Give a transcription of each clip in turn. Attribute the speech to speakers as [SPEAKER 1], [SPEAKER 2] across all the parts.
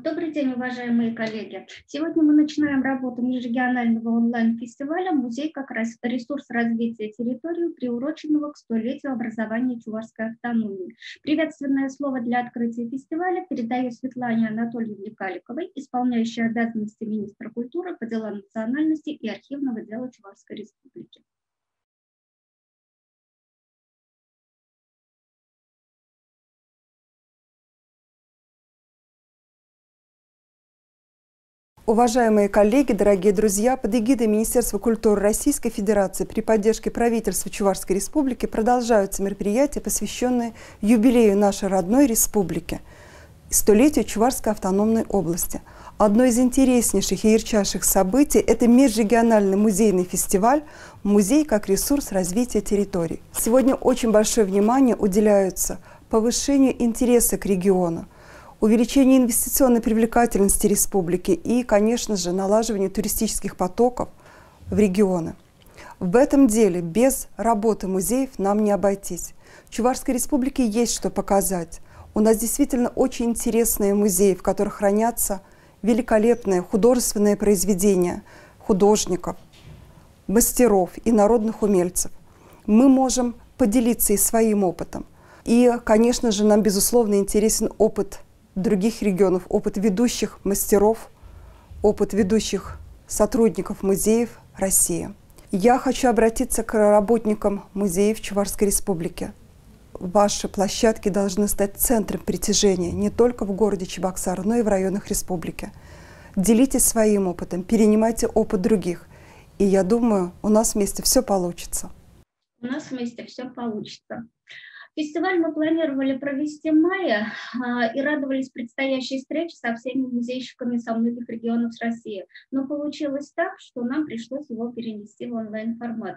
[SPEAKER 1] Добрый день, уважаемые коллеги. Сегодня мы начинаем работу межрегионального онлайн-фестиваля «Музей как ресурс развития территории, приуроченного к столетию образования Чувашской автономии». Приветственное слово для открытия фестиваля передаю Светлане Анатольевне Каликовой, исполняющей обязанности министра культуры по делам национальности и архивного дела Чувашской республики.
[SPEAKER 2] Уважаемые коллеги, дорогие друзья, под эгидой Министерства культуры Российской Федерации при поддержке правительства Чувашской Республики продолжаются мероприятия, посвященные юбилею нашей родной республики, столетию Чувашской автономной области. Одно из интереснейших и ярчайших событий – это межрегиональный музейный фестиваль «Музей как ресурс развития территорий». Сегодня очень большое внимание уделяется повышению интереса к региону, увеличение инвестиционной привлекательности республики и, конечно же, налаживание туристических потоков в регионы. В этом деле без работы музеев нам не обойтись. В Чувашской республике есть что показать. У нас действительно очень интересные музеи, в которых хранятся великолепные художественные произведения художников, мастеров и народных умельцев. Мы можем поделиться и своим опытом. И, конечно же, нам, безусловно, интересен опыт других регионов, опыт ведущих мастеров, опыт ведущих сотрудников музеев России. Я хочу обратиться к работникам музеев Чувашской республики. Ваши площадки должны стать центром притяжения не только в городе Чебоксары, но и в районах республики. Делитесь своим опытом, перенимайте опыт других. И я думаю, у нас вместе все получится.
[SPEAKER 1] У нас вместе все получится. Фестиваль мы планировали провести в мае и радовались предстоящей встрече со всеми музейщиками со многих регионов России. Но получилось так, что нам пришлось его перенести в онлайн-формат.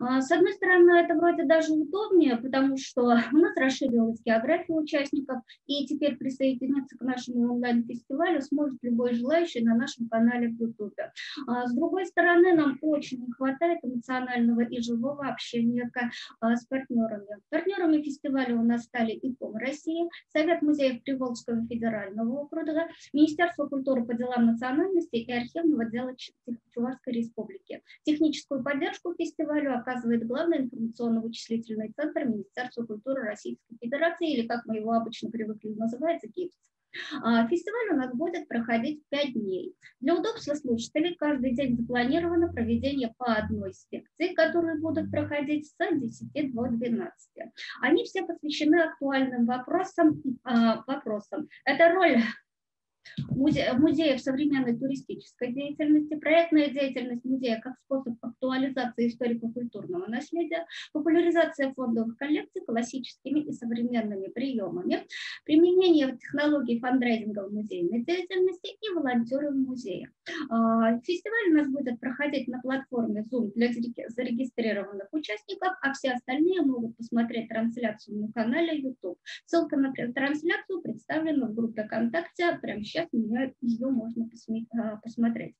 [SPEAKER 1] С одной стороны, это вроде даже удобнее, потому что у нас расширилась география участников, и теперь присоединиться к нашему онлайн-фестивалю сможет любой желающий на нашем канале в YouTube. С другой стороны, нам очень не хватает эмоционального и живого общения с партнерами. Партнерами фестиваля у нас стали ИКОМ России, Совет музеев Приволжского федерального округа, Министерство культуры по делам национальности и архивного дела Чувашской республики. Техническую поддержку фестивалю оказывает главный информационно-вычислительный центр Министерства культуры Российской Федерации, или, как мы его обычно привыкли называть, ГИФТ. Фестиваль у нас будет проходить 5 дней. Для удобства слушателей каждый день запланировано проведение по одной секции, которые будут проходить с 10 до 12. Они все посвящены актуальным вопросам. Это роль музея в современной туристической деятельности, проектная деятельность музея как способ актуализации историко-культурного наследия, популяризация фондовых коллекций классическими и современными приемами, применение технологий фандрейзинга в музейной деятельности и волонтеры в музее. Фестиваль у нас будет проходить на платформе Zoom для зарегистрированных участников, а все остальные могут посмотреть трансляцию на канале YouTube. Ссылка на трансляцию представлена в группе ВКонтакте. Прямо сейчас ее можно посмотреть.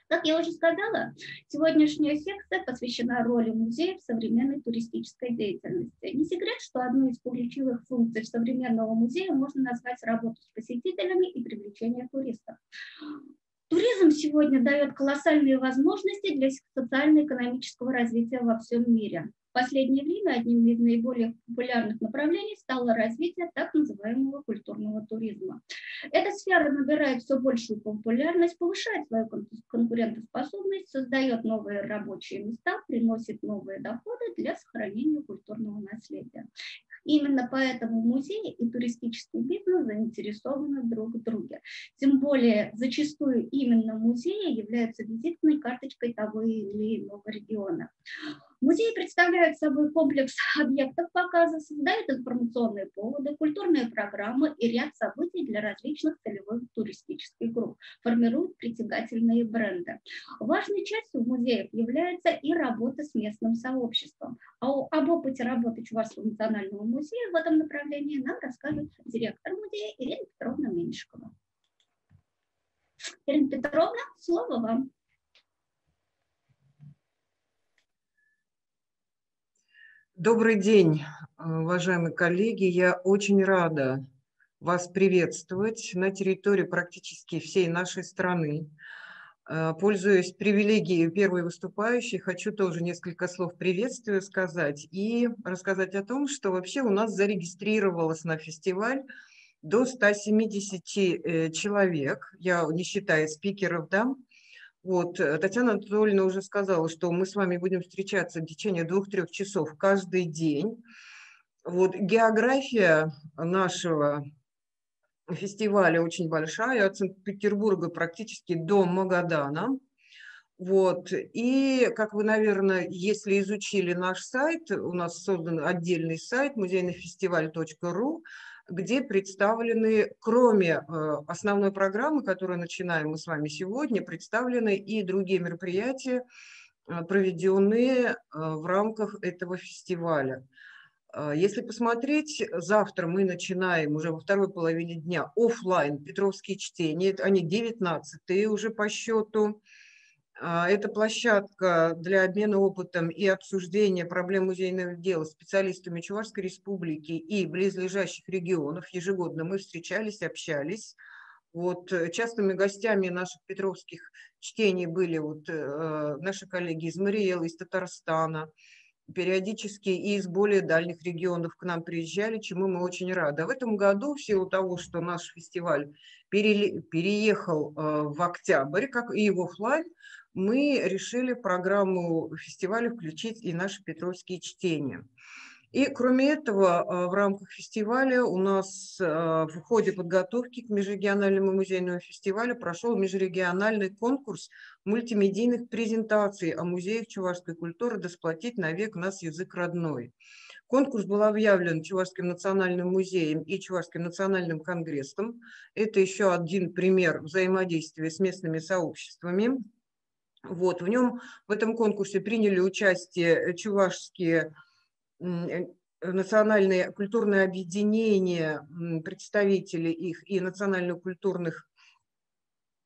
[SPEAKER 1] Как я уже сказала, сегодняшняя секция посвящена роли музея в современной туристической деятельности. Не секрет, что одну из ключевых функций современного музея можно назвать работу с посетителями и привлечение туристов. Туризм сегодня дает колоссальные возможности для социально-экономического развития во всем мире. В последнее время одним из наиболее популярных направлений стало развитие так называемого культурного туризма. Эта сфера набирает все большую популярность, повышает свою конкурентоспособность, создает новые рабочие места, приносит новые доходы для сохранения культурного наследия. Именно поэтому музеи и туристический бизнес заинтересованы друг в друге. Тем более, зачастую именно музеи являются визитной карточкой того или иного региона. Музей представляет собой комплекс объектов показа, создает информационные поводы, культурные программы и ряд событий для различных целевых туристических групп, формирует притягательные бренды. Важной частью музеев является и работа с местным сообществом. Об опыте работы Чувашского национального музея в этом направлении нам расскажет директор музея Ирина Петровна Меньшикова. Ирина Петровна, слово вам.
[SPEAKER 3] Добрый день, уважаемые коллеги. Я очень рада вас приветствовать на территории практически всей нашей страны. Пользуясь привилегией первой выступающей, хочу тоже несколько слов приветствия сказать и рассказать о том, что вообще у нас зарегистрировалось на фестиваль до 170 человек, я не считая спикеров, да. Вот, Татьяна Анатольевна уже сказала, что мы с вами будем встречаться в течение 2-3 часов каждый день. Вот, география нашего фестиваля очень большая, от Санкт-Петербурга практически до Магадана. Вот. И, как вы, наверное, если изучили наш сайт, у нас создан отдельный сайт музейныйфестиваль.ру, где представлены, кроме основной программы, которую начинаем мы с вами сегодня, представлены и другие мероприятия, проведенные в рамках этого фестиваля. Если посмотреть, завтра мы начинаем уже во второй половине дня офлайн Петровские чтения, они 19-е уже по счету. Это площадка для обмена опытом и обсуждения проблем музейного дела специалистами Чувашской Республики и близлежащих регионов. Ежегодно мы встречались, общались. Вот, частыми гостями наших петровских чтений были наши коллеги из Мариэлы, из Татарстана. Периодически и из более дальних регионов к нам приезжали, чему мы очень рады. А в этом году, в силу того, что наш фестиваль переехал в октябрь, как и в офлайн, мы решили в программу фестиваля включить и наши петровские чтения. И кроме этого, в рамках фестиваля у нас в ходе подготовки к межрегиональному музейному фестивалю прошел межрегиональный конкурс мультимедийных презентаций о музеях чувашской культуры «Да сплотить навек нас язык родной». Конкурс был объявлен Чувашским национальным музеем и Чувашским национальным конгрессом. Это еще один пример взаимодействия с местными сообществами. Вот, в этом конкурсе приняли участие чувашские национальные культурные объединения, представители их и национально-культурных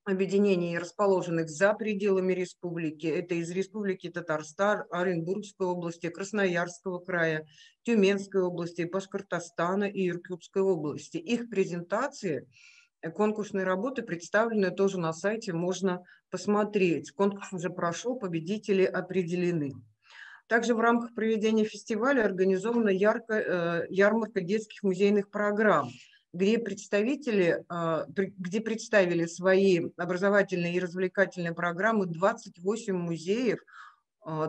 [SPEAKER 3] объединений, расположенных за пределами республики. Это из Республики Татарстан, Оренбургской области, Красноярского края, Тюменской области, Башкортостана и Иркутской области. Их презентации, конкурсные работы представлены тоже на сайте, можно посмотреть. Конкурс уже прошел, победители определены. Также в рамках проведения фестиваля организована ярмарка детских музейных программ, где представили свои образовательные и развлекательные программы 28 музеев,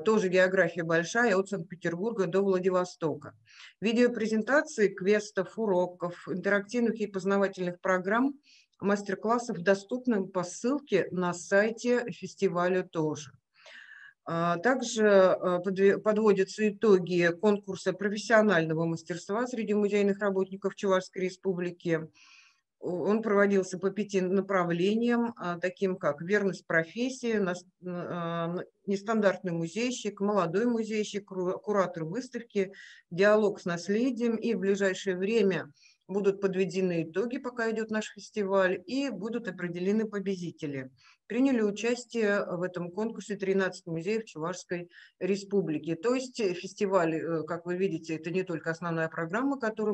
[SPEAKER 3] тоже география большая, от Санкт-Петербурга до Владивостока. Видеопрезентации, квестов, уроков, интерактивных и познавательных программ, мастер-классов доступны по ссылке на сайте фестиваля тоже. Также подводятся итоги конкурса профессионального мастерства среди музейных работников Чувашской Республики. Он проводился по 5 направлениям, таким как верность профессии, нестандартный музейщик, молодой музейщик, куратор выставки, диалог с наследием. И в ближайшее время будут подведены итоги, пока идет наш фестиваль, и будут определены победители. Приняли участие в этом конкурсе 13 музеев Чувашской Республики. То есть фестиваль, как вы видите, это не только основная программа, в которой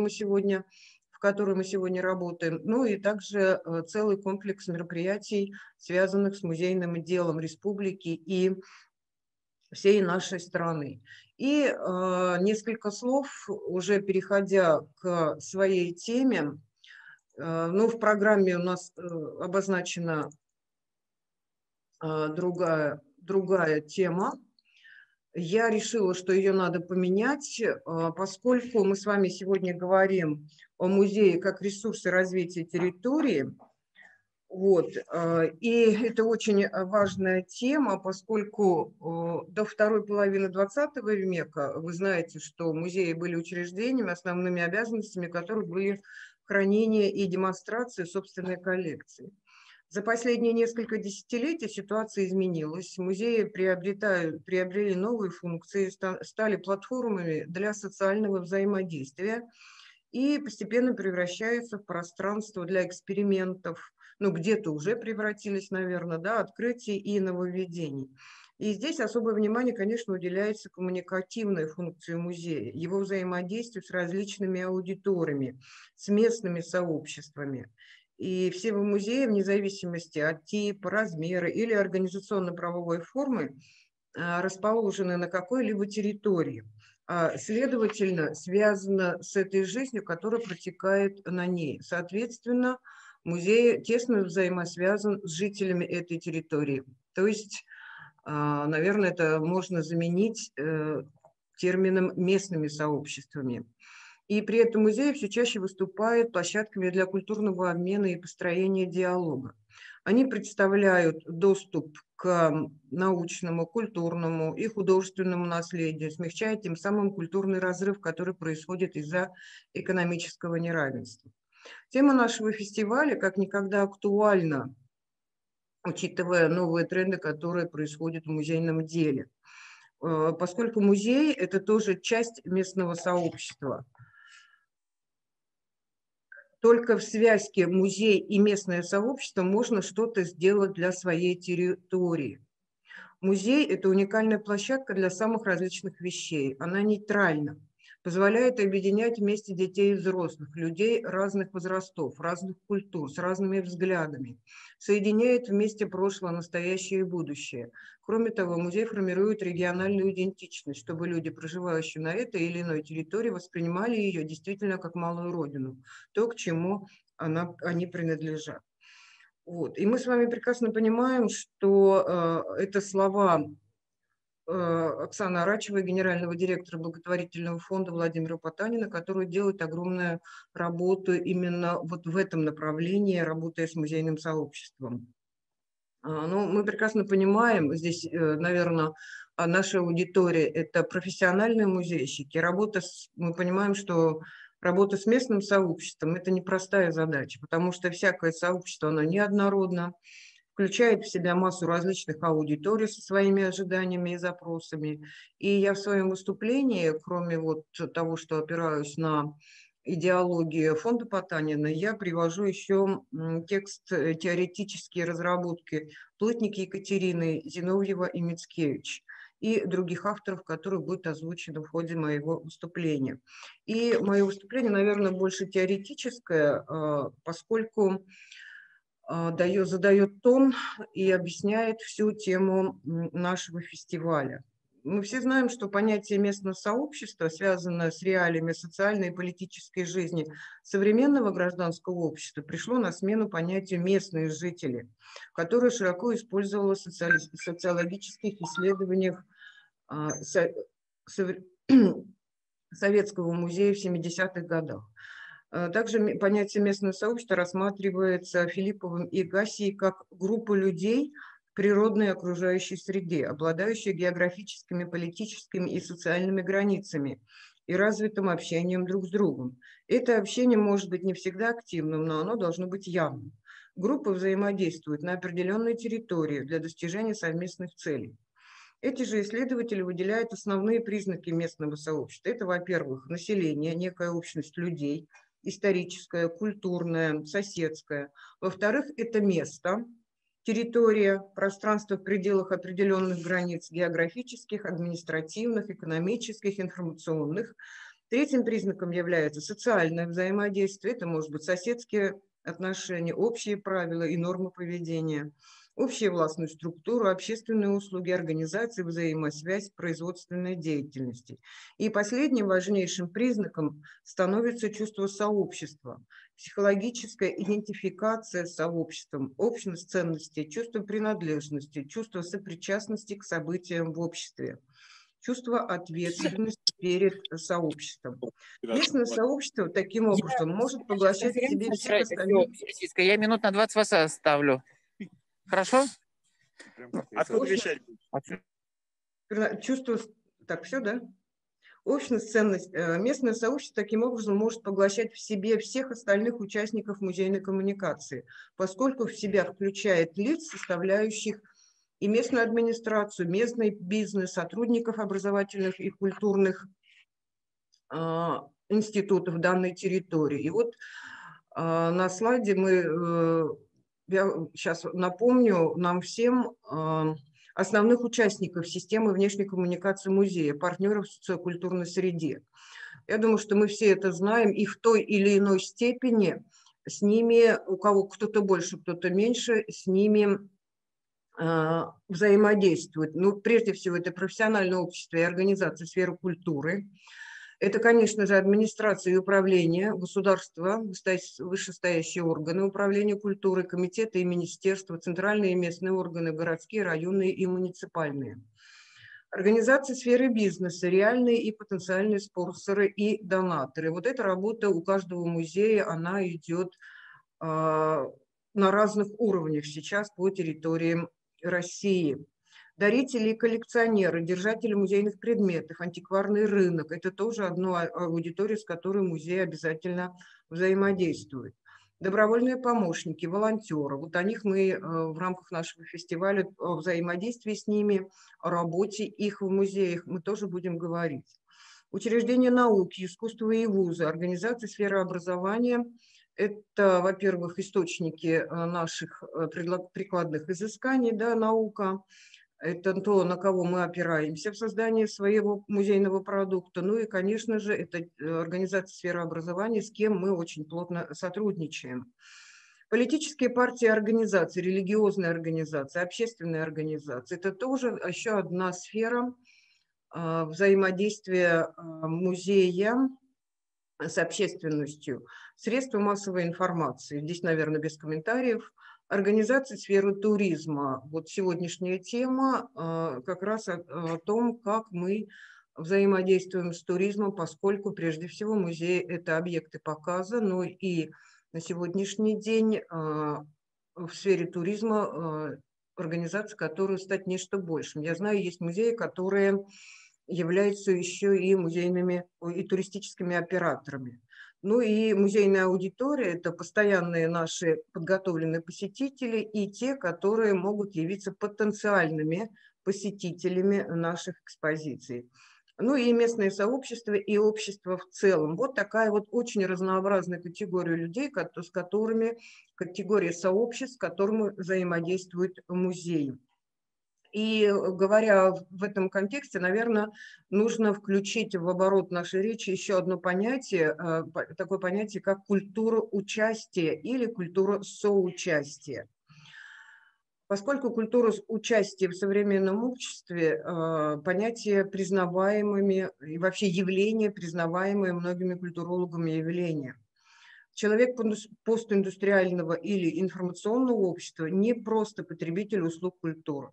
[SPEAKER 3] мы сегодня работаем, но и также целый комплекс мероприятий, связанных с музейным делом республики и всей нашей страны. И несколько слов, уже переходя к своей теме. В программе у нас обозначена другая тема. Я решила, что ее надо поменять, поскольку мы с вами сегодня говорим о музее как ресурсе развития территории. Вот. И это очень важная тема, поскольку до второй половины 20 века вы знаете, что музеи были учреждениями, основными обязанностями которых были хранение и демонстрация собственной коллекции. За последние несколько десятилетий ситуация изменилась. Музеи приобрели новые функции, стали платформами для социального взаимодействия и постепенно превращаются в пространство для экспериментов, где-то уже превратились, наверное, открытий и нововведений. И здесь особое внимание, конечно, уделяется коммуникативной функции музея, его взаимодействию с различными аудиториями, с местными сообществами. И все музеи, вне зависимости от типа, размера или организационно-правовой формы, расположены на какой-либо территории. Следовательно, связано с этой жизнью, которая протекает на ней. Соответственно, музей тесно взаимосвязан с жителями этой территории. То есть, наверное, это можно заменить термином местными сообществами. И при этом музеи все чаще выступают площадками для культурного обмена и построения диалога. Они представляют доступ к научному, культурному и художественному наследию, смягчая тем самым культурный разрыв, который происходит из-за экономического неравенства. Тема нашего фестиваля как никогда актуальна, учитывая новые тренды, которые происходят в музейном деле. Поскольку музей – это тоже часть местного сообщества. Только в связке музей и местное сообщество можно что-то сделать для своей территории. Музей – это уникальная площадка для самых различных вещей. Она нейтральна, позволяет объединять вместе детей и взрослых, людей разных возрастов, разных культур, с разными взглядами, соединяет вместе прошлое, настоящее и будущее. Кроме того, музей формирует региональную идентичность, чтобы люди, проживающие на этой или иной территории, воспринимали ее действительно как малую родину, то, к чему они принадлежат. Вот. И мы с вами прекрасно понимаем, что это слова Оксаны Арачевой, генерального директора благотворительного фонда Владимира Потанина, который делает огромную работу именно вот в этом направлении, работая с музейным сообществом. Ну, мы прекрасно понимаем, здесь, наверное, наша аудитория – это профессиональные музейщики. Мы понимаем, что работа с местным сообществом – это непростая задача, потому что всякое сообщество, оно неоднородно, включает в себя массу различных аудиторий со своими ожиданиями и запросами. И я в своем выступлении, кроме вот того, что опираюсь на идеологию фонда Потанина, я привожу еще текст теоретические разработки Плотники Екатерины, Зиновьева и Мицкевич и других авторов, которые будут озвучены в ходе моего выступления. И мое выступление, наверное, больше теоретическое, поскольку задает тон и объясняет всю тему нашего фестиваля. Мы все знаем, что понятие местного сообщества, связанное с реалиями социальной и политической жизни современного гражданского общества, пришло на смену понятию «местные жители», которое широко использовалось в социологических исследованиях Советского музея в 70-х годах. Также понятие местного сообщества рассматривается Филипповым и Гассией как группа людей в природной окружающей среде, обладающая географическими, политическими и социальными границами и развитым общением друг с другом. Это общение может быть не всегда активным, но оно должно быть явным. Группы взаимодействуют на определенной территории для достижения совместных целей. Эти же исследователи выделяют основные признаки местного сообщества. Это, во-первых, население, некая общность людей, историческое, культурное, соседское. Во-вторых, это место, территория, пространство в пределах определенных границ географических, административных, экономических, информационных. Третьим признаком является социальное взаимодействие. Это может быть соседские отношения, общие правила и нормы поведения, общую властную структуру, общественные услуги, организации, взаимосвязь, производственной деятельности. И последним важнейшим признаком становится чувство сообщества, психологическая идентификация с сообществом, общность ценностей, чувство принадлежности, чувство сопричастности к событиям в обществе, чувство ответственности перед сообществом. Местное сообщество таким образом может поглощать в себе всех остальных.
[SPEAKER 4] Я минут на 20 вас оставлю. Хорошо?
[SPEAKER 3] Откуда вещать будет? Чувство... Так, все, да? Общность, ценность. Местное сообщество таким образом может поглощать в себе всех остальных участников музейной коммуникации, поскольку в себя включает лиц, составляющих и местную администрацию, местный бизнес, сотрудников образовательных и культурных институтов данной территории. И вот на слайде я сейчас напомню нам всем основных участников системы внешней коммуникации музея, партнеров в социокультурной среде. Я думаю, что мы все это знаем, и в той или иной степени с ними, у кого кто-то больше, кто-то меньше, с ними взаимодействует. Ну, прежде всего, это профессиональное общество и организации сферы культуры. Это, конечно же, администрация и управление, государство, вышестоящие органы управления культурой, комитеты и министерства, центральные и местные органы, городские, районные и муниципальные. Организации сферы бизнеса, реальные и потенциальные спонсоры и донаторы. Вот эта работа у каждого музея, она идет на разных уровнях сейчас по территориям России. Дарители и коллекционеры, держатели музейных предметов, антикварный рынок – это тоже одна аудитория, с которой музей обязательно взаимодействует. Добровольные помощники, волонтеры. Вот о них мы в рамках нашего фестиваля, о взаимодействии с ними, о работе их в музеях мы тоже будем говорить. Учреждения науки, искусства и вузы, организации сферы образования – это, во-первых, источники наших прикладных изысканий, да, наука. Это то, на кого мы опираемся в создании своего музейного продукта. Ну и, конечно же, это организация сферы образования, с кем мы очень плотно сотрудничаем. Политические партии и организации, религиозные организации, общественные организации – это тоже еще одна сфера взаимодействия музея с общественностью. Средства массовой информации, здесь, наверное, без комментариев. Организация сферы туризма. Вот сегодняшняя тема как раз о том, как мы взаимодействуем с туризмом, поскольку, прежде всего, музей – это объекты показа, но и на сегодняшний день в сфере туризма организация, которая стать нечто большим. Я знаю, есть музеи, которые являются еще и музейными и туристическими операторами. Ну и музейная аудитория – это постоянные наши подготовленные посетители и те, которые могут явиться потенциальными посетителями наших экспозиций. Ну и местные сообщества и общество в целом. Вот такая вот очень разнообразная категория людей, с которыми, категория сообществ, с которыми взаимодействует музей. И говоря в этом контексте, наверное, нужно включить в оборот нашей речи еще одно понятие, такое понятие, как культура участия или культура соучастия. Поскольку культура участия в современном обществе понятие признаваемыми и вообще явление, признаваемое многими культурологами явления. Человек постиндустриального или информационного общества не просто потребитель услуг культуры.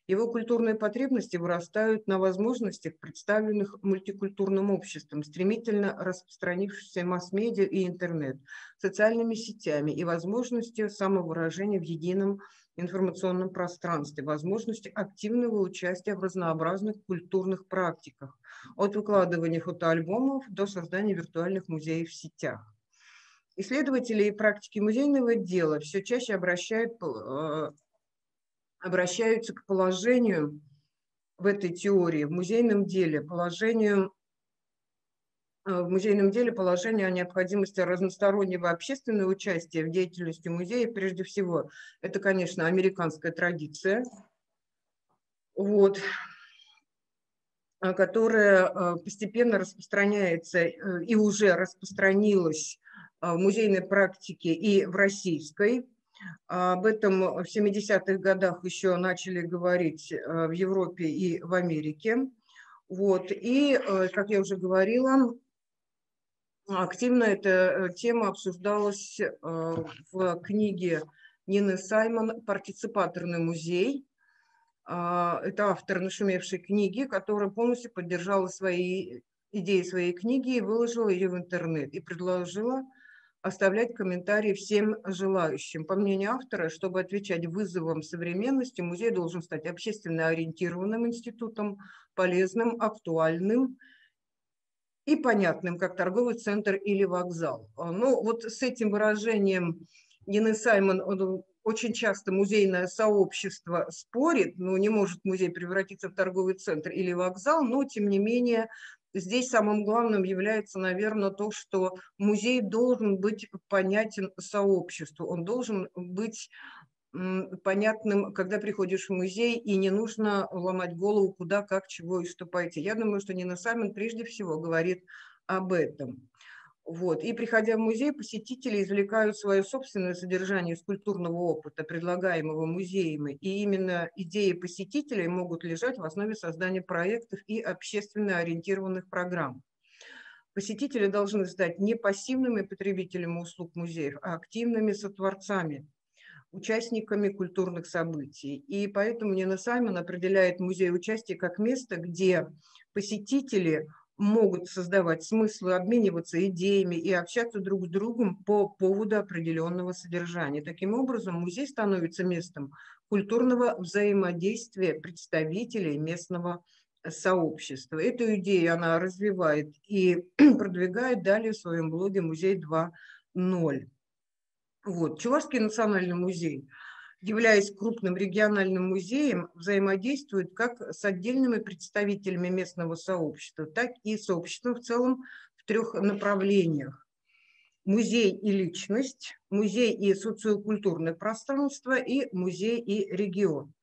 [SPEAKER 3] Его культурные потребности вырастают на возможностях, представленных мультикультурным обществом, стремительно распространившимся масс-медиа и интернет, социальными сетями и возможностью самовыражения в едином информационном пространстве, возможностью активного участия в разнообразных культурных практиках, от выкладывания фотоальбомов до создания виртуальных музеев в сетях. Исследователи и практики музейного дела все чаще обращаются к положению в этой теории, в музейном деле, положению о необходимости разностороннего общественного участия в деятельности музея. Прежде всего, это, конечно, американская традиция, вот, которая постепенно распространяется и уже распространилась в музейной практике и в российской. Об этом в 70-х годах еще начали говорить в Европе и в Америке. Вот. И, как я уже говорила, активно эта тема обсуждалась в книге Нины Саймон «Партиципаторный музей». Это автор нашумевшей книги, которая полностью поддержала свои идеи своей книги и выложила ее в интернет, и предложила оставлять комментарии всем желающим. По мнению автора, чтобы отвечать вызовам современности, музей должен стать общественно ориентированным институтом, полезным, актуальным и понятным, как торговый центр или вокзал. Ну, вот с этим выражением Нины Саймон очень часто музейное сообщество спорит, но не может музей превратиться в торговый центр или вокзал, но тем не менее здесь самым главным является, наверное, то, что музей должен быть понятен сообществу, он должен быть понятным, когда приходишь в музей, и не нужно ломать голову, куда, как, чего и что пойти. Я думаю, что Нина Самин прежде всего говорит об этом. Вот. И приходя в музей, посетители извлекают свое собственное содержание из культурного опыта, предлагаемого музеем, и именно идеи посетителей могут лежать в основе создания проектов и общественно ориентированных программ. Посетители должны стать не пассивными потребителями услуг музеев, а активными сотворцами, участниками культурных событий. И поэтому Нина Самин определяет музей участия как место, где посетители могут создавать смыслы, обмениваться идеями и общаться друг с другом по поводу определенного содержания. Таким образом, музей становится местом культурного взаимодействия представителей местного сообщества. Эту идею она развивает и продвигает далее в своем блоге «Музей 2.0». Вот. Чувашский национальный музей, являясь крупным региональным музеем, взаимодействует как с отдельными представителями местного сообщества, так и с обществом в целом в 3 направлениях. Музей и личность, музей и социокультурное пространство и музей и регион.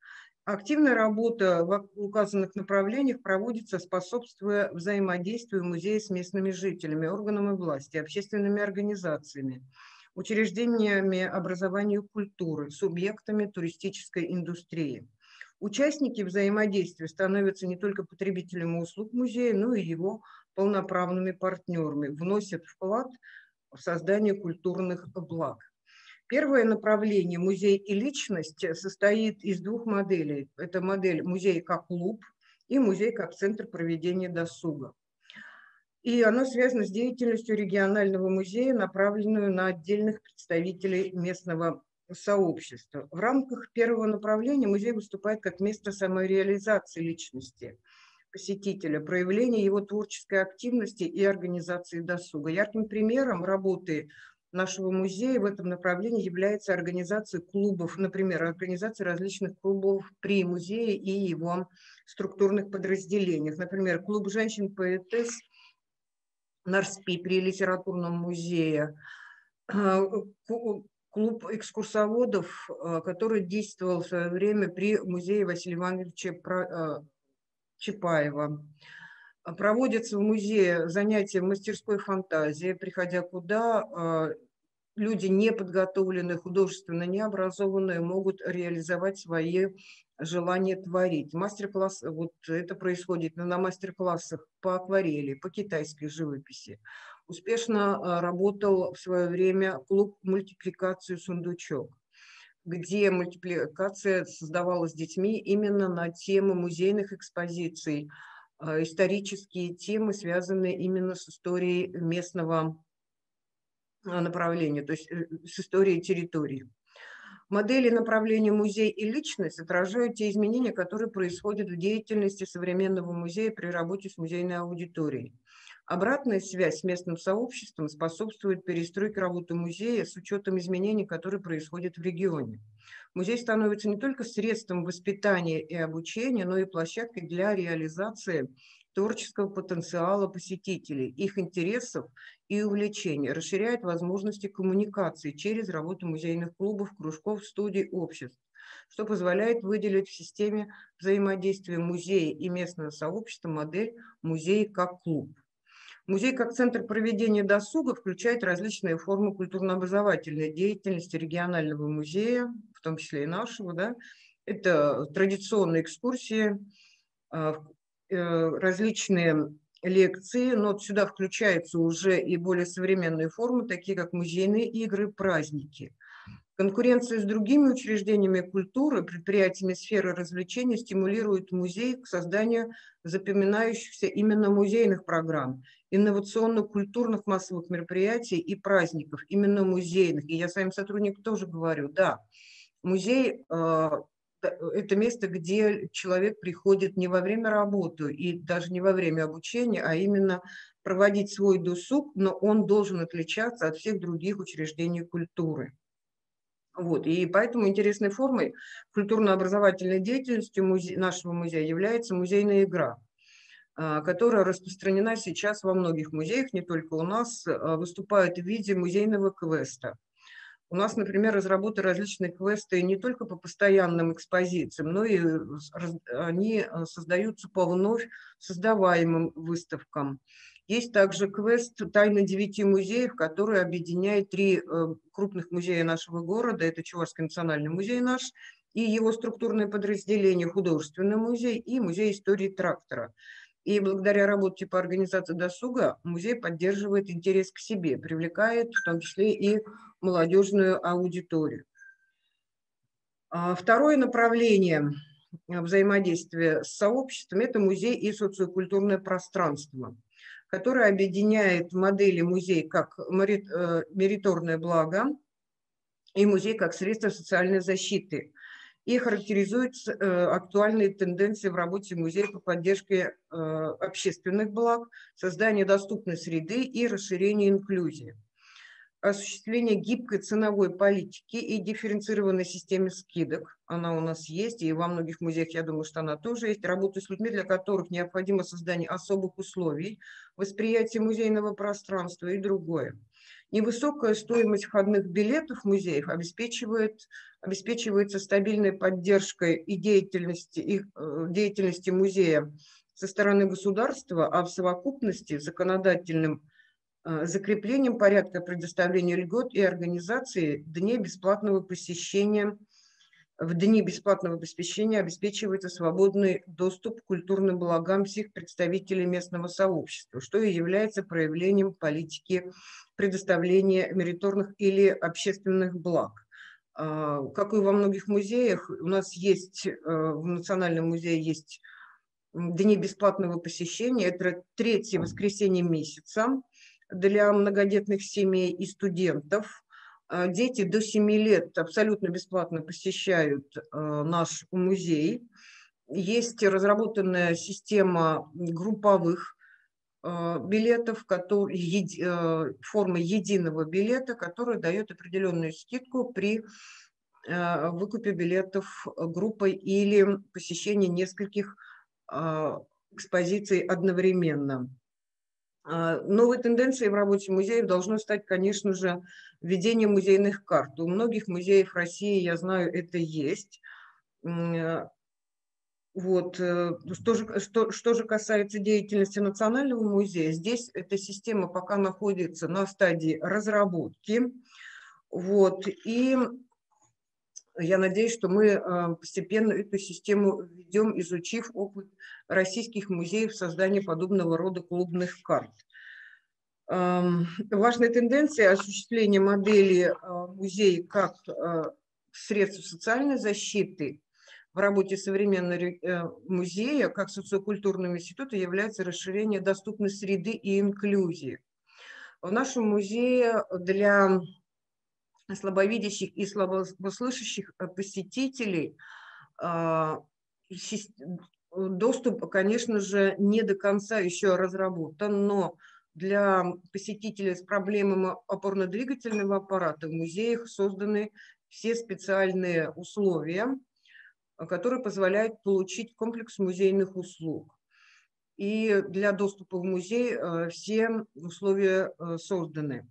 [SPEAKER 3] Активная работа в указанных направлениях проводится, способствуя взаимодействию музея с местными жителями, органами власти, общественными организациями, учреждениями образования и культуры, субъектами туристической индустрии. Участники взаимодействия становятся не только потребителями услуг музея, но и его полноправными партнерами, вносят вклад в создание культурных благ. Первое направление «Музей и личность» состоит из 2 моделей. Это модель «Музей как клуб» и «Музей как центр проведения досуга». И оно связано с деятельностью регионального музея, направленную на отдельных представителей местного сообщества. В рамках первого направления музей выступает как место самореализации личности посетителя, проявления его творческой активности и организации досуга. Ярким примером работы нашего музея в этом направлении является организация клубов, например, организация различных клубов при музее и его структурных подразделениях. Например, клуб женщин-поэтесс Нарспи при литературном музее, клуб экскурсоводов, который действовал в свое время при музее Василия Ивановича Чапаева. Проводятся в музее занятия в мастерской фантазии, приходя куда люди неподготовленные, художественно необразованные могут реализовать свои желание творить. Мастер-класс, вот это происходит на мастер-классах по акварели, по китайской живописи. Успешно работал в свое время клуб мультипликации «Сундучок», где мультипликация создавалась детьми именно на тему музейных экспозиций, исторические темы, связанные именно с историей местного направления, то есть с историей территории. Модели направления «Музей и личность» отражают те изменения, которые происходят в деятельности современного музея при работе с музейной аудиторией. Обратная связь с местным сообществом способствует перестройке работы музея с учетом изменений, которые происходят в регионе. Музей становится не только средством воспитания и обучения, но и площадкой для реализации творческого потенциала посетителей, их интересов и увлечений, расширяет возможности коммуникации через работу музейных клубов, кружков, студий, обществ, что позволяет выделить в системе взаимодействия музея и местного сообщества модель «Музей как клуб». Музей как центр проведения досуга включает различные формы культурно-образовательной деятельности регионального музея, в том числе и нашего. Да? Это традиционные экскурсии, различные лекции, но сюда включаются уже и более современные формы, такие как музейные игры, праздники. Конкуренция с другими учреждениями культуры, предприятиями сферы развлечений стимулирует музей к созданию запоминающихся именно музейных программ, инновационно-культурных массовых мероприятий и праздников, именно музейных. И я своим сотрудникам тоже говорю, да, музей это место, где человек приходит не во время работы и даже не во время обучения, а именно проводить свой досуг, но он должен отличаться от всех других учреждений культуры. Вот. И поэтому интересной формой культурно-образовательной деятельности нашего музея является музейная игра, которая распространена сейчас во многих музеях, не только у нас, выступает в виде музейного квеста. У нас, например, разработаны различные квесты не только по постоянным экспозициям, но и они создаются по вновь создаваемым выставкам. Есть также квест «Тайны 9 музеев», который объединяет 3 крупных музея нашего города. Это Чувашский национальный музей наш и его структурное подразделение «Художественный музей» и Музей истории трактора. И благодаря работе по организации досуга музей поддерживает интерес к себе, привлекает в том числе и молодежную аудиторию. Второе направление взаимодействия с сообществом – это музей и социокультурное пространство, которое объединяет модели музей как мериторное благо и музей как средство социальной защиты и характеризует актуальные тенденции в работе музея по поддержке общественных благ, созданию доступной среды и расширению инклюзии, осуществление гибкой ценовой политики и дифференцированной системы скидок. Она у нас есть, и во многих музеях, я думаю, что она тоже есть. Работа с людьми, для которых необходимо создание особых условий, восприятие музейного пространства и другое. Невысокая стоимость входных билетов музеев обеспечивается стабильной поддержкой и деятельности музея со стороны государства, а в совокупности законодательным закреплением порядка предоставления льгот и организации в дни бесплатного посещения обеспечивается свободный доступ к культурным благам всех представителей местного сообщества, что и является проявлением политики предоставления мериторных или общественных благ. Как и во многих музеях, у нас есть, в Национальном музее есть дни бесплатного посещения, это 3-е воскресенье месяца для многодетных семей и студентов. Дети до 7 лет абсолютно бесплатно посещают наш музей. Есть разработанная система групповых билетов, формы единого билета, которая дает определенную скидку при выкупе билетов группой или посещении нескольких экспозиций одновременно. Новой тенденцией в работе музеев должно стать, конечно же, введение музейных карт. У многих музеев России, я знаю, это есть. Вот. Что же касается деятельности Национального музея, здесь эта система пока находится на стадии разработки. Вот. И я надеюсь, что мы постепенно эту систему введем, изучив опыт российских музеев в создании подобного рода клубных карт. Важная тенденция осуществления модели музея как средств социальной защиты в работе современного музея, как социокультурного института, является расширение доступной среды и инклюзии. В нашем музее для слабовидящих и слабослышащих посетителей доступ, конечно же, не до конца еще разработан, но для посетителей с проблемами опорно-двигательного аппарата в музеях созданы все специальные условия, которые позволяют получить комплекс музейных услуг. И для доступа в музей все условия созданы.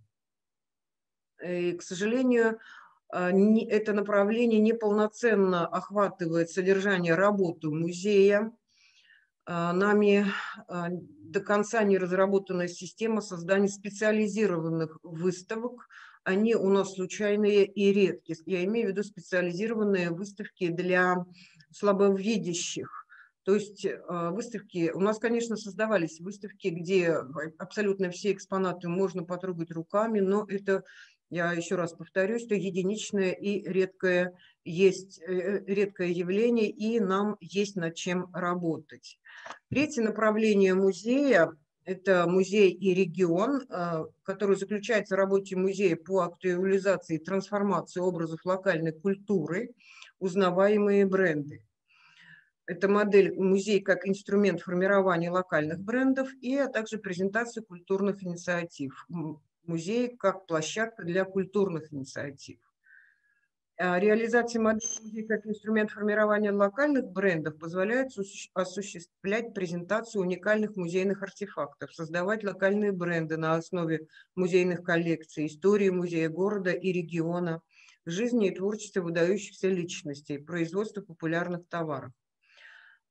[SPEAKER 3] И, к сожалению, это направление неполноценно охватывает содержание работы музея. Нами до конца не разработана система создания специализированных выставок. Они у нас случайные и редкие. Я имею в виду специализированные выставки для слабовидящих. То есть выставки, у нас, конечно, создавались выставки, где абсолютно все экспонаты можно потрогать руками, но это, я еще раз повторюсь, что единичное и редкое явление, и нам есть над чем работать. Третье направление музея – это музей и регион, который заключается в работе музея по актуализации и трансформации образов локальной культуры, узнаваемые бренды. Это модель музей как инструмент формирования локальных брендов а также презентации культурных инициатив. Музей как площадка для культурных инициатив. Реализация модели музея как инструмент формирования локальных брендов позволяет осуществлять презентацию уникальных музейных артефактов, создавать локальные бренды на основе музейных коллекций, истории музея города и региона, жизни и творчества выдающихся личностей, производства популярных товаров.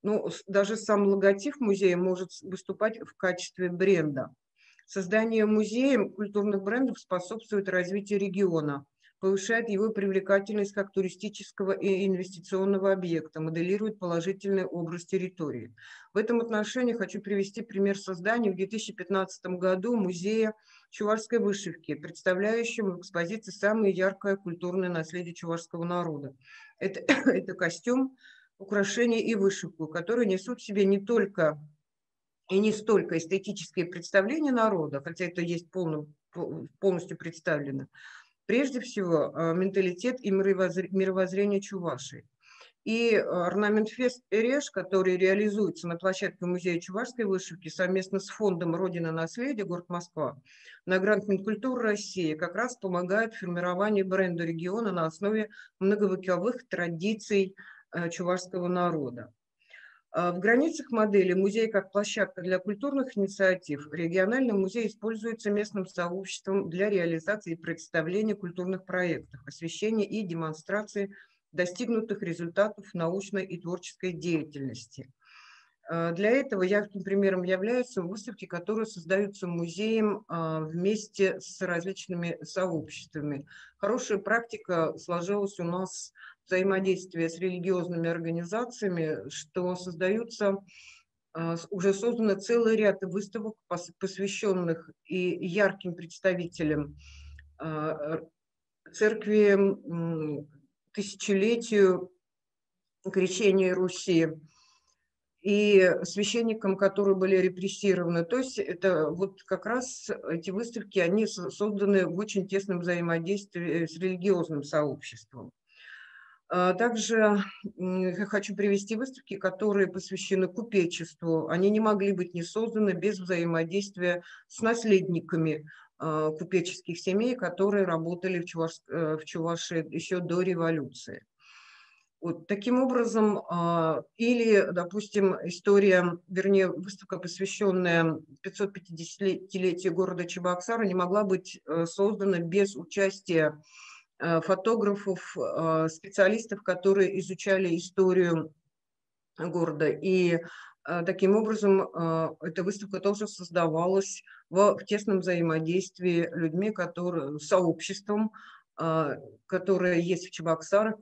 [SPEAKER 3] Ну, даже сам логотип музея может выступать в качестве бренда. Создание музея культурных брендов способствует развитию региона, повышает его привлекательность как туристического и инвестиционного объекта, моделирует положительный образ территории. В этом отношении хочу привести пример создания в 2015 году музея чувашской вышивки, представляющего в экспозиции самое яркое культурное наследие чувашского народа. Это костюм, украшения и вышивку, которые несут в себе не только и не столько эстетические представления народа, хотя это есть полностью представлено, прежде всего менталитет и мировоззрение чувашей. И орнамент-фест «Эреж», который реализуется на площадке Музея чувашской вышивки совместно с фондом «Родина наследия», город Москва, на грант Минкультуры России, как раз помогает формированию бренда региона на основе многовековых традиций чувашского народа. В границах модели музей как площадка для культурных инициатив, региональный музей используется местным сообществом для реализации и представления культурных проектов, освещения и демонстрации достигнутых результатов научной и творческой деятельности. Для этого ярким примером являются выставки, которые создаются музеем вместе с различными сообществами. Хорошая практика сложилась у нас взаимодействие с религиозными организациями, что уже создано целый ряд выставок, посвященных и ярким представителям церкви, тысячелетию крещения Руси и священникам, которые были репрессированы. То есть это вот как раз эти выставки, они созданы в очень тесном взаимодействии с религиозным сообществом. Также я хочу привести выставки, которые посвящены купечеству. Они не могли быть не созданы без взаимодействия с наследниками купеческих семей, которые работали в Чувашии еще до революции. Вот, таким образом, или, допустим, выставка, посвященная 550-летию города Чебоксара, не могла быть создана без участия фотографов, специалистов, которые изучали историю города. И таким образом эта выставка тоже создавалась в тесном взаимодействии людьми, сообществом, которое есть в Чебоксарах,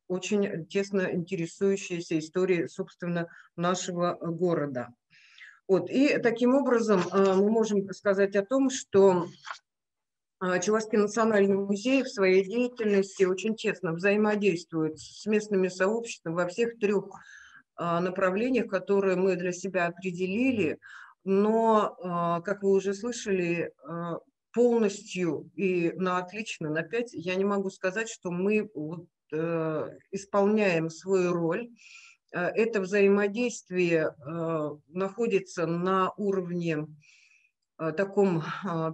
[SPEAKER 3] очень тесно интересующиеся историей, собственно, нашего города. Вот. И таким образом мы можем сказать о том, что Чувашский национальный музей в своей деятельности очень тесно взаимодействует с местными сообществами во всех трех направлениях, которые мы для себя определили. Но, как вы уже слышали, полностью и на отлично, на 5 я не могу сказать, что мы исполняем свою роль. Это взаимодействие находится на уровне таком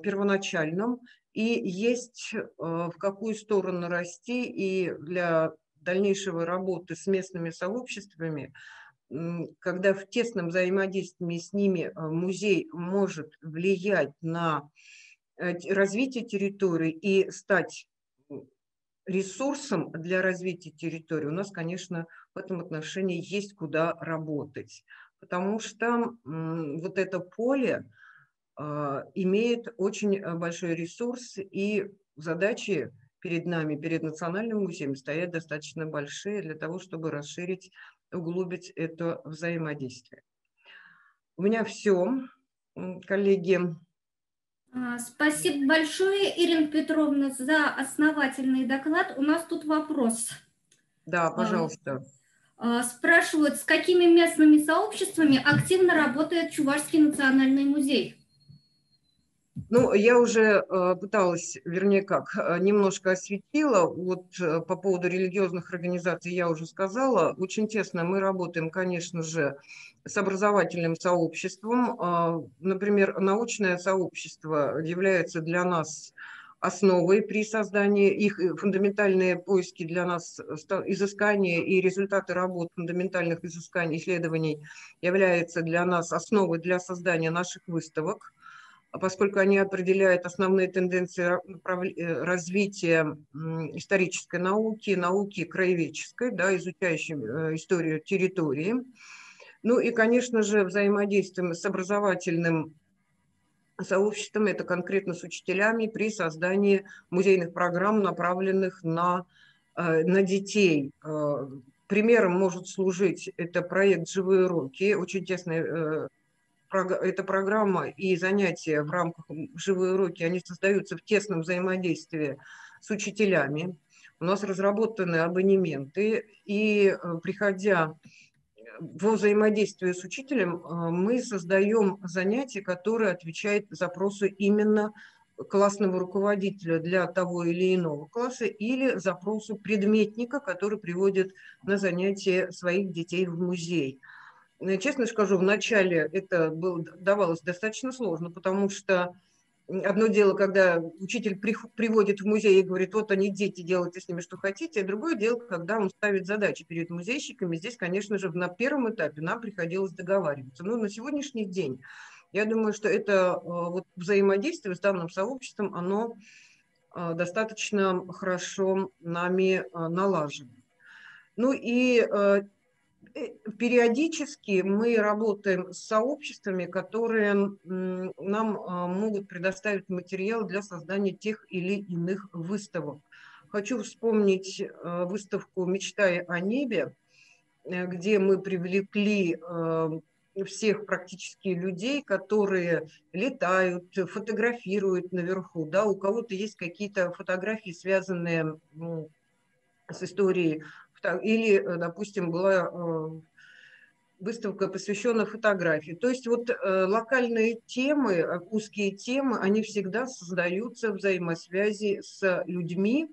[SPEAKER 3] первоначальном, и есть в какую сторону расти, и для дальнейшего работы с местными сообществами, когда в тесном взаимодействии с ними музей может влиять на развитие территории и стать ресурсом для развития территории, у нас, конечно, в этом отношении есть куда работать, потому что вот это поле имеет очень большой ресурс, и задачи перед нами, перед Национальным музеем стоят достаточно большие для того, чтобы расширить, углубить это взаимодействие. У меня все, коллеги.
[SPEAKER 1] Спасибо большое, Ирина Петровна, за основательный доклад. У нас тут вопрос.
[SPEAKER 3] Да, пожалуйста.
[SPEAKER 1] Спрашивают, с какими местными сообществами активно работает Чувашский национальный музей?
[SPEAKER 3] Ну, я уже пыталась, немножко осветила. Вот по поводу религиозных организаций я уже сказала. Очень тесно мы работаем, конечно же, с образовательным сообществом. Например, научное сообщество является для нас основой при создании их, фундаментальные поиски для нас, изыскания и результаты работ фундаментальных изысканий, исследований являются для нас основой для создания наших выставок, поскольку они определяют основные тенденции развития исторической науки, науки краеведческой, да, изучающей историю территории. Ну и, конечно же, взаимодействуем с образовательным сообществом, это конкретно с учителями, при создании музейных программ, направленных на детей. Примером может служить это проект «Живые уроки», очень тесная эта программа и занятия в рамках «Живые уроки», они создаются в тесном взаимодействии с учителями. У нас разработаны абонементы, и приходя во взаимодействии с учителем, мы создаем занятия, которые отвечают запросу именно классного руководителя для того или иного класса или запросу предметника, который приводит на занятия своих детей в музей. Честно скажу, вначале это давалось достаточно сложно, потому что одно дело, когда учитель приводит в музей и говорит, вот они дети, делайте с ними что хотите, а другое дело, когда он ставит задачи перед музейщиками. Здесь, конечно же, на первом этапе нам приходилось договариваться. Но на сегодняшний день, я думаю, что это вот взаимодействие с данным сообществом, оно достаточно хорошо нами налажено. Ну и периодически мы работаем с сообществами, которые нам могут предоставить материал для создания тех или иных выставок. Хочу вспомнить выставку «Мечтая о небе», где мы привлекли всех практически людей, которые летают, фотографируют наверху. Да, у кого-то есть какие-то фотографии, связанные с историей. Или, допустим, была выставка, посвященная фотографии. То есть вот локальные темы, узкие темы, они всегда создаются в взаимосвязи с людьми,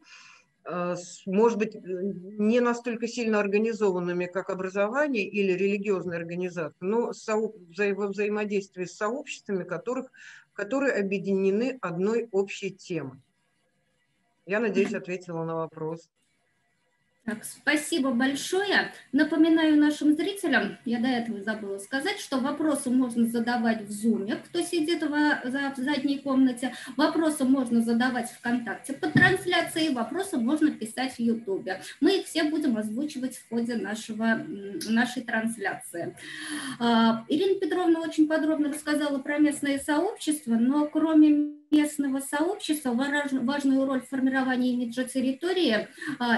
[SPEAKER 3] может быть, не настолько сильно организованными, как образование или религиозные организации, но во взаимодействии с сообществами, которые объединены одной общей темой. Я надеюсь, ответила на вопрос.
[SPEAKER 1] Так, спасибо большое. Напоминаю нашим зрителям, я до этого забыла сказать, что вопросы можно задавать в Zoom, кто сидит в задней комнате, вопросы можно задавать ВКонтакте под трансляцией, вопросы можно писать в Ютубе. Мы их все будем озвучивать в ходе нашей трансляции. Ирина Петровна очень подробно рассказала про местные сообщества, но кроме местного сообщества важную роль в формировании имиджа территории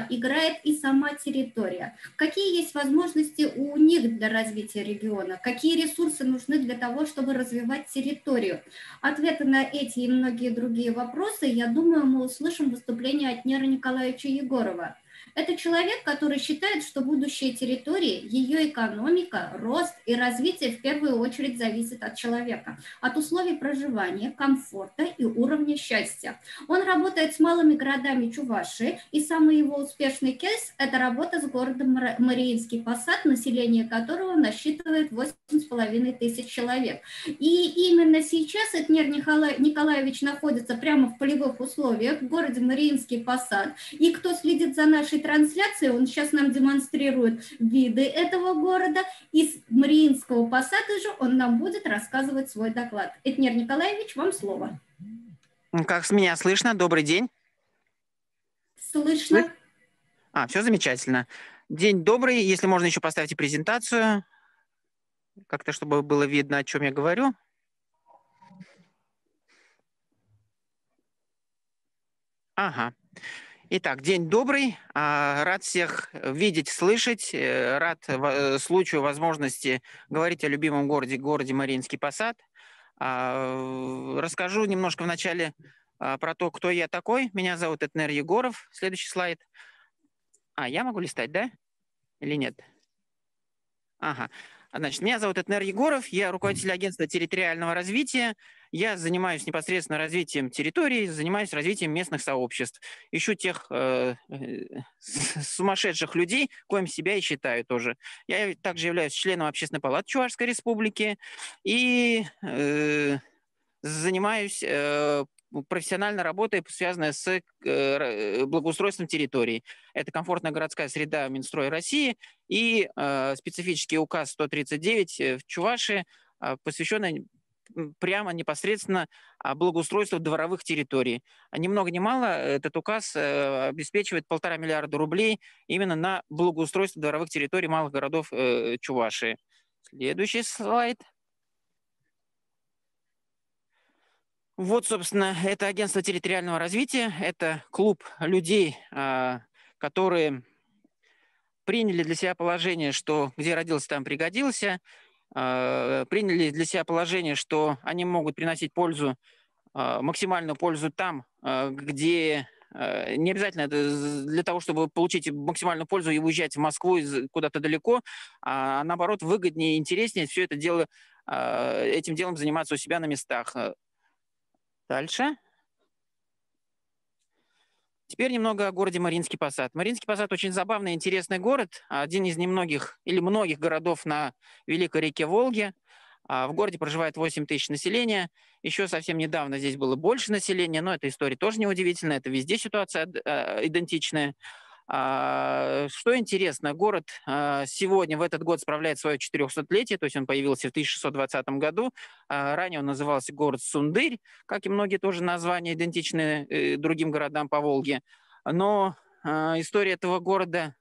[SPEAKER 1] играет и сама территория. Какие есть возможности у них для развития региона? Какие ресурсы нужны для того, чтобы развивать территорию? Ответы на эти и многие другие вопросы, я думаю, мы услышим в выступлении от Нера Николаевича Егорова. Это человек, который считает, что будущее территории, ее экономика, рост и развитие в первую очередь зависит от человека, от условий проживания, комфорта и уровня счастья. Он работает с малыми городами Чувашии, и самый его успешный кейс – это работа с городом Мариинский Посад, население которого насчитывает 8,5 тысяч человек. И именно сейчас Этнер Николаевич находится прямо в полевых условиях в городе Мариинский Посад, и кто следит за нашей трансляции, он сейчас нам демонстрирует виды этого города. Из Мариинского Посада же он нам будет рассказывать свой доклад. Этнер Николаевич, вам слово.
[SPEAKER 4] Как с меня слышно? Добрый день.
[SPEAKER 1] Слышно.
[SPEAKER 4] Все замечательно. День добрый. Если можно, еще поставьте презентацию. Как-то, чтобы было видно, о чем я говорю. Ага. Итак, день добрый. Рад всех видеть, слышать. Рад случаю, возможности говорить о любимом городе Мариинский Посад. Расскажу немножко вначале про то, кто я такой. Меня зовут Этнер Егоров. Следующий слайд. Я могу листать, да? Или нет? Ага. Значит, меня зовут Этнер Егоров, я руководитель агентства территориального развития. Я занимаюсь непосредственно развитием территорий, занимаюсь развитием местных сообществ. Ищу тех сумасшедших людей, коим себя и считаю тоже. Я также являюсь членом Общественной палаты Чувашской Республики и занимаюсь профессиональной работой, связанной с благоустройством территории. Это комфортная городская среда Минстроя России и специфический указ 139 в Чувашии, посвященный прямо непосредственно благоустройству дворовых территорий. Ни много ни мало этот указ обеспечивает 1,5 миллиарда рублей именно на благоустройство дворовых территорий малых городов Чувашии. Следующий слайд. Вот, собственно, это агентство территориального развития. Это клуб людей, которые приняли для себя положение, что где родился, там пригодился. Приняли для себя положение, что они могут приносить пользу, максимальную пользу там, где не обязательно для того, чтобы получить максимальную пользу и уезжать в Москву куда-то далеко, а наоборот выгоднее и интереснее все это дело, этим делом заниматься у себя на местах. Дальше. Теперь немного о городе Мариинский Посад. Мариинский Посад очень забавный, интересный город. Один из немногих или многих городов на Великой реке Волге. В городе проживает 8 тысяч населения. Еще совсем недавно здесь было больше населения, но эта история тоже неудивительна. Это везде ситуация идентичная. Что интересно, город сегодня, в этот год, справляет свое 400-летие, то есть он появился в 1620 году. Ранее он назывался город Сундырь, как и многие тоже названия, идентичные другим городам по Волге. Но история этого города,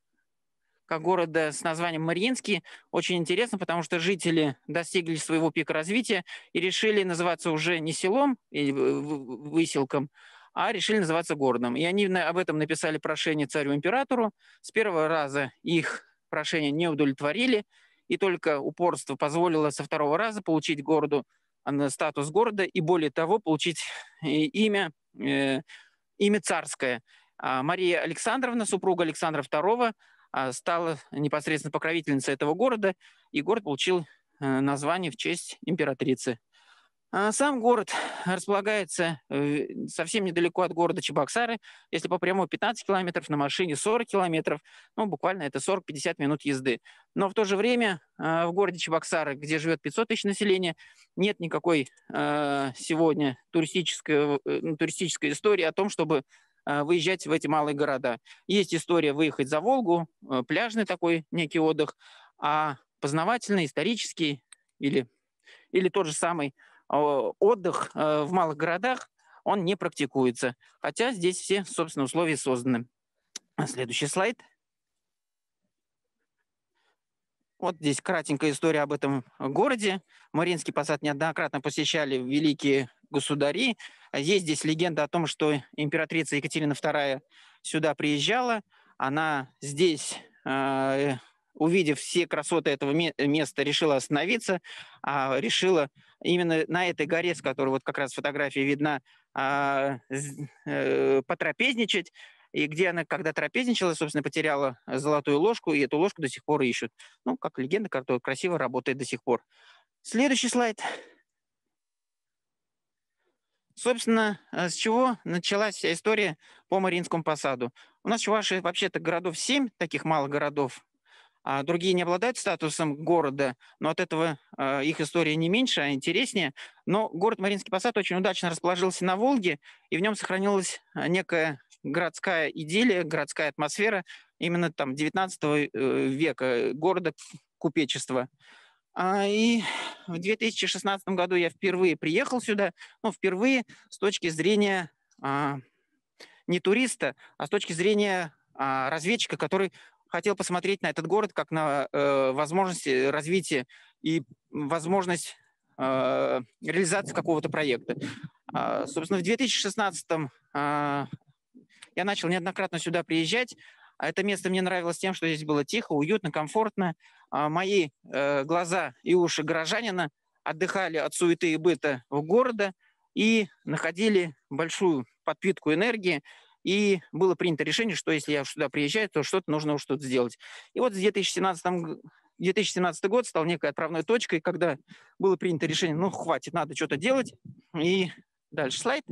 [SPEAKER 4] как города с названием Мариинский, очень интересна, потому что жители достигли своего пика развития и решили называться уже не селом или выселком, а решили называться городом. И они об этом написали прошение царю-императору. С первого раза их прошение не удовлетворили, и только упорство позволило со второго раза получить городу статус города и, более того, получить имя царское. Мария Александровна, супруга Александра II, стала непосредственно покровительницей этого города, и город получил название в честь императрицы. Сам город располагается совсем недалеко от города Чебоксары. Если по прямой 15 километров, на машине 40 километров, ну, буквально это 40-50 минут езды. Но в то же время в городе Чебоксары, где живет 500 тысяч населения, нет никакой сегодня туристической истории о том, чтобы выезжать в эти малые города. Есть история выехать за Волгу, пляжный такой некий отдых, а познавательный, исторический или тот же самый отдых в малых городах, он не практикуется. Хотя здесь все, собственно, условия созданы. Следующий слайд. Вот здесь кратенькая история об этом городе. Мариинский Посад неоднократно посещали великие государи. Есть здесь легенда о том, что императрица Екатерина II сюда приезжала. Она здесь, увидев все красоты этого места, решила остановиться, решила именно на этой горе, с которой вот как раз фотография видна, потрапезничать. И где она, когда трапезничала, собственно, потеряла золотую ложку, и эту ложку до сих пор ищут. Ну, как легенда, которая красиво работает до сих пор. Следующий слайд. Собственно, с чего началась вся история по Мариинскому Посаду? У нас в Чувашии вообще-то городов 7, таких малых городов. Другие не обладают статусом города, но от этого их история не меньше, а интереснее. Но город Мариинский Посад очень удачно расположился на Волге, и в нем сохранилась некая городская идиллия, городская атмосфера именно там 19 века, города купечества. И в 2016 году я впервые приехал сюда, ну, впервые с точки зрения не туриста, а с точки зрения разведчика, который хотел посмотреть на этот город как на возможность развития и возможность реализации какого-то проекта. Собственно, в 2016-м я начал неоднократно сюда приезжать. Это место мне нравилось тем, что здесь было тихо, уютно, комфортно. Мои глаза и уши горожанина отдыхали от суеты и быта в города и находили большую подпитку энергии. И было принято решение, что если я сюда приезжаю, то что-то нужно что-то сделать. И вот 2017 год стал некой отправной точкой, когда было принято решение, ну, хватит, надо что-то делать. И дальше слайд.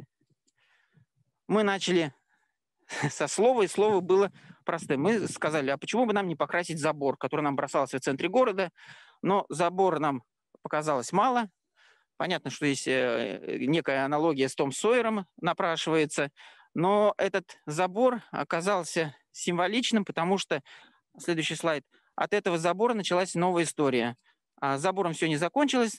[SPEAKER 4] Мы начали со слова, и слово было простым. Мы сказали, а почему бы нам не покрасить забор, который нам бросался в центре города, но забор нам показалось мало, Понятно, что здесь некая аналогия с Том Сойером напрашивается, но этот забор оказался символичным, потому что, следующий слайд, от этого забора началась новая история. Забором все не закончилось,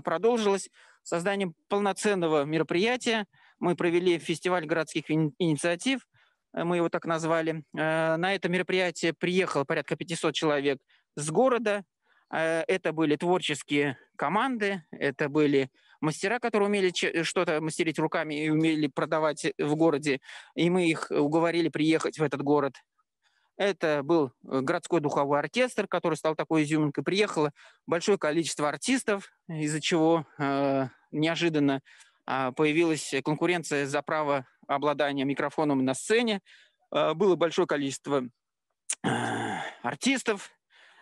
[SPEAKER 4] продолжилось созданием полноценного мероприятия. Мы провели фестиваль городских инициатив, мы его так назвали. На это мероприятие приехало порядка 500 человек с города. Это были творческие команды, это были мастера, которые умели что-то мастерить руками и умели продавать в городе. И мы их уговорили приехать в этот город. Это был городской духовой оркестр, который стал такой изюминкой. Приехало большое количество артистов, из-за чего неожиданно появилась конкуренция за право обладания микрофоном на сцене. Было большое количество артистов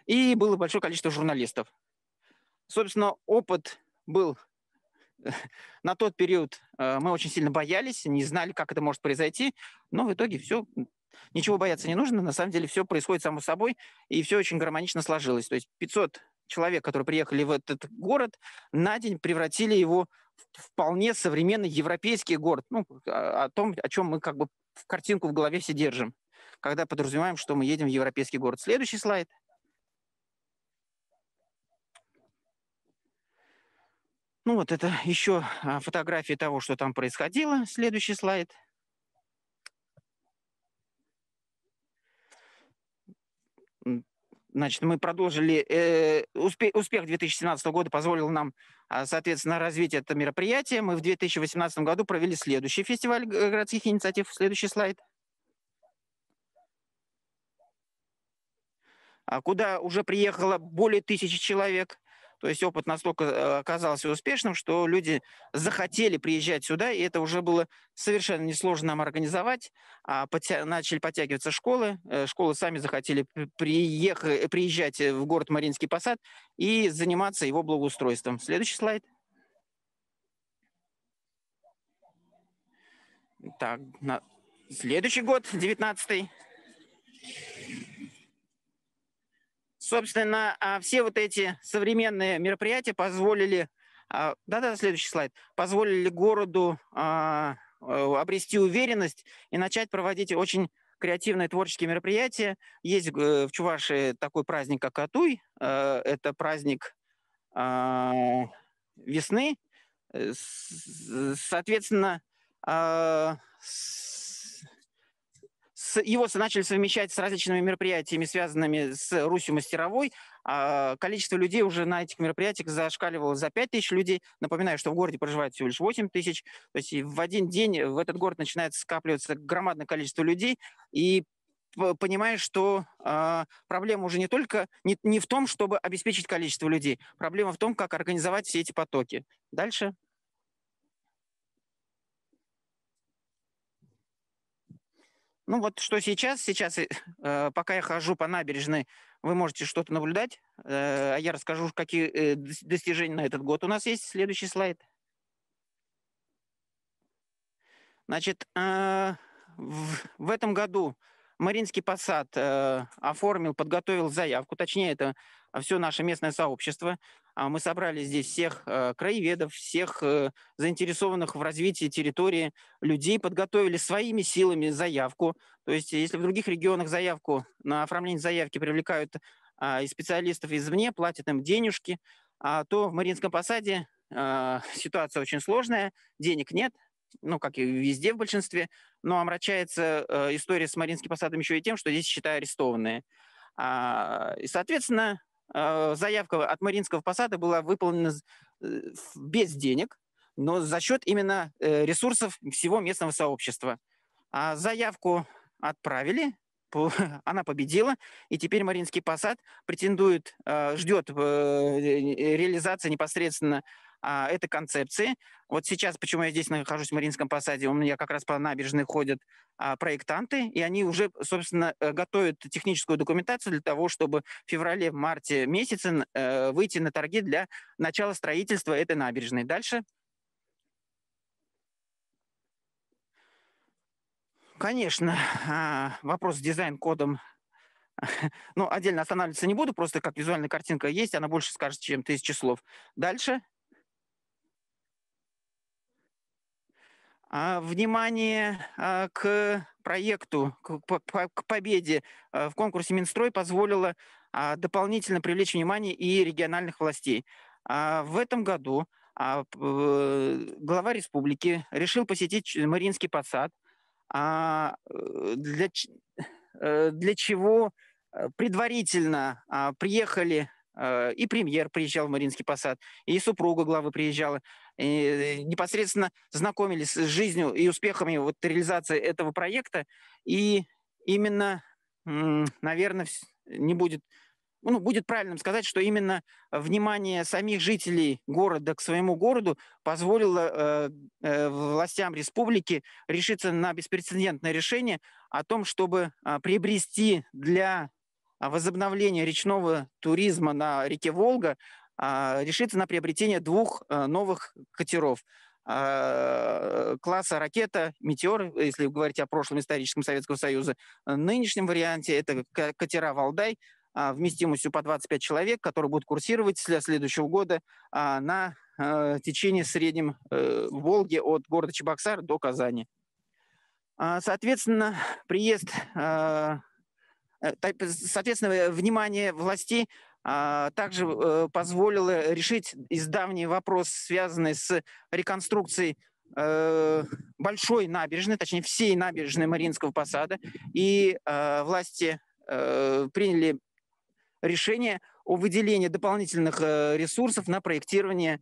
[SPEAKER 4] и было большое количество журналистов. Собственно, опыт был на тот период, мы очень сильно боялись, не знали, как это может произойти, но в итоге все... Ничего бояться не нужно, на самом деле все происходит само собой, и все очень гармонично сложилось. То есть 500 человек, которые приехали в этот город, на день превратили его в вполне современный европейский город. Ну, о том, о чем мы как бы в картинку в голове все держим, когда подразумеваем, что мы едем в европейский город. Следующий слайд. Ну вот это еще фотографии того, что там происходило. Следующий слайд. Значит, мы продолжили, успех 2017 года позволил нам, соответственно, развить это мероприятие. Мы в 2018 году провели следующий фестиваль городских инициатив. Следующий слайд. Куда уже приехало более 1000 человек. То есть опыт настолько оказался успешным, что люди захотели приезжать сюда, и это уже было совершенно несложно нам организовать. Начали подтягиваться школы. Школы сами захотели приезжать в город Мариинский Посад и заниматься его благоустройством. Следующий слайд. Так, следующий год, 19-й. Собственно, все вот эти современные мероприятия позволили, следующий слайд, позволили городу обрести уверенность и начать проводить очень креативные творческие мероприятия. Есть в Чувашии такой праздник, как Атуй. Это праздник весны. Соответственно, его начали совмещать с различными мероприятиями, связанными с Русью мастеровой. Количество людей уже на этих мероприятиях зашкаливало за 5000 людей. Напоминаю, что в городе проживает всего лишь 8000. То есть в один день в этот город начинает скапливаться громадное количество людей. И понимаешь, что проблема уже не в том, чтобы обеспечить количество людей. Проблема в том, как организовать все эти потоки. Дальше. Ну вот что сейчас. Сейчас, пока я хожу по набережной, вы можете что-то наблюдать. А я расскажу, какие достижения на этот год у нас есть. Следующий слайд. Значит, в этом году Мариинский Посад подготовил заявку, точнее, это все наше местное сообщество. Мы собрали здесь всех краеведов, всех заинтересованных в развитии территории людей, подготовили своими силами заявку. То есть если в других регионах на оформление заявки привлекают и специалистов извне, платят им денежки, то в Мариинском Посаде ситуация очень сложная, денег нет, ну, как и везде в большинстве, но омрачается история с Мариинским Посадом еще и тем, что здесь счета арестованные. И, соответственно, заявка от Мариинского Посада была выполнена без денег, но за счет именно ресурсов всего местного сообщества. Заявку отправили, она победила, и теперь Мариинский Посад претендует, ждет реализации непосредственно этой концепции. Вот сейчас, почему я здесь нахожусь в Мариинском Посаде, у меня как раз по набережной ходят проектанты, и они уже, собственно, готовят техническую документацию для того, чтобы в феврале-марте месяце выйти на торги для начала строительства этой набережной. Дальше. Конечно, вопрос с дизайн-кодом, ну, отдельно останавливаться не буду, просто как визуальная картинка есть, она больше скажет, чем 1000 слов. Дальше. Внимание к проекту, к победе в конкурсе Минстрой позволило дополнительно привлечь внимание и региональных властей. В этом году глава республики решил посетить Мариинский посад, для чего предварительно приехали и премьер приезжал в Мариинский посад, и супруга главы приезжала, и непосредственно знакомились с жизнью и успехами вот реализации этого проекта. И именно, наверное, не будет, ну, будет правильным сказать, что именно внимание самих жителей города к своему городу позволило властям республики решиться на беспрецедентное решение о том, чтобы приобрести для возобновления речного туризма на реке Волга, решиться на приобретение 2 новых катеров класса «Ракета», «Метеор», если говорить о прошлом историческом Советского Союза. В нынешнем варианте это катера «Валдай» вместимостью по 25 человек, которые будут курсировать с следующего года на течении среднем Волги от города Чебоксар до Казани. Соответственно, внимание властей также позволило решить издавний вопрос, связанный с реконструкцией большой набережной, точнее всей набережной Мариинского посада. И власти приняли решение о выделении дополнительных ресурсов на проектирование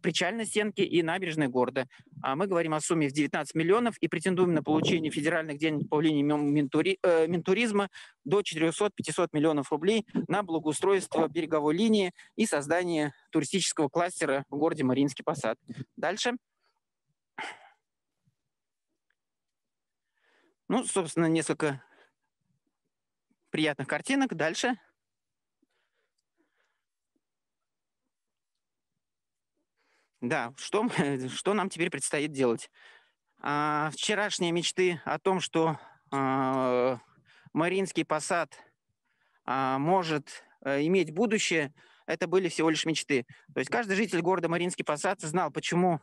[SPEAKER 4] причальной стенки и набережной города. Мы говорим о сумме в 19 миллионов и претендуем на получение федеральных денег по линии Минтуризма до 400-500 миллионов рублей на благоустройство береговой линии и создание туристического кластера в городе Мариинский посад. Дальше. Ну, собственно, несколько приятных картинок. Дальше. Да, что нам теперь предстоит делать? Вчерашние мечты о том, что Мариинский посад может иметь будущее, это были всего лишь мечты. То есть каждый житель города Мариинский посад знал, почему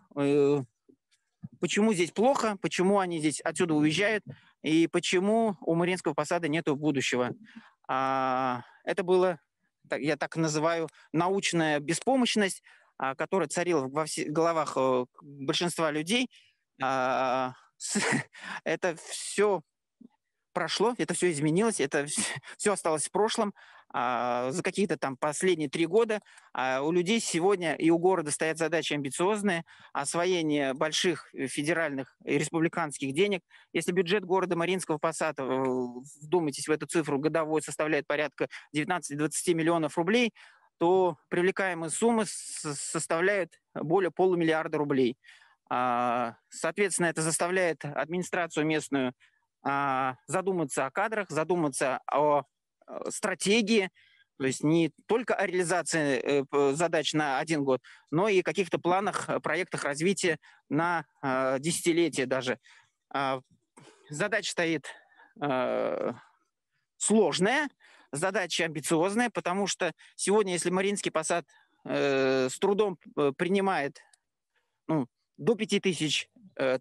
[SPEAKER 4] здесь плохо, почему они здесь отсюда уезжают, и почему у Мариинского посада нет будущего. Это было, я так называю, научная беспомощность, которая царила в головах большинства людей. Это все прошло, это все изменилось, это все осталось в прошлом. За какие-то там последние 3 года у людей сегодня и у города стоят задачи амбициозные: освоение больших федеральных и республиканских денег. Если бюджет города Мариинского посада, вдумайтесь в эту цифру, годовой составляет порядка 19-20 миллионов рублей, то привлекаемые суммы составляют более $500 000 рублей. Соответственно, это заставляет администрацию местную задуматься о кадрах, задуматься о стратегии, то есть не только о реализации задач на 1 год, но и каких-то планах, проектах развития на десятилетия даже. Задача стоит сложная, задача амбициозная, потому что сегодня, если Мариинский посад с трудом принимает до 5000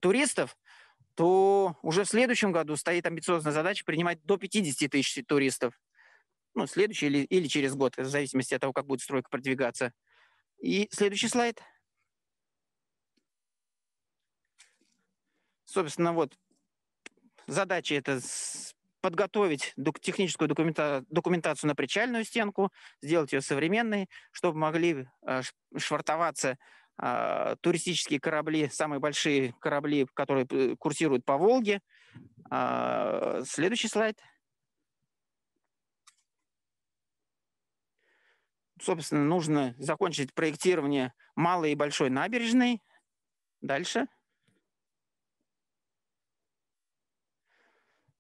[SPEAKER 4] туристов, то уже в следующем году стоит амбициозная задача принимать до 50 тысяч туристов. Следующий или через год, в зависимости от того, как будет стройка продвигаться. И следующий слайд. Собственно, вот задача это подготовить техническую документацию на причальную стенку, сделать ее современной, чтобы могли швартоваться туристические корабли, самые большие корабли, которые курсируют по Волге. Следующий слайд. Собственно, нужно закончить проектирование малой и большой набережной. Дальше.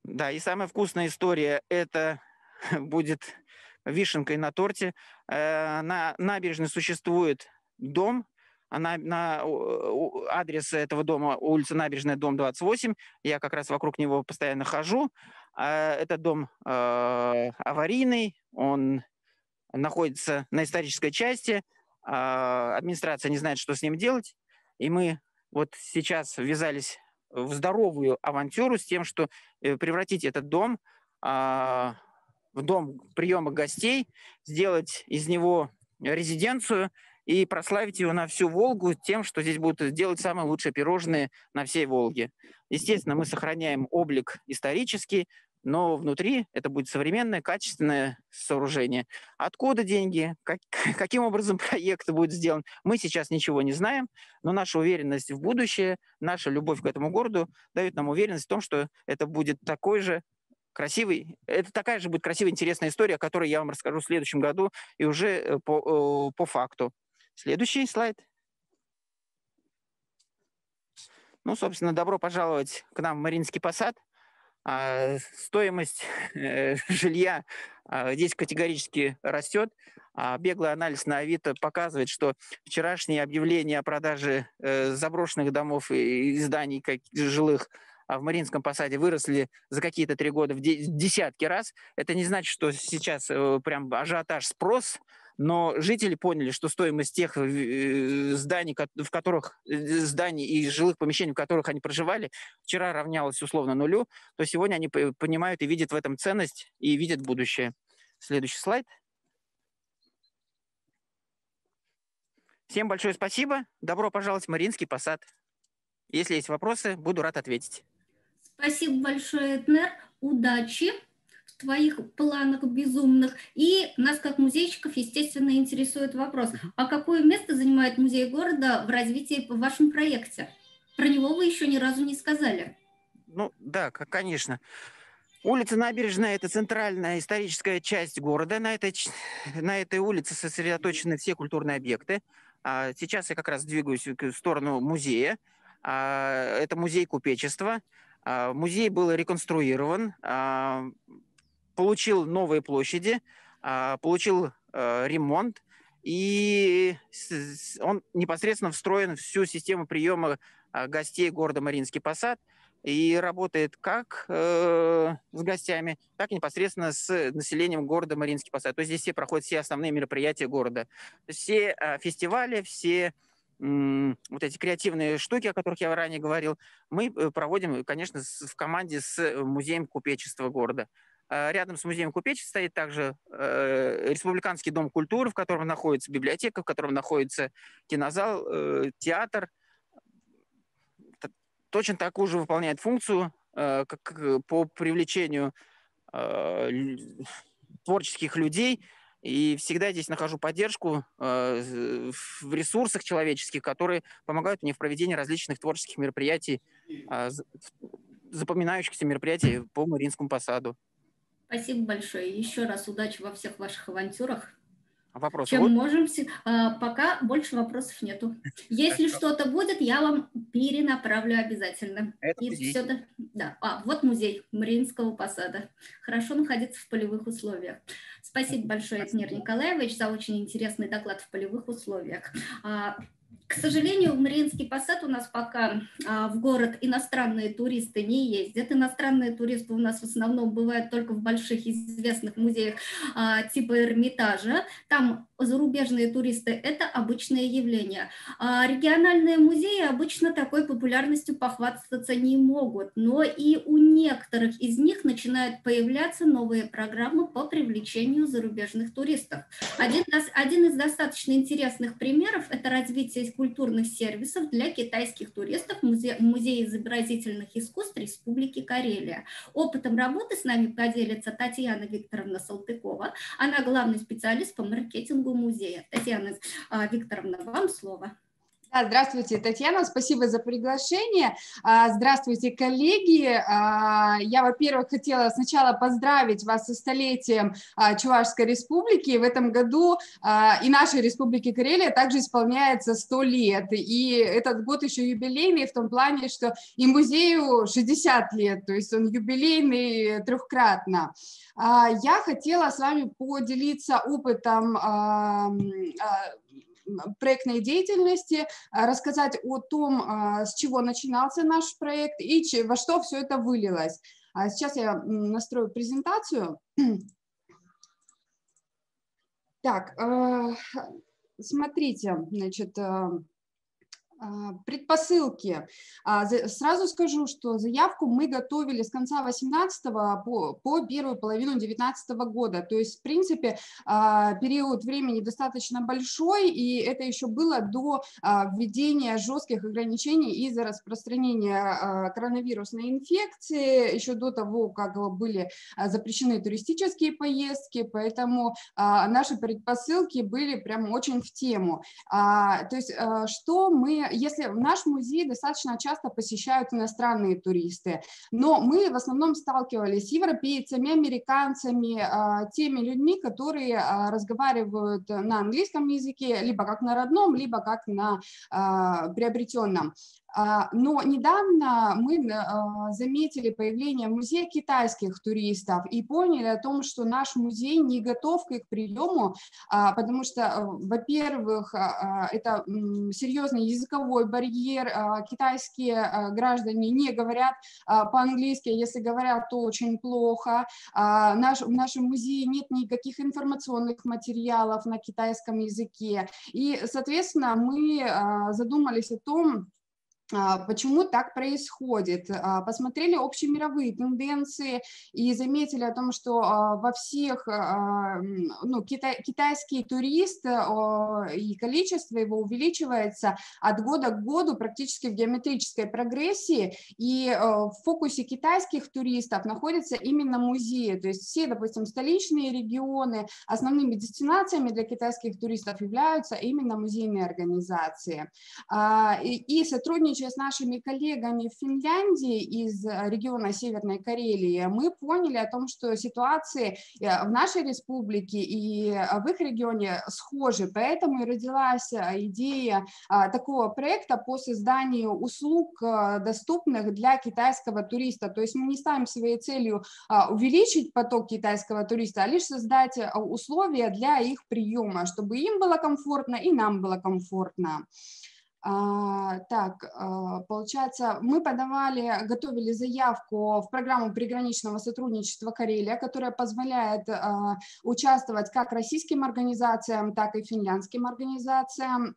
[SPEAKER 4] Да, и самая вкусная история – это будет вишенкой на торте. На набережной существует дом. Адрес этого дома – улица Набережная, дом 28. Я как раз вокруг него постоянно хожу. Этот дом аварийный, он находится на исторической части. Администрация не знает, что с ним делать. И мы вот сейчас ввязались в здоровую авантюру с тем, что превратить этот дом в дом приема гостей, сделать из него резиденцию и прославить его на всю Волгу тем, что здесь будут делать самые лучшие пирожные на всей Волге. Естественно, мы сохраняем облик исторический, но внутри это будет современное, качественное сооружение. Откуда деньги, каким образом проект будет сделан, мы сейчас ничего не знаем, но наша уверенность в будущее, наша любовь к этому городу дает нам уверенность в том, что это будет такой же красивый, это такая же будет красивая, интересная история, о которой я вам расскажу в следующем году и уже по факту. Следующий слайд. Ну, собственно, добро пожаловать к нам в Мариинский посад. Стоимость жилья здесь категорически растет. Беглый анализ на Авито показывает, что вчерашние объявления о продаже заброшенных домов и зданий жилых в Мариинском посаде выросли за какие-то 3 года в десятки раз. Это не значит, что сейчас прям ажиотаж, спрос, но жители поняли, что стоимость тех зданий, зданий и жилых помещений, в которых они проживали, вчера равнялась условно нулю, то сегодня они понимают и видят в этом ценность и видят будущее. Следующий слайд. Всем большое спасибо. Добро пожаловать в Мариинский посад. Если есть вопросы, буду рад ответить.
[SPEAKER 1] Спасибо большое, Этнер. Удачи в твоих планах безумных. И нас, как музейщиков, естественно, интересует вопрос. А какое место занимает музей города в развитии в вашем проекте? Про него вы еще ни разу не сказали.
[SPEAKER 4] Ну, да, конечно. Улица Набережная – это центральная историческая часть города. На этой улице сосредоточены все культурные объекты. Сейчас я как раз двигаюсь в сторону музея. Это музей купечества. Музей был реконструирован, получил новые площади, получил ремонт, и он непосредственно встроен в всю систему приема гостей города Мариинский посад и работает как с гостями, так и непосредственно с населением города Мариинский посад. То есть здесь проходят все основные мероприятия города. Все фестивали, все вот эти креативные штуки, о которых я ранее говорил, мы проводим, конечно, в команде с музеем купечества города. Рядом с музеем купечества стоит также Республиканский дом культуры, в котором находится библиотека, в котором находится кинозал, театр. Точно такую же выполняет функцию, как по привлечению творческих людей. И всегда здесь нахожу поддержку в ресурсах человеческих, которые помогают мне в проведении различных творческих мероприятий, запоминающихся мероприятий по Мариинскому посаду.
[SPEAKER 1] Спасибо большое. Еще раз удачи во всех ваших авантюрах.
[SPEAKER 4] Вопросы
[SPEAKER 1] Чем
[SPEAKER 4] будут?
[SPEAKER 1] можем, пока больше вопросов нету. Если что-то будет, я вам перенаправлю обязательно.
[SPEAKER 4] Это
[SPEAKER 1] и
[SPEAKER 4] музей.
[SPEAKER 1] все, да. Вот музей Мариинского посада. Хорошо находиться в полевых условиях. Спасибо большое, Этнер Николаевич, за очень интересный доклад в полевых условиях. К сожалению, в Мариинский посад у нас пока в город иностранные туристы не ездят. Иностранные туристы у нас в основном бывают только в больших известных музеях типа Эрмитажа. Там зарубежные туристы – это обычное явление. Региональные музеи обычно такой популярностью похвастаться не могут, но и у некоторых из них начинают появляться новые программы по привлечению зарубежных туристов. Один из достаточно интересных примеров – это развитие культурных сервисов для китайских туристов Музей изобразительных искусств Республики Карелия. Опытом работы с нами поделится Татьяна Викторовна Салтыкова. Она главный специалист по маркетингу музея. Татьяна Викторовна, вам слово.
[SPEAKER 5] Здравствуйте, Татьяна, спасибо за приглашение. Здравствуйте, коллеги. Я, во-первых, хотела сначала поздравить вас со столетием Чувашской республики. В этом году и нашей республики Карелия также исполняется 100 лет. И этот год еще юбилейный в том плане, что и музею 60 лет, то есть он юбилейный трехкратно. Я хотела с вами поделиться опытом проектной деятельности, рассказать о том, с чего начинался наш проект и во что все это вылилось. Сейчас я настрою презентацию. Так, смотрите, значит, Предпосылки. Сразу скажу, что заявку мы готовили с конца 2018 по первую половину 2019 года. То есть, в принципе, период времени достаточно большой, и это еще было до введения жестких ограничений из-за распространения коронавирусной инфекции, еще до того, как были запрещены туристические поездки, поэтому наши предпосылки были прям очень в тему. То есть, что мы... Если в наш музей достаточно часто посещают иностранные туристы, но мы в основном сталкивались с европейцами, американцами, теми людьми, которые разговаривают на английском языке, либо как на родном, либо как на приобретенном. Но недавно мы заметили появление в музее китайских туристов и поняли о том, что наш музей не готов к их приему, потому что, во-первых, это серьезный языковой барьер, китайские граждане не говорят по-английски, если говорят, то очень плохо. В нашем музее нет никаких информационных материалов на китайском языке, и, соответственно, мы задумались о том, почему так происходит. Посмотрели общемировые тенденции и заметили о том, что во всех, китайский турист и количество его увеличивается от года к году практически в геометрической прогрессии, и в фокусе китайских туристов находятся именно музеи, то есть все, допустим, столичные регионы, основными дестинациями для китайских туристов являются именно музейные организации. И сотрудничество с нашими коллегами в Финляндии из региона Северной Карелии, мы поняли о том, что ситуации в нашей республике и в их регионе схожи, поэтому и родилась идея такого проекта по созданию услуг, доступных для китайского туриста. То есть мы не ставим своей целью увеличить поток китайского туриста, а лишь создать условия для их приема, чтобы им было комфортно и нам было комфортно. Получается, мы готовили заявку в программу приграничного сотрудничества Карелия, которая позволяет участвовать как российским организациям, так и финляндским организациям.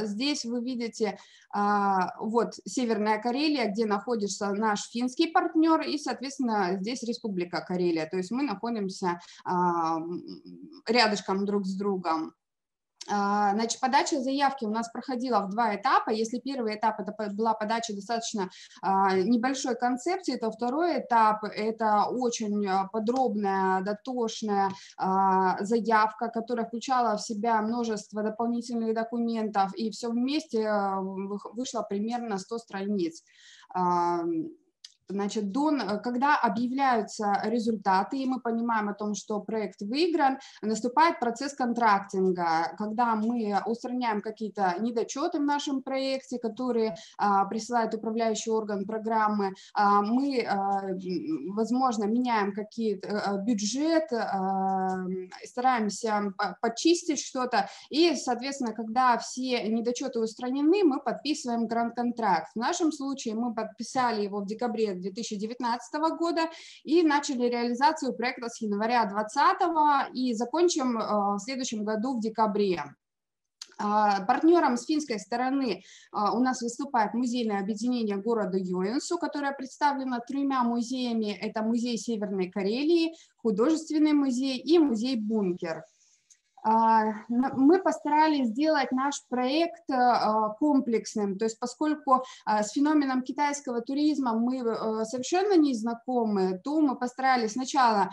[SPEAKER 5] Здесь вы видите, вот Северная Карелия, где находится наш финский партнер, и, соответственно, здесь Республика Карелия, то есть мы находимся рядышком друг с другом. Значит, подача заявки у нас проходила в 2 этапа. Если первый этап это была подача достаточно небольшой концепции, то второй этап это очень подробная, дотошная заявка, которая включала в себя множество дополнительных документов, и все вместе вышло примерно 100 страниц. Значит, когда объявляются результаты, и мы понимаем о том, что проект выигран, наступает процесс контрактинга, когда мы устраняем какие-то недочеты в нашем проекте, которые присылает управляющий орган программы. Мы, возможно, меняем бюджет, стараемся почистить что-то, и, соответственно, когда все недочеты устранены, мы подписываем грант-контракт. В нашем случае мы подписали его в декабре 2019 года и начали реализацию проекта с января 2020 и закончим в следующем году в декабре. Партнером с финской стороны у нас выступает музейное объединение города Йоэнсу, которое представлено 3 музеями. Это музей Северной Карелии, художественный музей и музей Бункер. Мы постарались сделать наш проект комплексным, то есть поскольку с феноменом китайского туризма мы совершенно не знакомы, то мы постарались сначала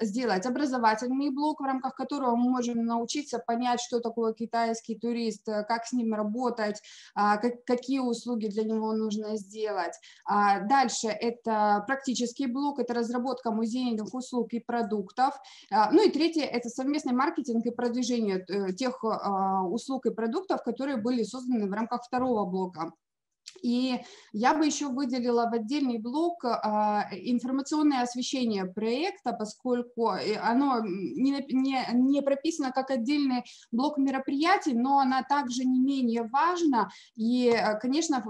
[SPEAKER 5] сделать образовательный блок, в рамках которого мы можем научиться понять, что такое китайский турист, как с ним работать, какие услуги для него нужно сделать. Дальше это практический блок, это разработка музейных услуг и продуктов. Ну и третье – это совместный маркетинг и продвижение тех услуг и продуктов, которые были созданы в рамках 2-го блока. И я бы еще выделила в отдельный блок информационное освещение проекта, поскольку оно не прописано как отдельный блок мероприятий, но она также не менее важна. И, конечно,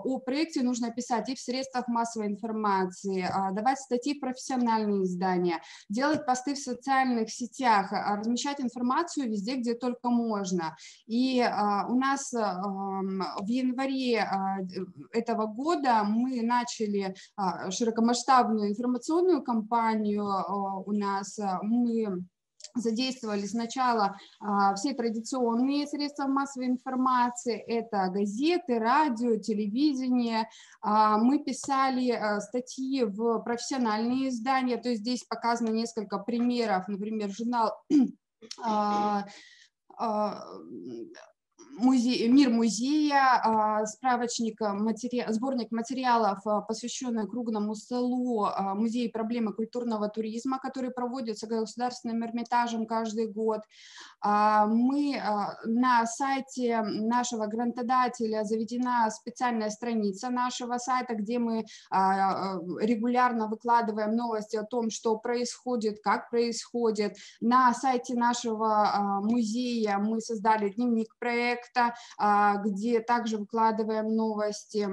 [SPEAKER 5] о проекте нужно писать и в средствах массовой информации, давать статьи в профессиональные издания, делать посты в социальных сетях, размещать информацию везде, где только можно. И у нас в январе этого года мы начали широкомасштабную информационную кампанию. У нас мы задействовали сначала все традиционные средства массовой информации, это газеты, радио, телевидение. Мы писали статьи в профессиональные издания, то есть здесь показано несколько примеров, например, журнал «Мир музея», справочник, сборник материалов, посвященный круглому столу «Музей проблемы культурного туризма», который проводится Государственным Эрмитажем каждый год. Мы на сайте нашего грантодателя заведена специальная страница нашего сайта, где мы регулярно выкладываем новости о том, что происходит, как происходит. На сайте нашего музея мы создали дневник проекта, где также выкладываем новости.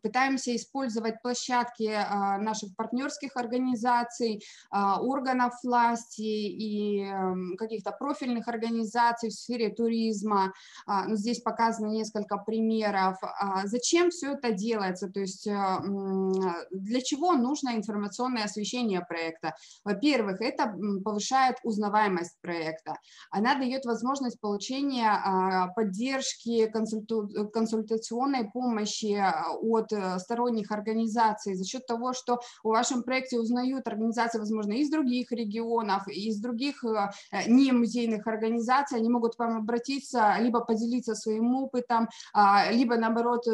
[SPEAKER 5] Пытаемся использовать площадки наших партнерских организаций, органов власти и каких-то профильных организаций в сфере туризма. Здесь показано несколько примеров. Зачем все это делается? То есть для чего нужно информационное освещение проекта? Во-первых, это повышает узнаваемость проекта. Она дает возможность получения поддержки, консультационной помощи от сторонних организаций за счет того, что о вашем проекте узнают организации, возможно, из других регионов, из других не музейных организаций. Они могут к вам обратиться, либо поделиться своим опытом, либо, наоборот,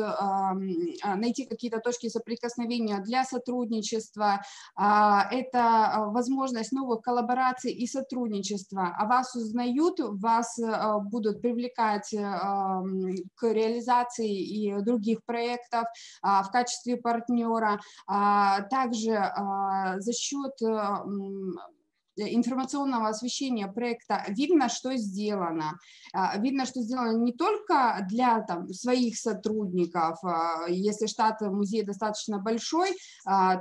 [SPEAKER 5] найти какие-то точки соприкосновения для сотрудничества. Это возможность новых коллабораций и сотрудничества. А вас узнают, вас будут привлекать к реализации и других проектов в качестве партнера. Также за счет информационного освещения проекта видно, что сделано. Видно, что сделано не только для своих сотрудников. Если штат музея достаточно большой,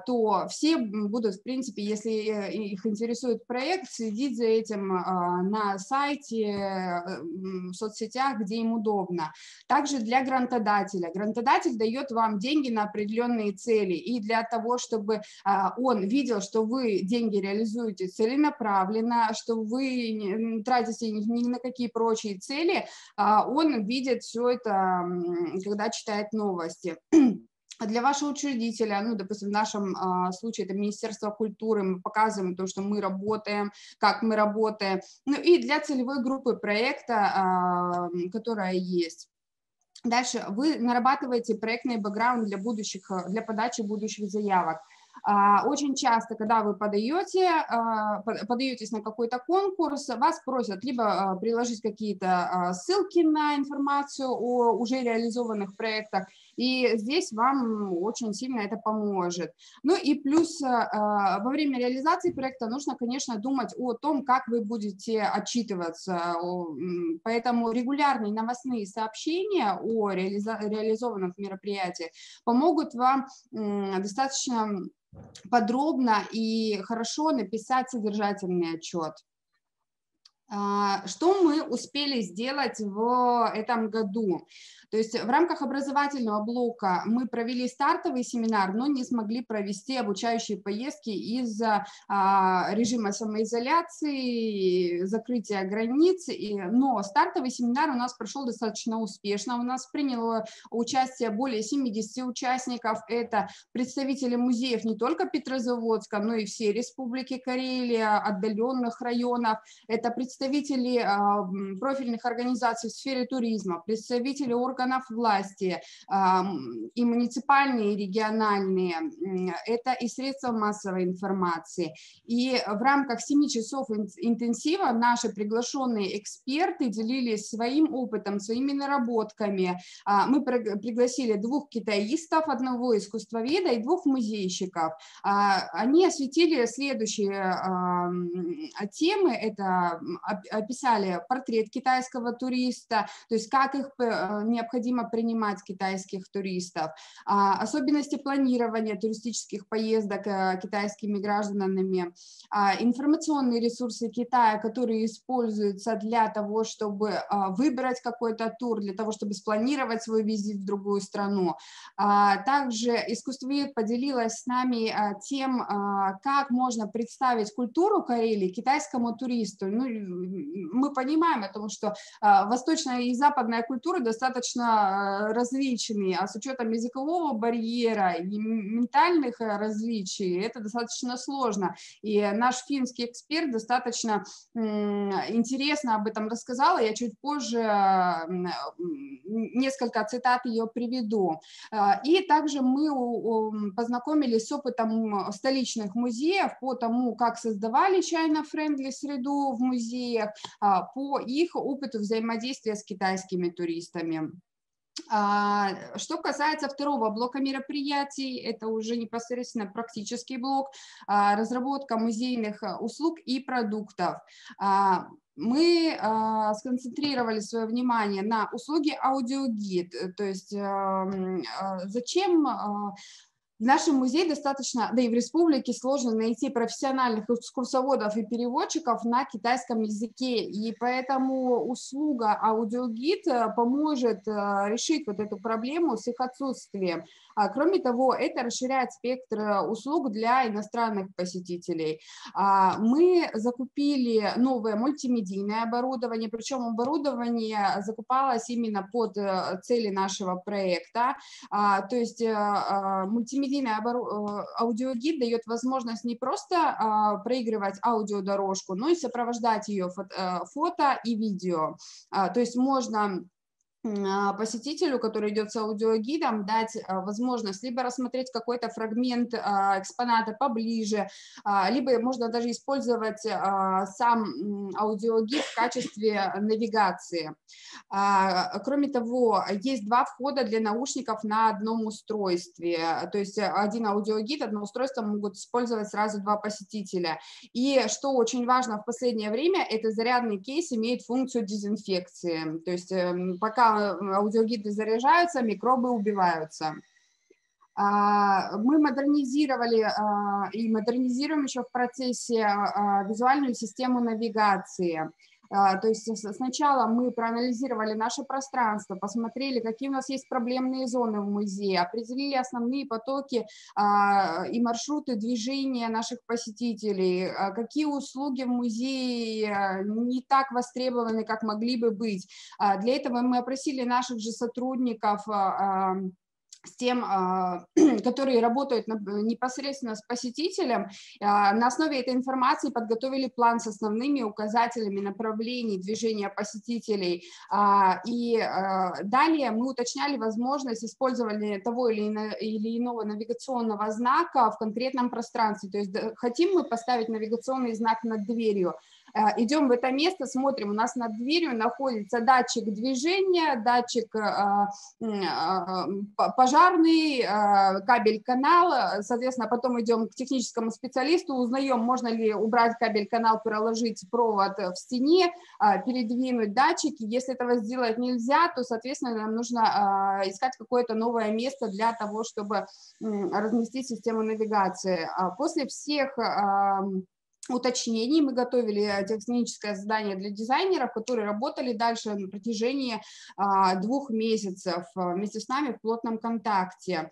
[SPEAKER 5] то все будут, в принципе, если их интересует проект, следить за этим на сайте, в соцсетях, где им удобно. Также для грантодателя. Грантодатель дает вам деньги на определенные цели. И для того, чтобы он видел, что вы деньги реализуете целенаправленно, что вы не тратите ни на какие прочие цели, он видит все это, когда читает новости. Для вашего учредителя, ну, допустим, в нашем случае это Министерство культуры, мы показываем то, что мы работаем, как мы работаем, ну и для целевой группы проекта, которая есть. Дальше вы нарабатываете проектный бэкграунд для подачи будущих заявок. Очень часто, когда вы подаетесь на какой-то конкурс, вас просят либо приложить какие-то ссылки на информацию о уже реализованных проектах, и здесь вам очень сильно это поможет. Ну и плюс во время реализации проекта нужно, конечно, думать о том, как вы будете отчитываться. Поэтому регулярные новостные сообщения о реализованных мероприятиях помогут вам достаточно подробно и хорошо написать содержательный отчет. Что мы успели сделать в этом году? То есть в рамках образовательного блока мы провели стартовый семинар, но не смогли провести обучающие поездки из-за режима самоизоляции, закрытия границ. Но стартовый семинар у нас прошел достаточно успешно. У нас приняло участие более 70 участников. Это представители музеев не только Петрозаводска, но и всей Республики Карелия, отдаленных районов. Это представители профильных организаций в сфере туризма, представители органов органов власти, и муниципальные, и региональные, это и средства массовой информации. И в рамках 7 часов интенсива наши приглашенные эксперты делились своим опытом, своими наработками. Мы пригласили 2 китаистов, 1 искусствоведа и 2 музейщиков. Они осветили следующие темы. Это описали портрет китайского туриста, то есть как их необходимо принимать, китайских туристов, особенности планирования туристических поездок китайскими гражданами, информационные ресурсы Китая, которые используются для того, чтобы выбрать какой-то тур, для того, чтобы спланировать свой визит в другую страну. Также искусствовед поделилась с нами тем, как можно представить культуру Карелии китайскому туристу. Ну, мы понимаем, потому что восточная и западная культура достаточно различны, а с учетом языкового барьера и ментальных различий это достаточно сложно. И наш финский эксперт достаточно интересно об этом рассказала. Я чуть позже несколько цитат ее приведу. И также мы познакомились с опытом столичных музеев по тому, как создавали чайно-френдли среду в музеях, по их опыту взаимодействия с китайскими туристами. Что касается второго блока мероприятий, это уже непосредственно практический блок, разработка музейных услуг и продуктов. Мы сконцентрировали свое внимание на услуге аудиогид, то есть зачем в нашем музее достаточно, да и в республике сложно найти профессиональных экскурсоводов и переводчиков на китайском языке, и поэтому услуга аудиогид поможет решить вот эту проблему с их отсутствием. Кроме того, это расширяет спектр услуг для иностранных посетителей. Мы закупили новое мультимедийное оборудование, причем оборудование закупалось именно под цели нашего проекта. То есть мультимедийный аудиогид дает возможность не просто проигрывать аудиодорожку, но и сопровождать ее фото и видео. То есть можно посетителю, который идет с аудиогидом, дать возможность либо рассмотреть какой-то фрагмент экспоната поближе, либо можно даже использовать сам аудиогид в качестве навигации. Кроме того, есть 2 входа для наушников на одном устройстве, то есть один аудиогид, одно устройство могут использовать сразу 2 посетителя. И что очень важно в последнее время, это зарядный кейс имеет функцию дезинфекции, то есть пока аудиогиды заряжаются, микробы убиваются. Мы модернизировали и модернизируем еще в процессе визуальную систему навигации. То есть сначала мы проанализировали наше пространство, посмотрели, какие у нас есть проблемные зоны в музее, определили основные потоки и маршруты движения наших посетителей, какие услуги в музее не так востребованы, как могли бы быть. Для этого мы опросили наших же сотрудников, с тем, которые работают непосредственно с посетителем. На основе этой информации подготовили план с основными указателями направлений движения посетителей. И далее мы уточняли возможность использования того или иного навигационного знака в конкретном пространстве. То есть хотим мы поставить навигационный знак над дверью, идем в это место, смотрим, у нас над дверью находится датчик движения, датчик пожарный, кабель-канал, соответственно, потом идем к техническому специалисту, узнаем, можно ли убрать кабель-канал, проложить провод в стене, передвинуть датчики. Если этого сделать нельзя, то, соответственно, нам нужно искать какое-то новое место для того, чтобы разместить систему навигации. После всех уточнений мы готовили техническое задание для дизайнеров, которые работали дальше на протяжении 2 месяцев вместе с нами в плотном контакте.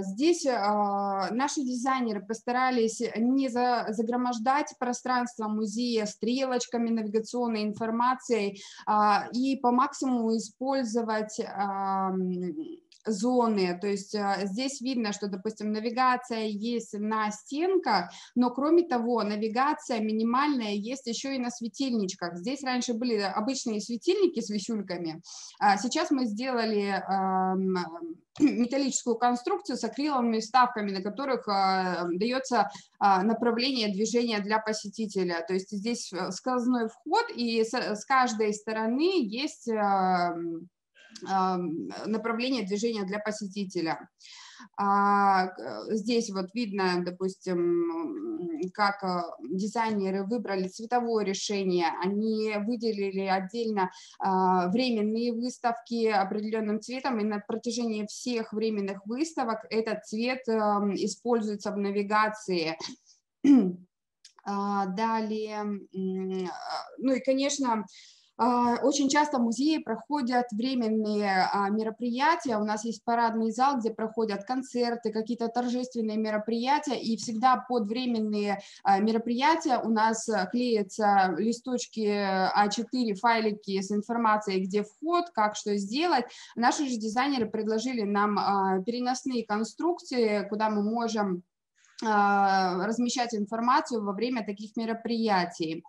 [SPEAKER 5] Здесь наши дизайнеры постарались не загромождать пространство музея стрелочками, навигационной информацией и по максимуму использовать зоны, то есть здесь видно, что, допустим, навигация есть на стенках, но кроме того, навигация навигация минимальная есть еще и на светильничках. Здесь раньше были обычные светильники с висюльками, а сейчас мы сделали металлическую конструкцию с акриловыми вставками, на которых дается направление движения для посетителя. То есть здесь сквозной вход, и с каждой стороны есть направление движения для посетителя. Здесь вот видно, допустим, как дизайнеры выбрали цветовое решение. Они выделили отдельно временные выставки определенным цветом, и на протяжении всех временных выставок этот цвет используется в навигации. Далее, ну и, конечно, очень часто музеи проходят временные мероприятия. У нас есть парадный зал, где проходят концерты, какие-то торжественные мероприятия, и всегда под временные мероприятия у нас клеятся листочки А4, файлики с информацией, где вход, как что сделать. Наши же дизайнеры предложили нам переносные конструкции, куда мы можем размещать информацию во время таких мероприятий.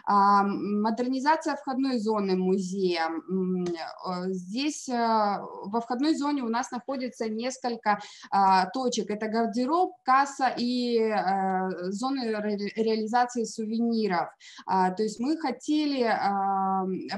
[SPEAKER 5] Модернизация входной зоны музея. Здесь во входной зоне у нас находится несколько точек. Это гардероб, касса и зоны реализации сувениров. То есть мы хотели,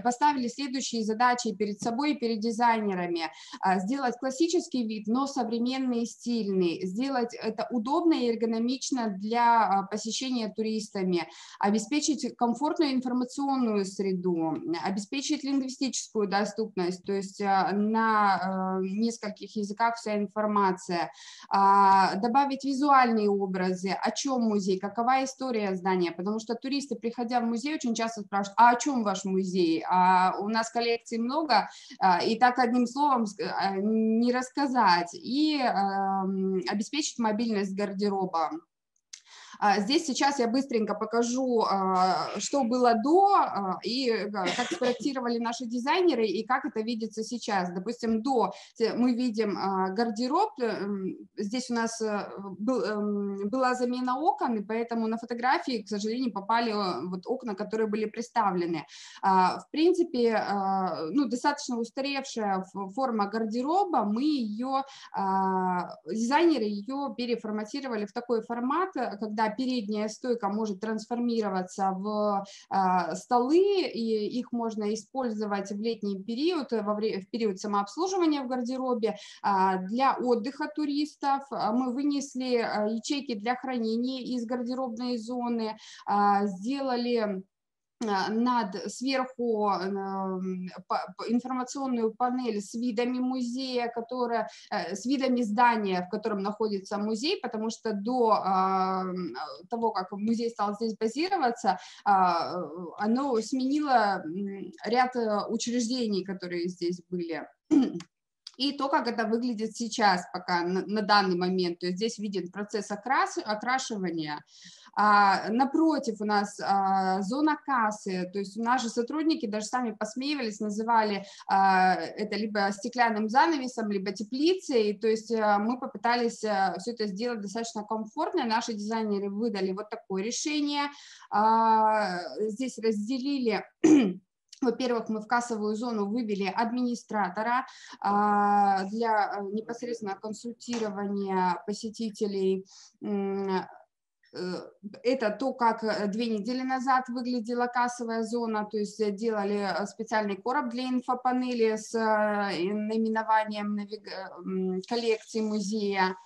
[SPEAKER 5] поставили следующие задачи перед собой и перед дизайнерами. Сделать классический вид, но современный и стильный. Сделать это удобно и эргономично для посещения туристами, обеспечить комфортную информационную среду, обеспечить лингвистическую доступность, то есть на нескольких языках вся информация, добавить визуальные образы, о чем музей, какова история здания, потому что туристы, приходя в музей, очень часто спрашивают, а о чем ваш музей? У нас коллекций много, и так одним словом не рассказать, и обеспечить мобильность гардероба. Здесь сейчас я быстренько покажу, что было до, и как спроектировали наши дизайнеры, и как это видится сейчас. Допустим, до мы видим гардероб, здесь у нас была замена окон, и поэтому на фотографии, к сожалению, попали вот окна, которые были представлены. В принципе, ну, достаточно устаревшая форма гардероба, мы ее, дизайнеры ее переформатировали в такой формат, когда передняя стойка может трансформироваться в столы, и их можно использовать в летний период, в период самообслуживания в гардеробе, для отдыха туристов. Мы вынесли ячейки для хранения из гардеробной зоны, сделали сверху информационную панель с видами музея, с видами здания, в котором находится музей, потому что до того, как музей стал здесь базироваться, оно сменило ряд учреждений, которые здесь были. И то, как это выглядит сейчас, пока на данный момент. То есть здесь виден процесс окрашивания. Напротив у нас зона кассы, то есть наши сотрудники даже сами посмеивались, называли это либо стеклянным занавесом, либо теплицей. То есть мы попытались все это сделать достаточно комфортно. Наши дизайнеры выдали вот такое решение. Здесь разделили... Во-первых, мы в кассовую зону вывели администратора для непосредственного консультирования посетителей. Это то, как 2 недели назад выглядела кассовая зона, то есть делали специальный короб для инфопанели с наименованием коллекции музея,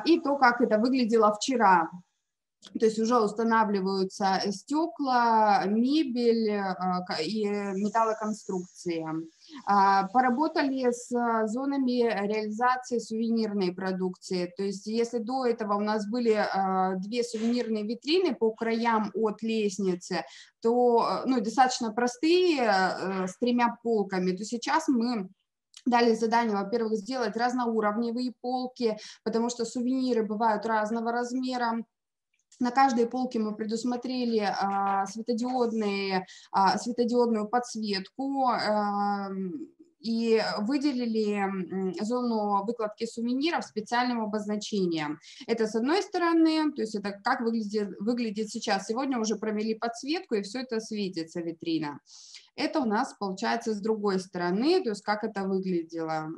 [SPEAKER 5] и то, как это выглядело вчера. То есть уже устанавливаются стекла, мебель и металлоконструкции. Поработали с зонами реализации сувенирной продукции. То есть если до этого у нас были 2 сувенирные витрины по краям от лестницы, то достаточно простые, с 3 полками, то сейчас мы дали задание, во-первых, сделать разноуровневые полки, потому что сувениры бывают разного размера. На каждой полке мы предусмотрели светодиодную подсветку и выделили зону выкладки сувениров специальным обозначением. Это с одной стороны, то есть это как выглядит сейчас. Сегодня уже провели подсветку, и все это светится, витрина. Это у нас получается с другой стороны, то есть как это выглядело.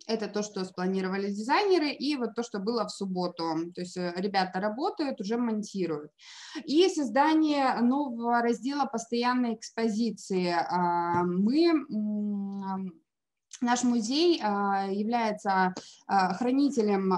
[SPEAKER 5] Это то, что спланировали дизайнеры, и вот то, что было в субботу. То есть ребята работают, уже монтируют. И создание нового раздела постоянной экспозиции. Наш музей является хранителем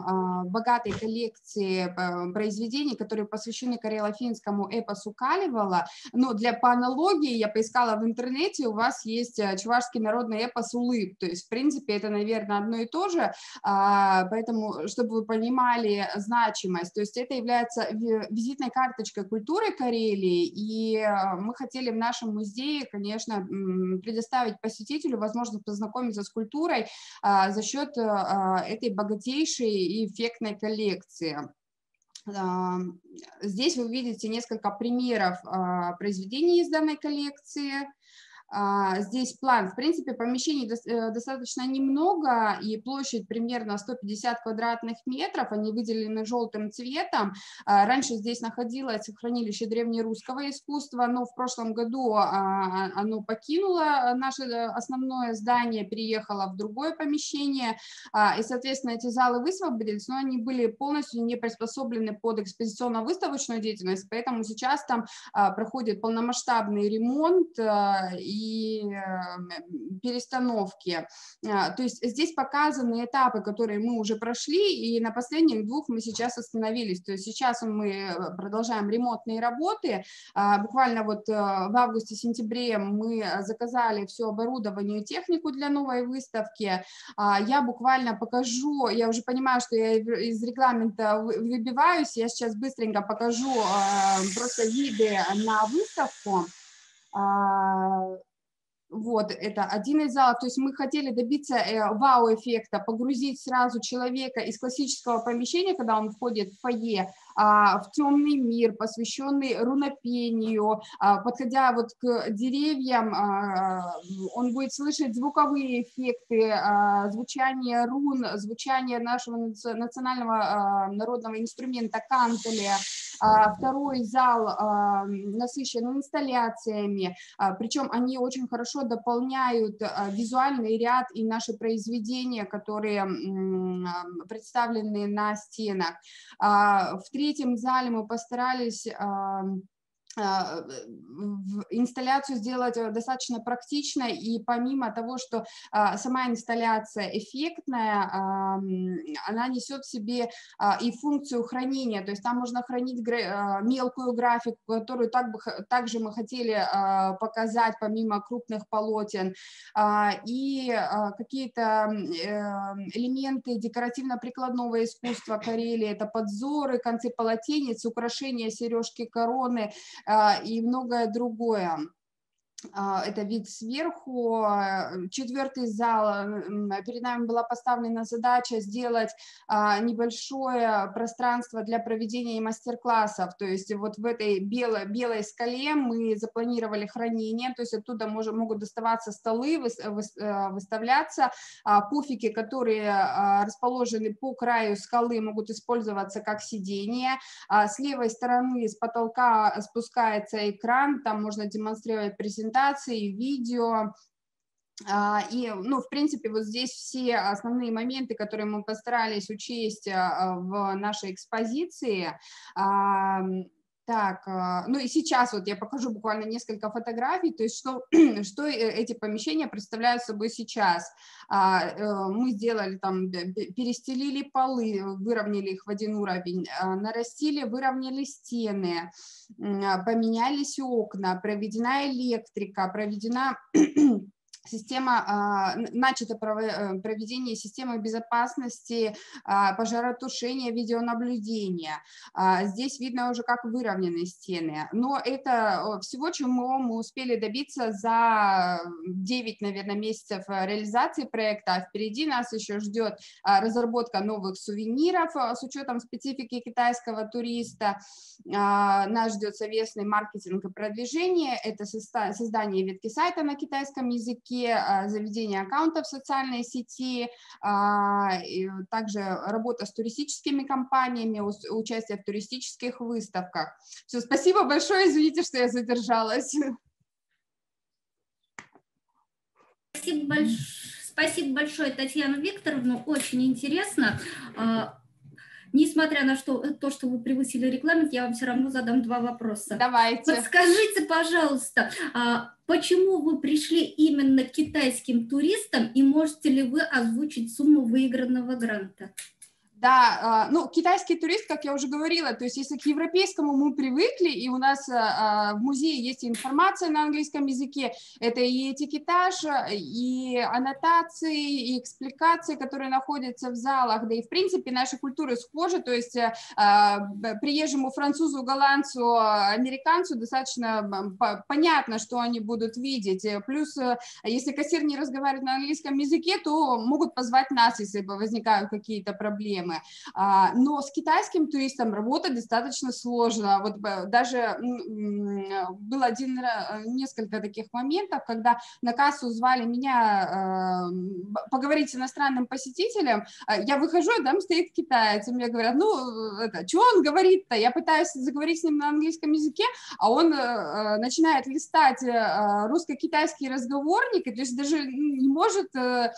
[SPEAKER 5] богатой коллекции произведений, которые посвящены карело-финскому эпосу Калевала. Но по аналогии, я поискала в интернете, у вас есть чувашский народный эпос «Улыб». То есть, в принципе, это, наверное, одно и то же, поэтому, чтобы вы понимали значимость. То есть это является визитной карточкой культуры Карелии, и мы хотели в нашем музее, конечно, предоставить посетителю возможность познакомиться с культурой за счет этой богатейшей и эффектной коллекции. Здесь вы видите несколько примеров произведений из данной коллекции. Здесь план. В принципе, помещений достаточно немного, и площадь примерно 150 квадратных метров, они выделены желтым цветом. Раньше здесь находилось хранилище древнерусского искусства, но в прошлом году оно покинуло наше основное здание, переехало в другое помещение, и, соответственно, эти залы высвободились, но они были полностью не приспособлены под экспозиционно-выставочную деятельность, поэтому сейчас там проходит полномасштабный ремонт и перестановки. То есть здесь показаны этапы, которые мы уже прошли, и на последних двух мы сейчас остановились. То есть сейчас мы продолжаем ремонтные работы. Буквально вот в августе-сентябре мы заказали все оборудование и технику для новой выставки. Я буквально покажу, я уже понимаю, что я из регламента выбиваюсь, я сейчас быстренько покажу просто виды на выставку. Вот, это один из залов, то есть мы хотели добиться вау-эффекта, погрузить сразу человека из классического помещения, когда он входит в фойе, в темный мир, посвященный рунопению, подходя вот к деревьям, он будет слышать звуковые эффекты, звучание рун, звучание нашего национального народного инструмента кантеля. Второй зал насыщен инсталляциями, причем они очень хорошо дополняют визуальный ряд и наши произведения, которые представлены на стенах. В третьем зале мы постарались инсталляцию сделать достаточно практичной, и помимо того, что сама инсталляция эффектная, она несет в себе и функцию хранения, то есть там можно хранить мелкую графику, которую также мы хотели показать помимо крупных полотен, и какие-то элементы декоративно-прикладного искусства Карелии, это подзоры, концы полотенец, украшения, сережки, короны, и многое другое. Это вид сверху. Четвертый зал, перед нами была поставлена задача сделать небольшое пространство для проведения мастер-классов, то есть вот в этой белой скале мы запланировали хранение, то есть оттуда могут доставаться столы, выставляться, пуфики, которые расположены по краю скалы, могут использоваться как сиденье. С левой стороны с потолка спускается экран, там можно демонстрировать презентации, видео. И, ну, в принципе, вот здесь все основные моменты, которые мы постарались учесть в нашей экспозиции. Так, ну и сейчас вот я покажу буквально несколько фотографий, то есть что эти помещения представляют собой сейчас. Мы сделали там, перестелили полы, выровняли их в один уровень, нарастили, выровняли стены, поменялись окна, проведена электрика, проведена начато проведение системы безопасности, пожаротушения, видеонаблюдения. Здесь видно уже, как выровнены стены. Но это всего, чему мы успели добиться за 9, наверное, месяцев реализации проекта. А впереди нас еще ждет разработка новых сувениров с учетом специфики китайского туриста. Нас ждет совместный маркетинг и продвижение. Это создание ветки сайта на китайском языке, языке, заведение аккаунтов в социальной сети, также работа с туристическими компаниями, участие в туристических выставках. Все, спасибо большое, извините, что я задержалась.
[SPEAKER 1] Спасибо большое, Татьяна Викторовна, очень интересно. Несмотря на то, что вы превысили регламент, я вам все равно задам два вопроса.
[SPEAKER 5] Давайте.
[SPEAKER 1] Подскажите, пожалуйста, почему вы пришли именно к китайским туристам и можете ли вы озвучить сумму выигранного гранта?
[SPEAKER 5] Да, ну, китайский турист, как я уже говорила, то есть если к европейскому мы привыкли, и у нас в музее есть информация на английском языке, это и этикетаж, и аннотации, и экспликации, которые находятся в залах, да и в принципе наши культуры схожи, то есть приезжему французу, голландцу, американцу достаточно понятно, что они будут видеть, плюс если кассир не разговаривает на английском языке, то могут позвать нас, если возникают какие-то проблемы. Но с китайским туристом работать достаточно сложно. Вот даже было несколько таких моментов, когда на кассу звали меня поговорить с иностранным посетителем, я выхожу, и там стоит китаец, и мне говорят, ну, что он говорит-то? Я пытаюсь заговорить с ним на английском языке, а он начинает листать русско-китайский разговорник, и то есть даже не может на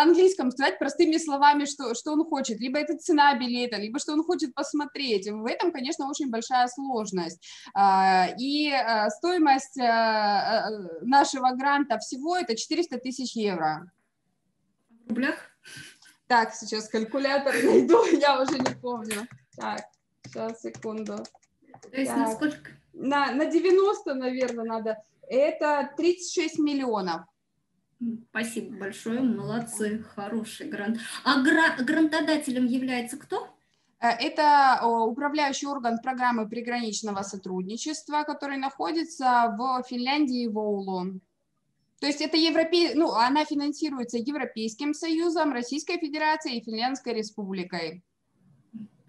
[SPEAKER 5] английском сказать простыми словами, что он хочет, либо это цена билета, либо что он хочет посмотреть. В этом, конечно, очень большая сложность. И стоимость нашего гранта всего это 400 тысяч евро.
[SPEAKER 1] В рублях?
[SPEAKER 5] Так, сейчас калькулятор найду, я уже не помню. Так, сейчас, секунду.
[SPEAKER 1] То есть на сколько?
[SPEAKER 5] На 90, наверное, надо. Это 36 миллионов.
[SPEAKER 1] Спасибо большое, молодцы, хороший грант. А грантодателем является кто?
[SPEAKER 5] Это управляющий орган программы приграничного сотрудничества, который находится в Финляндии, в Оулу. То есть это она финансируется Европейским Союзом, Российской Федерацией и Финляндской Республикой.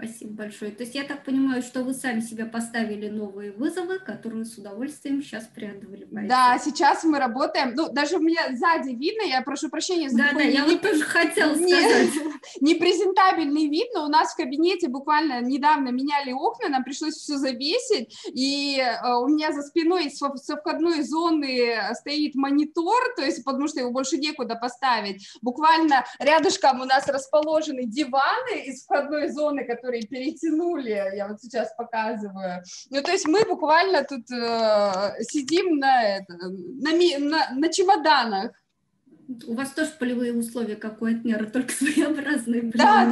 [SPEAKER 1] Спасибо большое. То есть я так понимаю, что вы сами себе поставили новые вызовы, которые с удовольствием сейчас преодолеваете.
[SPEAKER 5] Да, сейчас мы работаем. Ну, даже у меня сзади видно, я прошу прощения за
[SPEAKER 1] Да, я вот тоже хотела сказать.
[SPEAKER 5] Непрезентабельный вид, но у нас в кабинете буквально недавно меняли окна, нам пришлось все завесить, и у меня за спиной со входной зоны стоит монитор, то есть потому что его больше некуда поставить. Буквально рядышком у нас расположены диваны из входной зоны, которые перетянули, я вот сейчас показываю. Ну, то есть мы буквально тут сидим на чемоданах.
[SPEAKER 1] У вас тоже полевые условия, как у Этнера, только своеобразные.
[SPEAKER 5] Да.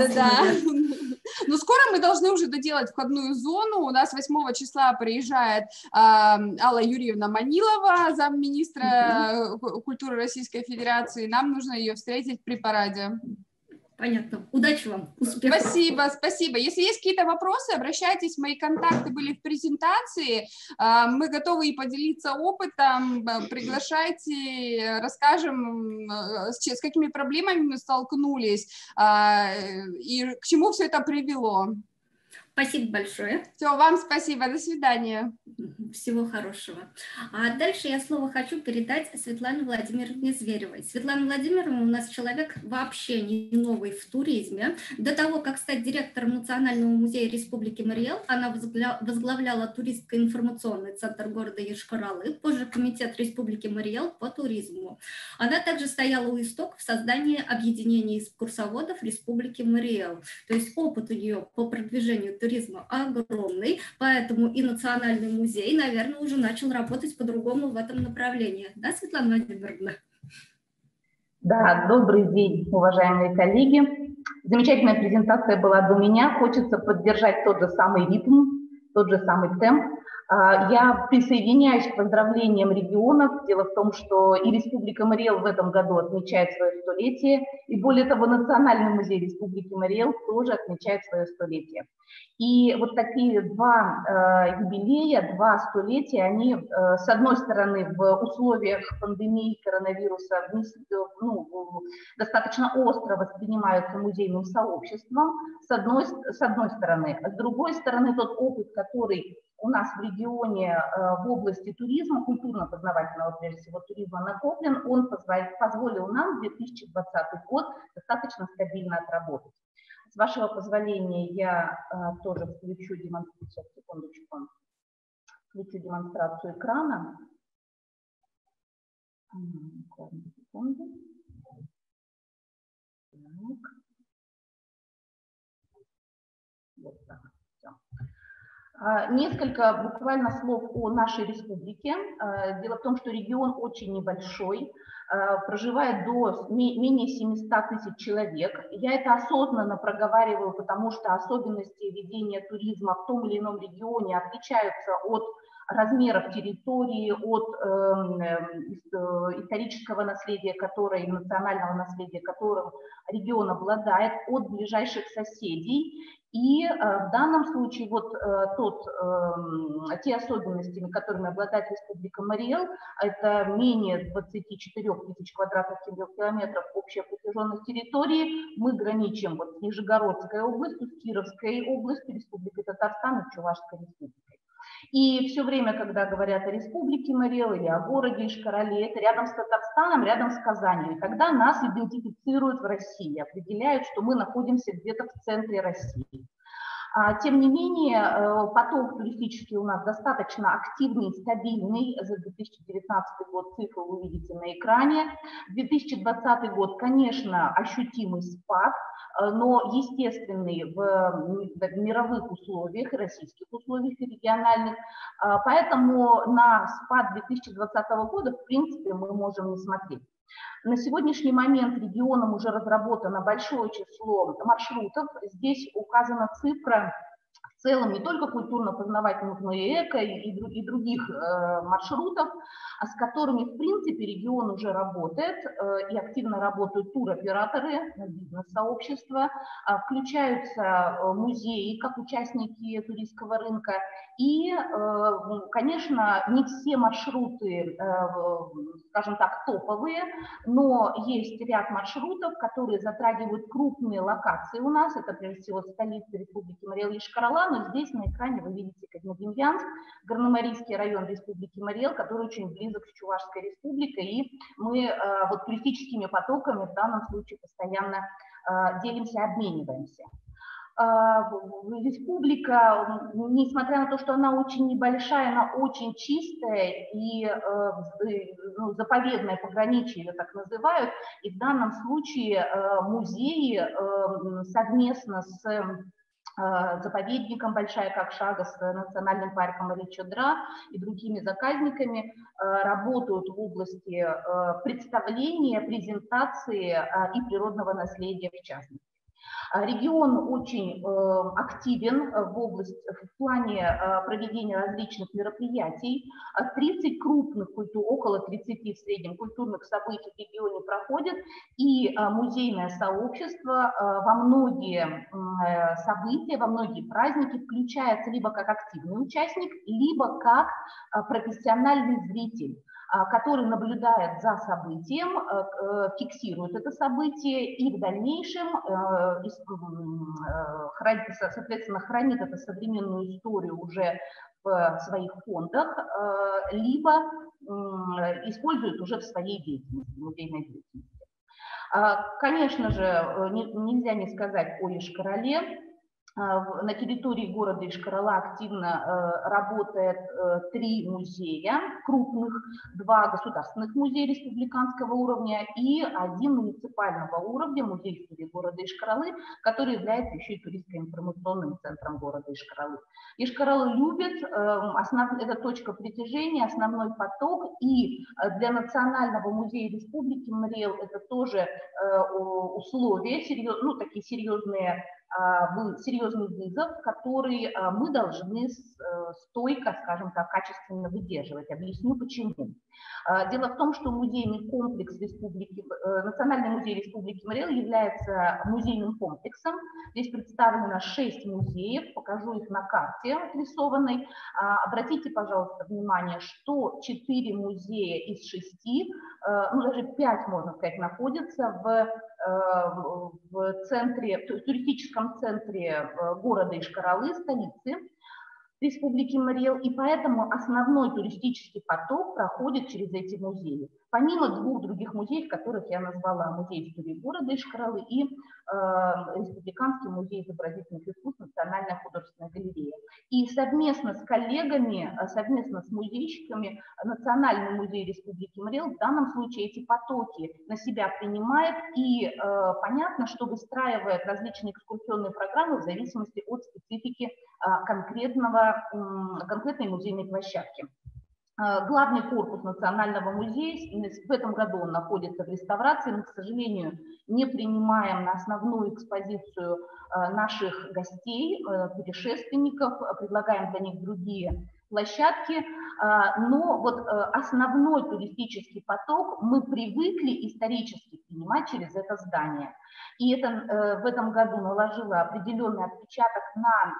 [SPEAKER 5] Но скоро мы должны уже доделать входную зону. У нас 8 числа приезжает Алла Юрьевна Манилова, замминистра культуры Российской Федерации. Нам нужно ее встретить при параде.
[SPEAKER 1] Понятно. Удачи вам, успехов.
[SPEAKER 5] Спасибо. Если есть какие-то вопросы, обращайтесь, мои контакты были в презентации, мы готовы и поделиться опытом, приглашайте, расскажем, с какими проблемами мы столкнулись и к чему все это привело.
[SPEAKER 1] Спасибо большое.
[SPEAKER 5] Все, вам спасибо, до свидания.
[SPEAKER 1] Всего хорошего. А дальше я слово хочу передать Светлане Владимировне Зверевой. Светлана Владимировна у нас человек вообще не новый в туризме. До того, как стать директором Национального музея Республики Марий Эл, она возглавляла туристско-информационный центр города Йошкар-Олы, позже Комитет Республики Марий Эл по туризму. Она также стояла у истоков создания объединения экскурсоводов Республики Марий Эл. То есть опыт у нее по продвижению туризма огромный, поэтому и Национальный музей, наверное, уже начал работать по-другому в этом направлении. Да, Светлана Владимировна?
[SPEAKER 6] Да, добрый день, уважаемые коллеги. Замечательная презентация была до меня. Хочется поддержать тот же самый ритм, тот же самый темп. Я присоединяюсь к поздравлениям регионов. Дело в том, что и Республика Марий Эл в этом году отмечает свое столетие, и более того, Национальный музей Республики Марий Эл тоже отмечает свое столетие. И вот такие два юбилея, два столетия, они, с одной стороны, в условиях пандемии коронавируса достаточно остро воспринимаются музейным сообществом, с одной стороны. А с другой стороны, тот опыт, который у нас в регионе в области туризма, культурно-познавательного, прежде всего, туризма накоплен, он позволил нам 2020 год достаточно стабильно отработать. С вашего позволения я тоже включу демонстрацию экрана. Секунду. Так. Вот так. Все. Несколько буквально слов о нашей республике. Дело в том, что регион очень небольшой, проживает до менее 700 тысяч человек. Я это осознанно проговариваю, потому что особенности ведения туризма в том или ином регионе отличаются от размеров территории, от исторического наследия, национального наследия, которым регион обладает, от ближайших соседей. И в данном случае вот те особенности, которыми обладает Республика Марий-Эл, это менее 24 тысяч квадратных километров общая протяженность территории. Мы граничим вот с Нижегородской областью, с Кировской областью, Республикой Татарстан и Чувашской республикой. И все время, когда говорят о Республике Марий-Эл или о городе Ишкарале, это рядом с Татарстаном, рядом с Казанью. И когда нас идентифицируют в России, определяют, что мы находимся где-то в центре России. Тем не менее, поток туристический у нас достаточно активный и стабильный. За 2019 год цифры вы увидите на экране. 2020 год, конечно, ощутимый спад, но естественный в мировых условиях, и российских условиях, и региональных. Поэтому на спад 2020 года, в принципе, мы можем не смотреть. На сегодняшний момент регионом уже разработано большое число маршрутов. Здесь указана цифра в целом не только культурно-познавательных, но и эко, и других маршрутов, с которыми, в принципе, регион уже работает, и активно работают туроператоры, бизнес-сообщества, включаются музеи как участники туристского рынка. И, конечно, не все маршруты, скажем так, топовые, но есть ряд маршрутов, которые затрагивают крупные локации у нас. Это, прежде всего, столица Республики Марий-Эл Йошкар-Ола, но здесь на экране вы видите Козьмодемьянск, Горномарийский район Республики Марий-Эл, который очень близок с Чувашской республикой, и мы вот туристическими потоками в данном случае постоянно делимся, обмениваемся. Республика, несмотря на то, что она очень небольшая, она очень чистая и заповедное пограничье, ее так называют, и в данном случае музеи совместно с заповедником Большая Какшага, с национальным парком Али-Чодра и другими заказниками работают в области представления, презентации и природного наследия в частности. Регион очень активен в плане проведения различных мероприятий. 30 крупных, около 30 в среднем культурных событий в регионе проходят, и музейное сообщество во многие события, во многие праздники включается либо как активный участник, либо как профессиональный зритель, который наблюдает за событием, фиксирует это событие и в дальнейшем, соответственно, хранит эту современную историю уже в своих фондах, либо использует уже в своей деятельности, музейной деятельности. Конечно же, нельзя не сказать о Йошкар-Оле. На территории города Йошкар-Ола активно работает 3 музея крупных, 2 государственных музея республиканского уровня и 1 муниципального уровня, музей истории города Йошкар-Олы, который является еще и туристско-информационным центром города Йошкар-Олы. Йошкар-Олу любит, это точка притяжения, основной поток, и для Национального музея Республики Марий-Эл это тоже условия, такие серьезный вызов, который мы должны стойко, скажем так, качественно выдерживать. Объясню почему. Дело в том, что музейный комплекс Национальный музей Республики Марий-Эл является музейным комплексом. Здесь представлено 6 музеев, покажу их на карте отрисованной. Обратите, пожалуйста, внимание, что 4 музея из 6, даже 5, можно сказать, находятся в центре, в туристическом центре города Йошкар-Олы, столицы. Республики Мариэл, и поэтому основной туристический поток проходит через эти музеи. Помимо двух других музеев, которых я назвала: музей истории города Ишкаралы и Республиканский музей изобразительных искусств, Национальная художественная галерея. И совместно с коллегами, совместно с музейщиками Национальный музей Республики Мариэл в данном случае эти потоки на себя принимает, и понятно, что выстраивает различные экскурсионные программы в зависимости от специфики конкретной музейной площадки. Главный корпус Национального музея, в этом году он находится в реставрации. Мы, к сожалению, не принимаем на основную экспозицию наших гостей, путешественников, предлагаем для них другие площадки, но вот основной туристический поток мы привыкли исторически принимать через это здание. И это в этом году наложило определенный отпечаток на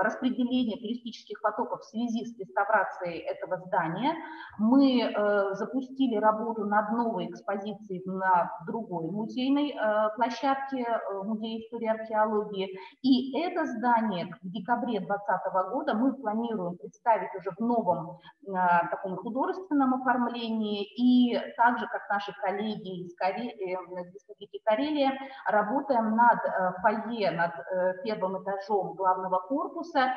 [SPEAKER 6] распределение туристических потоков в связи с реставрацией этого здания. Мы запустили работу над новой экспозицией на другой музейной площадке, Музей истории и археологии. И это здание в декабре 2020 года мы планируем представить уже в новом таком художественном оформлении. И также, как наши коллеги из Республики Карелия, работаем над фойе, над первым этажом главного корпуса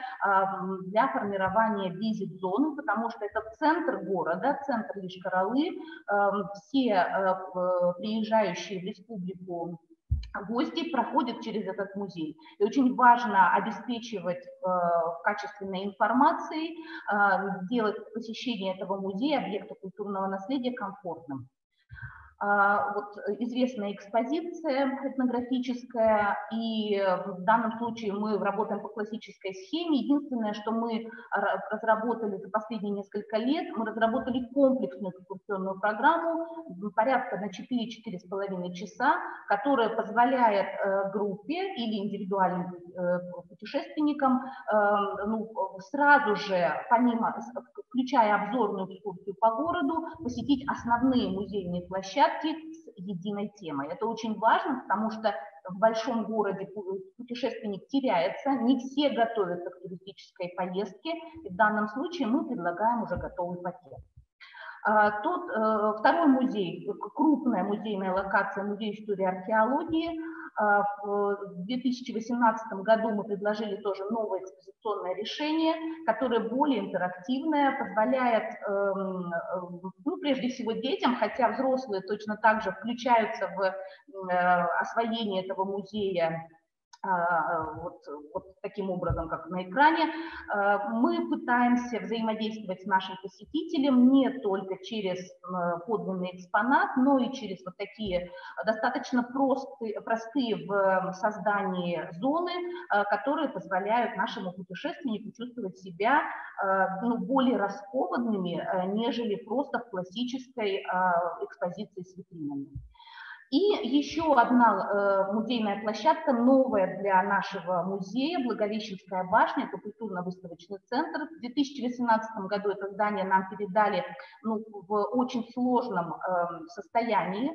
[SPEAKER 6] для формирования визит-зоны, потому что это центр города, центр Ишкаралы. Все приезжающие в республику гости проходят через этот музей. И очень важно обеспечивать качественной информацией, делать посещение этого музея, объекта культурного наследия, комфортным. Вот известная экспозиция этнографическая, и в данном случае мы работаем по классической схеме. Единственное, что мы разработали за последние несколько лет, мы разработали комплексную экскурсионную программу порядка на 4-4,5 часа, которая позволяет группе или индивидуальным путешественникам сразу же, помимо, включая обзорную экскурсию по городу, посетить основные музейные площадки с единой темой. Это очень важно, потому что в большом городе путешественник теряется, не все готовятся к туристической поездке, и в данном случае мы предлагаем уже готовый пакет. Тут второй музей, крупная музейная локация, Музей истории и археологии. В 2018 году мы предложили тоже новое экспозиционное решение, которое более интерактивное, позволяет, прежде всего детям, хотя взрослые точно так же включаются в освоение этого музея, вот таким образом, как на экране. Мы пытаемся взаимодействовать с нашим посетителем не только через подлинный экспонат, но и через вот такие достаточно простые в создании зоны, которые позволяют нашему путешественнику чувствовать себя более раскованными, нежели просто в классической экспозиции с витринами. И еще одна музейная площадка, новая для нашего музея, Благовещенская башня, это культурно-выставочный центр. В 2018 году это здание нам передали в очень сложном состоянии.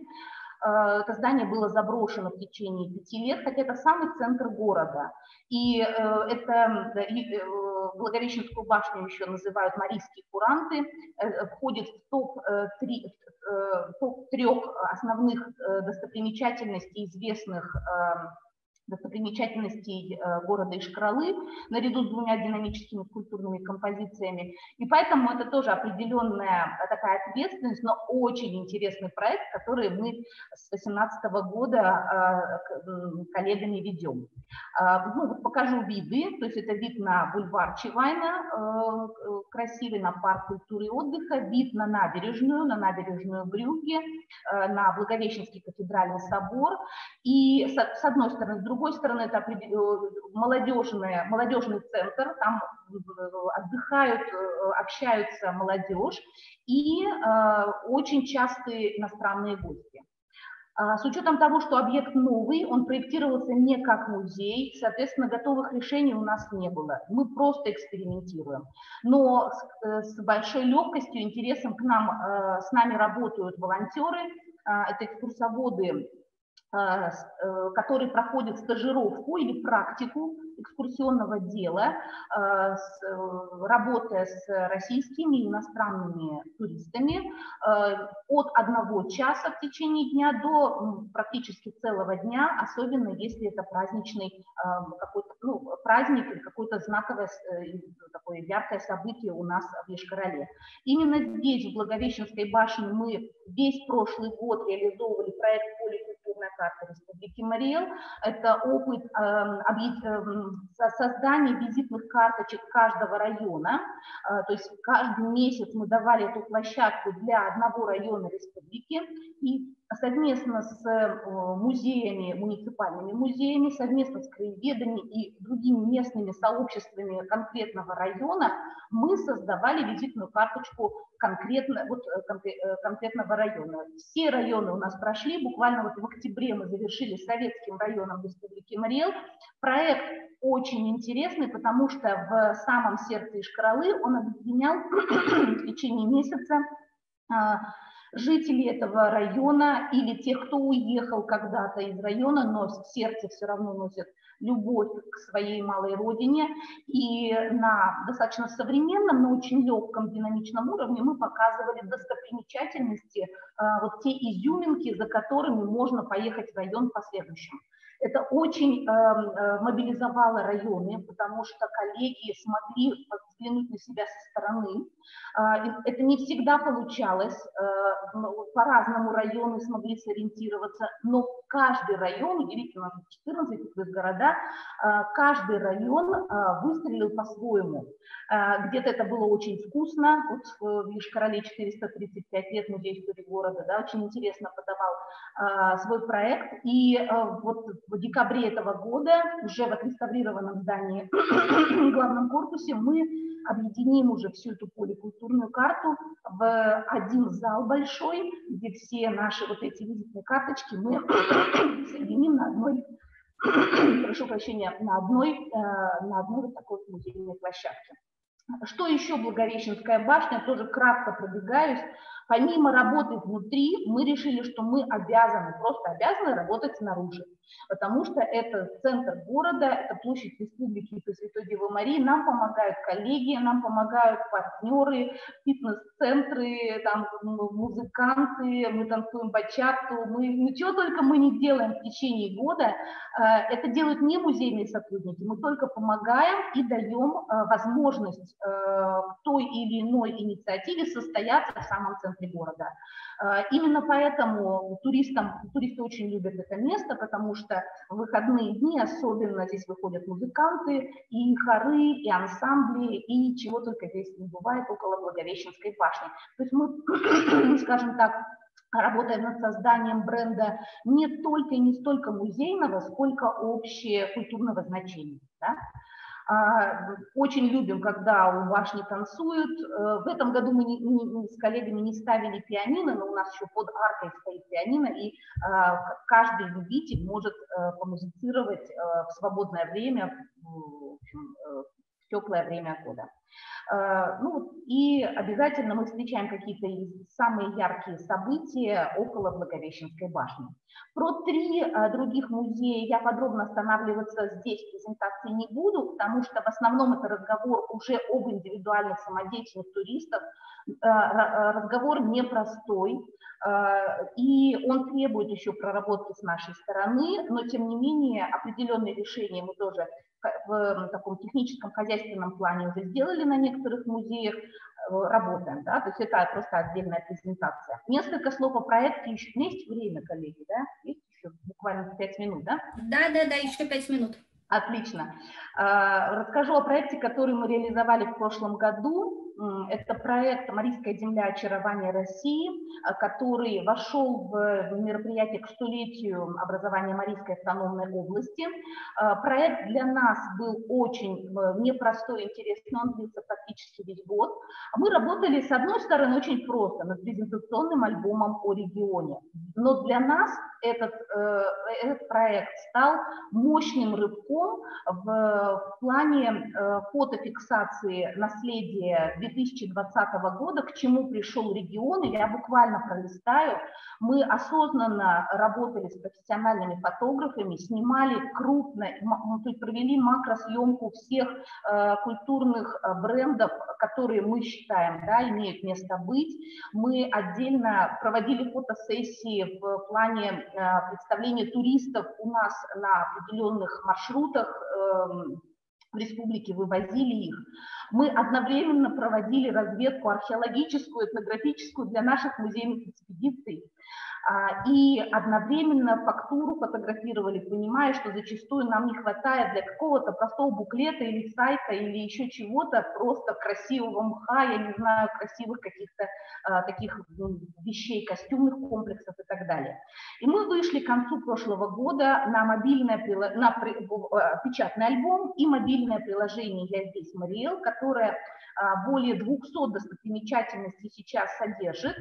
[SPEAKER 6] Это здание было заброшено в течение 5 лет, хотя это самый центр города. И это Благовещенскую башню еще называют Марийские куранты, входит в топ-3 основных достопримечательностей, известных достопримечательностей города Ишкаралы, наряду с 2 динамическими скульптурными композициями. И поэтому это тоже определенная такая ответственность, но очень интересный проект, который мы с 2018 года коллегами ведем. Покажу виды, то есть это вид на бульвар Чевайна, красивый, на парк культуры и отдыха, вид на набережную Брюгге, на Благовещенский кафедральный собор. И с одной стороны, с другой стороны, это молодежный центр, там отдыхают, общаются молодежь и очень частые иностранные гости. С учетом того, что объект новый, он проектировался не как музей, соответственно, готовых решений у нас не было. Мы просто экспериментируем. Но с большой легкостью, интересом с нами работают волонтеры, это экскурсоводы который проходит стажировку или практику экскурсионного дела, работая с российскими и иностранными туристами от 1 часа в течение дня до практически целого дня, особенно если это праздничный какой-то праздник или какое-то знаковое такое яркое событие у нас в Йошкар-Оле. Именно здесь, в Благовещенской башне, мы весь прошлый год реализовывали проект «Поликультурная карта Республики Марий Эл». Это опыт создания визитных карточек каждого района. То есть каждый месяц мы давали эту площадку для одного района республики, и совместно с музеями, муниципальными музеями, совместно с краеведами и другими местными сообществами конкретного района мы создавали визитную карточку конкретного района. Все районы у нас прошли, буквально вот в октябре мы завершили советским районом Республики Марий Эл. Проект очень интересный, потому что в самом сердце Йошкар-Олы он объединял в течение месяца жителей этого района или тех, кто уехал когда-то из района, но в сердце все равно носит любовь к своей малой родине. И на достаточно современном, но очень легком, динамичном уровне мы показывали достопримечательности, вот те изюминки, за которыми можно поехать в район в последующем. Это очень мобилизовало районы, потому что коллеги смогли взглянуть на себя со стороны. Это не всегда получалось, по-разному районы смогли сориентироваться, но каждый район, удивительно, 14 города, каждый район выстрелил по-своему. Где-то это было очень вкусно, вот в Йошкар-Оле 435 лет, музей истории города, да, очень интересно подавал свой проект, и вот в декабре этого года уже в отреставрированном здании в главном корпусе мы объединим уже всю эту поликультурную карту в один зал большой, где все наши вот эти визитные карточки мы соединим на одной, прошу прощения, на одной вот такой музейной площадке. Что еще Благовещенская башня, тоже кратко пробегаюсь. Помимо работы внутри, мы решили, что мы просто обязаны работать снаружи, потому что это центр города, это площадь Республики Пресвятой Девы Марии, нам помогают коллеги, нам помогают партнеры, фитнес-центры, там, музыканты, мы танцуем бачату, ничего только мы не делаем в течение года, это делают не музейные сотрудники, мы только помогаем и даем возможность той или иной инициативе состояться в самом центре города. Именно поэтому туристы очень любят это место, потому что в выходные дни особенно здесь выходят музыканты, и хоры, и ансамбли, и чего только здесь не бывает около Благовещенской башни. То есть мы, скажем так, работаем над созданием бренда не только и не столько музейного, сколько общекультурного значения. Да? Очень любим, когда у башни танцуют. В этом году мы с коллегами не ставили пианино, но у нас еще под аркой стоит пианино, и каждый любитель может помузицировать в свободное время, в теплое время года. Ну, и обязательно мы встречаем какие-то самые яркие события около Благовещенской башни. Про 3 других музея я подробно останавливаться здесь в презентации не буду, потому что в основном это разговор уже об индивидуальных самодеятельных туристах. Разговор непростой, и он требует еще проработки с нашей стороны, но тем не менее определенные решения мы тоже в таком техническом, хозяйственном плане уже сделали на некоторых музеях, работаем, да, то есть это просто отдельная презентация. Несколько слов о проекте, еще есть время, коллеги, да? Есть еще буквально 5 минут, да?
[SPEAKER 1] Да, еще 5 минут.
[SPEAKER 6] Отлично. Расскажу о проекте, который мы реализовали в прошлом году. Это проект «Марийская земля. Очарование России», который вошел в мероприятие к 100-летию образования Марийской автономной области. Проект для нас был очень непростой, интересный, он длился практически весь год. Мы работали, с одной стороны, очень просто, над презентационным альбомом о регионе. Но для нас этот проект стал мощным рывком в плане фотофиксации наследия 2020 года, к чему пришел регион, я буквально пролистаю. Мы осознанно работали с профессиональными фотографами, снимали крупно, провели макросъемку всех культурных брендов, которые мы считаем, да, имеют место быть. Мы отдельно проводили фотосессии в плане представления туристов у нас на определенных маршрутах в республике, вывозили их. Мы одновременно проводили разведку археологическую, этнографическую для наших музейных экспедиций. И одновременно фактуру фотографировали, понимая, что зачастую нам не хватает для какого-то простого буклета или сайта, или еще чего-то, просто красивого мха, я не знаю, красивых каких-то таких вещей, костюмных комплексов и так далее. И мы вышли к концу прошлого года на печатный альбом и мобильное приложение «Я здесь, Мариэл», которое более 200 достопримечательностей сейчас содержит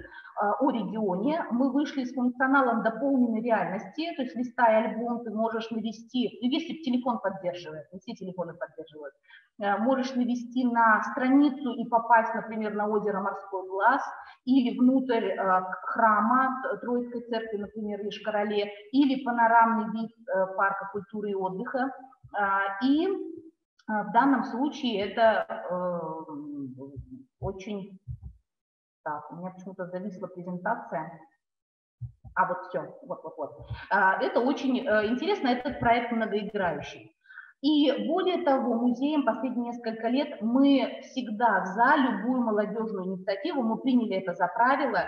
[SPEAKER 6] о регионе. Мы вышли с функционалом дополненной реальности, то есть листая альбом, ты можешь навести, если телефон поддерживает, не все телефоны поддерживают, можешь навести на страницу и попасть, например, на озеро Морской Глаз, или внутрь храма Троицкой церкви, например, в Йошкар-Оле, или панорамный вид парка культуры и отдыха. И в данном случае это очень... Так, у меня почему-то зависла презентация. Вот все, вот. Это очень интересно, этот проект многоиграющий. И более того, музеем последние несколько лет мы всегда за любую молодежную инициативу, мы приняли это за правило.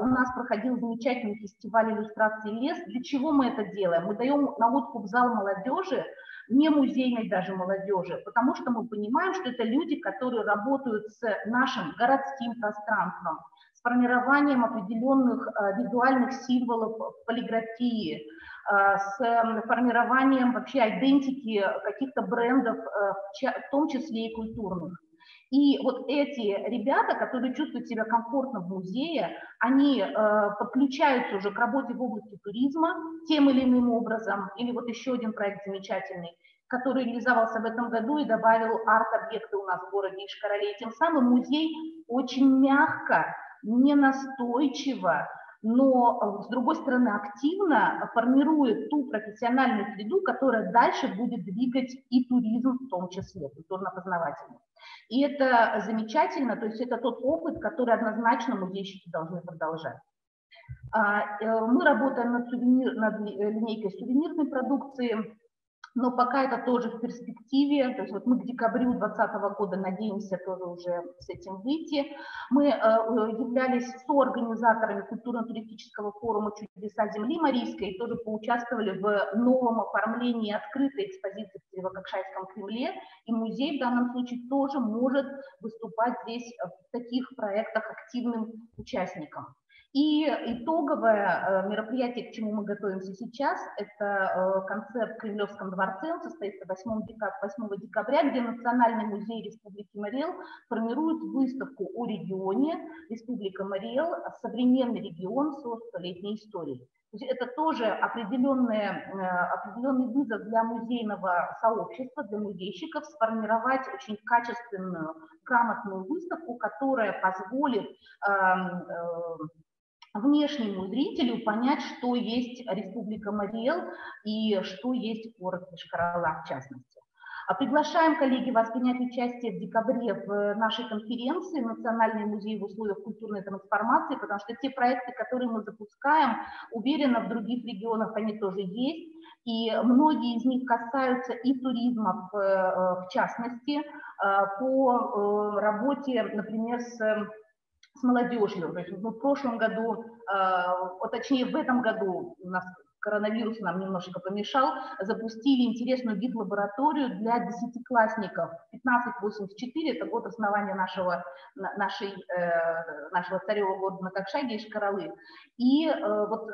[SPEAKER 6] У нас проходил замечательный фестиваль иллюстрации «Лес». Для чего мы это делаем? Мы даем на откуп зал молодежи, не музейной даже молодежи, потому что мы понимаем, что это люди, которые работают с нашим городским пространством, с формированием определенных визуальных символов в полиграфии, с формированием вообще идентики каких-то брендов, в том числе и культурных. И вот эти ребята, которые чувствуют себя комфортно в музее, они подключаются уже к работе в области туризма тем или иным образом. Или вот еще один проект замечательный, который реализовался в этом году и добавил арт-объекты у нас в городе Йошкар-Оле. Тем самым музей очень мягко, не настойчиво, но, с другой стороны, активно формирует ту профессиональную среду, которая дальше будет двигать и туризм в том числе, культурно-познавательный. И это замечательно, то есть это тот опыт, который однозначно музейщики должны продолжать. Мы работаем над линейкой сувенирной продукции, но пока это тоже в перспективе, то есть вот мы к декабрю 2020 года надеемся тоже уже с этим выйти. Мы являлись соорганизаторами культурно-туристического форума «Чудеса земли Марийской» и тоже поучаствовали в новом оформлении открытой экспозиции в Кривококшайском Кремле, и музей в данном случае тоже может выступать здесь в таких проектах активным участником. И итоговое мероприятие, к чему мы готовимся сейчас, это концерт в Кремлевском дворце, он состоится 8 декабря, где Национальный музей Республики Мариэл формирует выставку о регионе Республика Мариэл, современный регион с 100-летней историей. То есть это тоже определенный вызов для музейного сообщества, для музейщиков, сформировать очень качественную, грамотную выставку, которая позволит внешнему зрителю понять, что есть Республика Мариэл и что есть город Йошкар-Ола в частности. Приглашаем, коллеги, вас принять участие в декабре в нашей конференции «Национальный музей в условиях культурной трансформации», потому что те проекты, которые мы запускаем, уверена, в других регионах они тоже есть, и многие из них касаются и туризма в частности, по работе, например, с молодежью. То есть мы в прошлом году, точнее в этом году, у нас коронавирус нам немножко помешал, запустили интересную гид-лабораторию для десятиклассников. 1584, это год основания нашего царева города на Кокшайге и Йошкар-Олы. И вот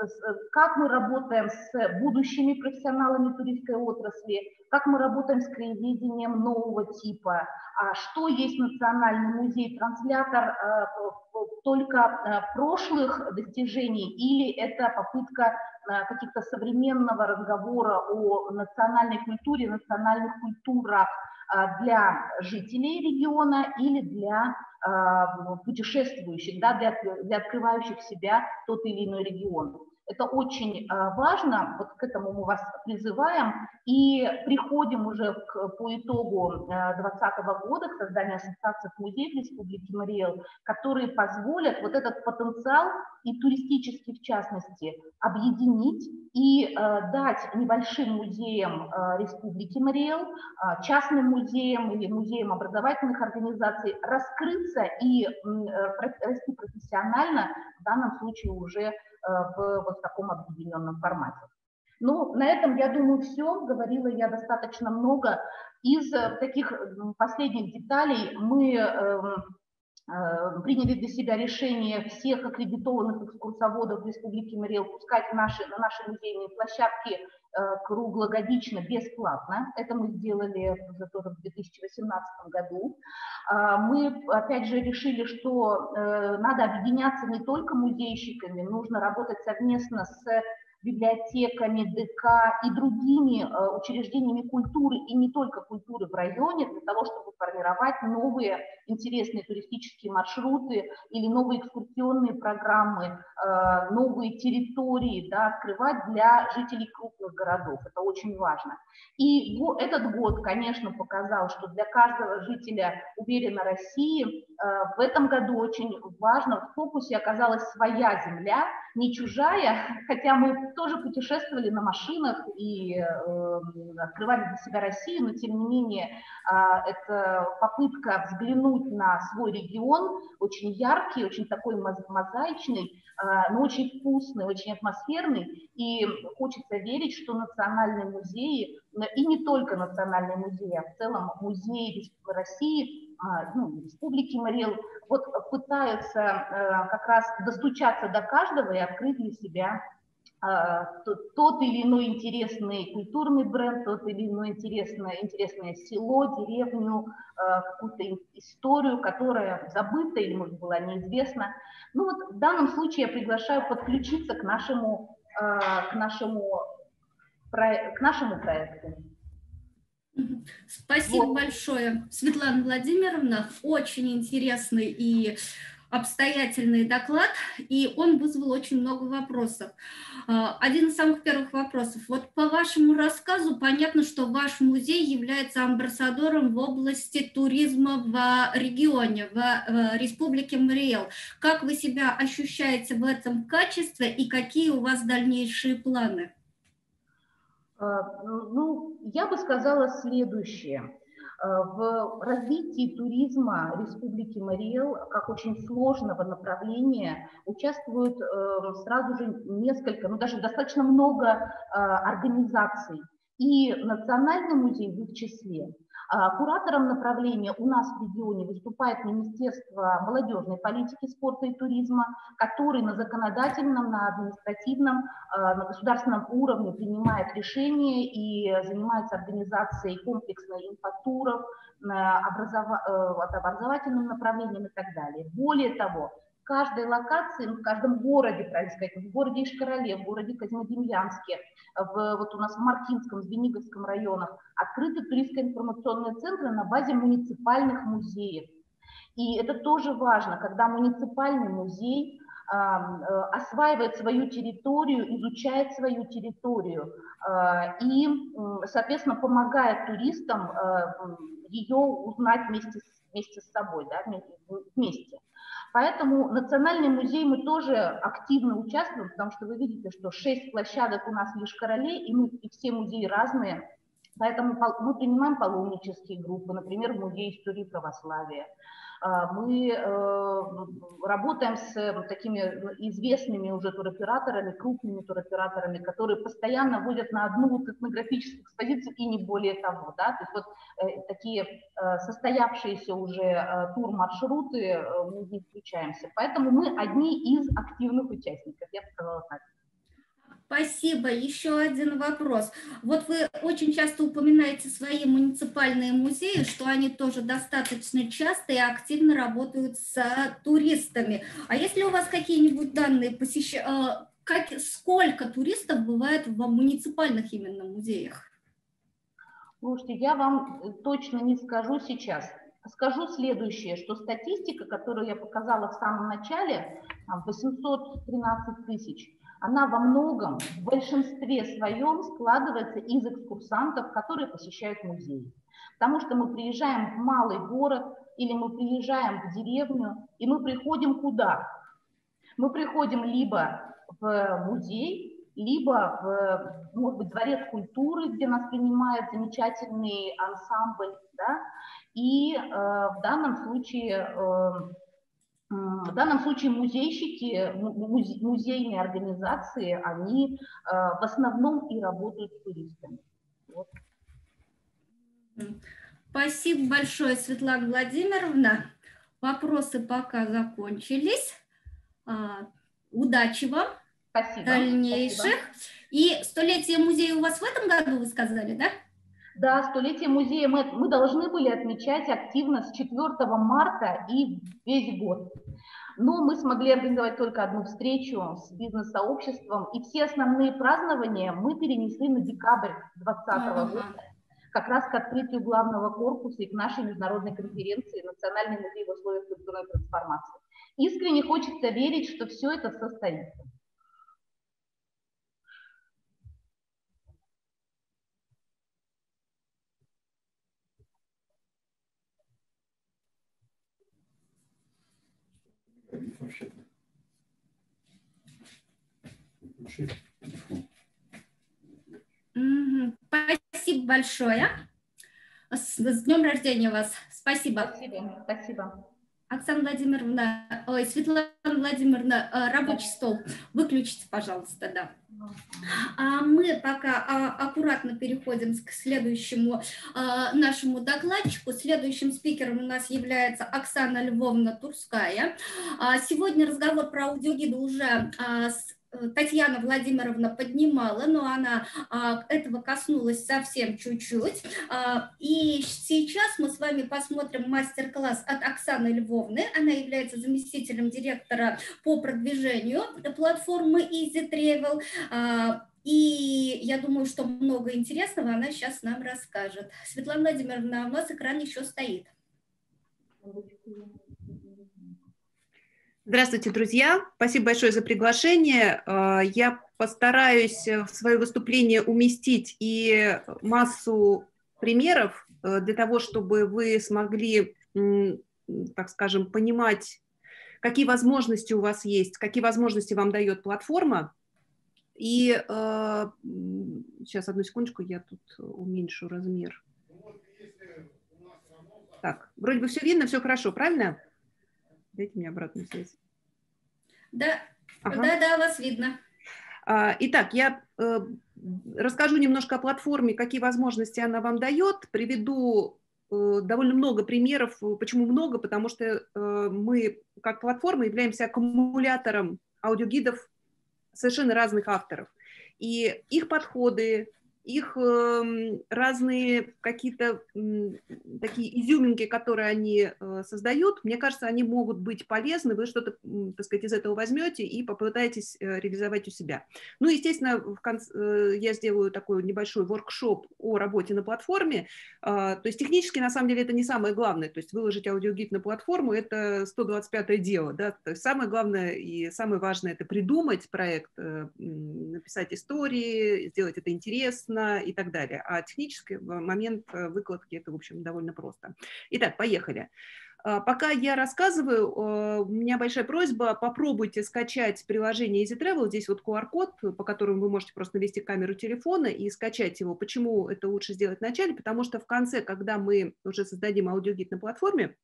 [SPEAKER 6] как мы работаем с будущими профессионалами туристской отрасли, как мы работаем с краеведением нового типа, что есть Национальный музей, транслятор только прошлых достижений или это попытка каких-то современного разговора о национальной культуре, национальных культурах, для жителей региона или для путешествующих, да, для открывающих себя тот или иной регион. Это очень важно, вот к этому мы вас призываем, и приходим уже по итогу 2020 года к созданию ассоциации музеев Республики Мариэл, которые позволят вот этот потенциал, и туристический в частности, объединить и дать небольшим музеям Республики Мариэл, частным музеям или музеям образовательных организаций раскрыться и расти профессионально, в данном случае уже в вот таком объединенном формате. Ну, на этом, я думаю, все. Говорила я достаточно много. Из таких последних деталей мы приняли для себя решение всех аккредитованных экскурсоводов в Республике Мариэл пускать на наши музейные площадки круглогодично, бесплатно. Это мы сделали уже тоже в 2018 году. Мы, опять же, решили, что надо объединяться не только музейщиками, нужно работать совместно с библиотеками, ДК и другими учреждениями культуры, и не только культуры в районе, для того, чтобы формировать новые интересные туристические маршруты или новые экскурсионные программы, новые территории, да, открывать для жителей крупных городов. Это очень важно. И этот год, конечно, показал, что для каждого жителя уверенно России в этом году очень важно, в фокусе оказалась своя земля, не чужая, хотя мы тоже путешествовали на машинах и открывали для себя Россию, но тем не менее это попытка взглянуть на свой регион, очень яркий, очень такой мозаичный, но очень вкусный, очень атмосферный, и хочется верить, что национальные музеи, и не только национальные музеи, а в целом музеи России, Республики Мариэл, вот пытаются как раз достучаться до каждого и открыть для себя тот или иной интересный культурный бренд, тот или иное интересное село, деревню, какую-то историю, которая забыта или, может, была неизвестна. Ну вот в данном случае я приглашаю подключиться к нашему проекту.
[SPEAKER 1] Спасибо большое, Светлана Владимировна. Очень интересный и обстоятельный доклад, и он вызвал очень много вопросов. Один из самых первых вопросов. Вот по вашему рассказу понятно, что ваш музей является амбассадором в области туризма в регионе, в Республике Мариэл. Как вы себя ощущаете в этом качестве и какие у вас дальнейшие планы?
[SPEAKER 6] Ну, я бы сказала следующее. В развитии туризма Республики Мариэл, как очень сложного направления, участвуют сразу же несколько, даже достаточно много организаций. И Национальный музей в их числе. Куратором направления у нас в регионе выступает Министерство молодежной политики, спорта и туризма, который на законодательном, на административном, на государственном уровне принимает решения и занимается организацией комплексной инфотуров, образовательным направлением и так далее. Более того, в каждой локации, в каждом городе, правильно сказать, в городе Ишкарале, в городе Козьмодемьянске, вот у нас в Маркинском, Звениговском районах открыты туристско-информационные центры на базе муниципальных музеев. И это тоже важно, когда муниципальный музей осваивает свою территорию, изучает свою территорию и, соответственно, помогает туристам ее узнать вместе с собой, да, вместе. Поэтому Национальный музей мы тоже активно участвуем, потому что вы видите, что 6 площадок у нас в Йошкар-Оле, и все музеи разные. Поэтому мы принимаем паломнические группы, например, в Музей истории православия. Мы работаем с такими известными уже туроператорами, крупными туроператорами, которые постоянно водят на одну этнографическую экспозицию и не более того. Да? То есть вот такие состоявшиеся уже тур-маршруты, мы в них включаемся. Поэтому мы одни из активных участников, я бы сказала так.
[SPEAKER 1] Спасибо. Еще один вопрос. Вот вы очень часто упоминаете свои муниципальные музеи, что они тоже достаточно часто и активно работают с туристами. А есть ли у вас какие-нибудь данные, сколько туристов бывает в муниципальных именно музеях?
[SPEAKER 6] Слушайте, я вам точно не скажу сейчас. Скажу следующее, что статистика, которую я показала в самом начале, 813 тысяч, она во многом, в большинстве своем складывается из экскурсантов, которые посещают музей. Потому что мы приезжаем в малый город или мы приезжаем в деревню, и мы приходим куда? Мы приходим либо в музей, либо в, может быть, дворец культуры, где нас принимает замечательный ансамбль, да? И в данном случае музейщики, музейные организации, они в основном и работают с туристами. Вот.
[SPEAKER 1] Спасибо большое, Светлана Владимировна. Вопросы пока закончились. Удачи вам.
[SPEAKER 6] Спасибо.
[SPEAKER 1] Дальнейших.
[SPEAKER 6] Спасибо.
[SPEAKER 1] И 100-летие музея у вас в этом году, вы сказали, да?
[SPEAKER 6] Да, 100-летие музея мы должны были отмечать активно с 4 марта и весь год. Но мы смогли организовать только одну встречу с бизнес-сообществом, и все основные празднования мы перенесли на декабрь 2020 года, как раз к открытию главного корпуса и к нашей международной конференции «Национальный музей в условиях культурной трансформации». Искренне хочется верить, что все это состоится.
[SPEAKER 1] Спасибо большое. С днем рождения вас. Спасибо.
[SPEAKER 6] Спасибо. Спасибо.
[SPEAKER 1] Оксана Владимировна, Светлана Владимировна, рабочий стол выключите, пожалуйста, да. А мы пока аккуратно переходим к следующему нашему докладчику. Следующим спикером у нас является Оксана Львовна Турская. Сегодня разговор про аудиогиды уже Татьяна Владимировна поднимала, но она этого коснулась совсем чуть-чуть. И сейчас мы с вами посмотрим мастер-класс от Оксаны Львовны. Она является заместителем директора по продвижению платформы Easy Travel. И я думаю, что много интересного она сейчас нам расскажет. Светлана Владимировна, у вас экран еще стоит.
[SPEAKER 7] Здравствуйте, друзья. Спасибо большое за приглашение. Я постараюсь в свое выступление уместить и массу примеров для того, чтобы вы смогли, так скажем, понимать, какие возможности у вас есть, какие возможности вам дает платформа. И сейчас, одну секундочку, я тут уменьшу размер. Так, вроде бы все видно, все хорошо, правильно? Дайте мне обратную связь.
[SPEAKER 1] Да, ага. Да, вас видно.
[SPEAKER 7] Итак, я расскажу немножко о платформе, какие возможности она вам дает, приведу довольно много примеров. Почему много? Потому что мы, как платформа, являемся аккумулятором аудиогидов совершенно разных авторов. И их подходы, их разные какие-то такие изюминки, которые они создают, мне кажется, они могут быть полезны, вы что-то, так сказать, из этого возьмете и попытаетесь реализовать у себя. Ну, естественно, в конце, я сделаю такой небольшой воркшоп о работе на платформе, то есть технически, на самом деле, это не самое главное, то есть выложить аудиогид на платформу – это 125-е дело, да? То есть самое главное и самое важное – это придумать проект, написать истории, сделать это интересно, и так далее. А технический момент выкладки – это, в общем, довольно просто. Итак, поехали. Пока я рассказываю, у меня большая просьба, попробуйте скачать приложение Easy Travel. Здесь вот QR-код, по которому вы можете просто навести камеру телефона и скачать его. Почему это лучше сделать вначале? Потому что в конце, когда мы уже создадим аудиогид на платформе,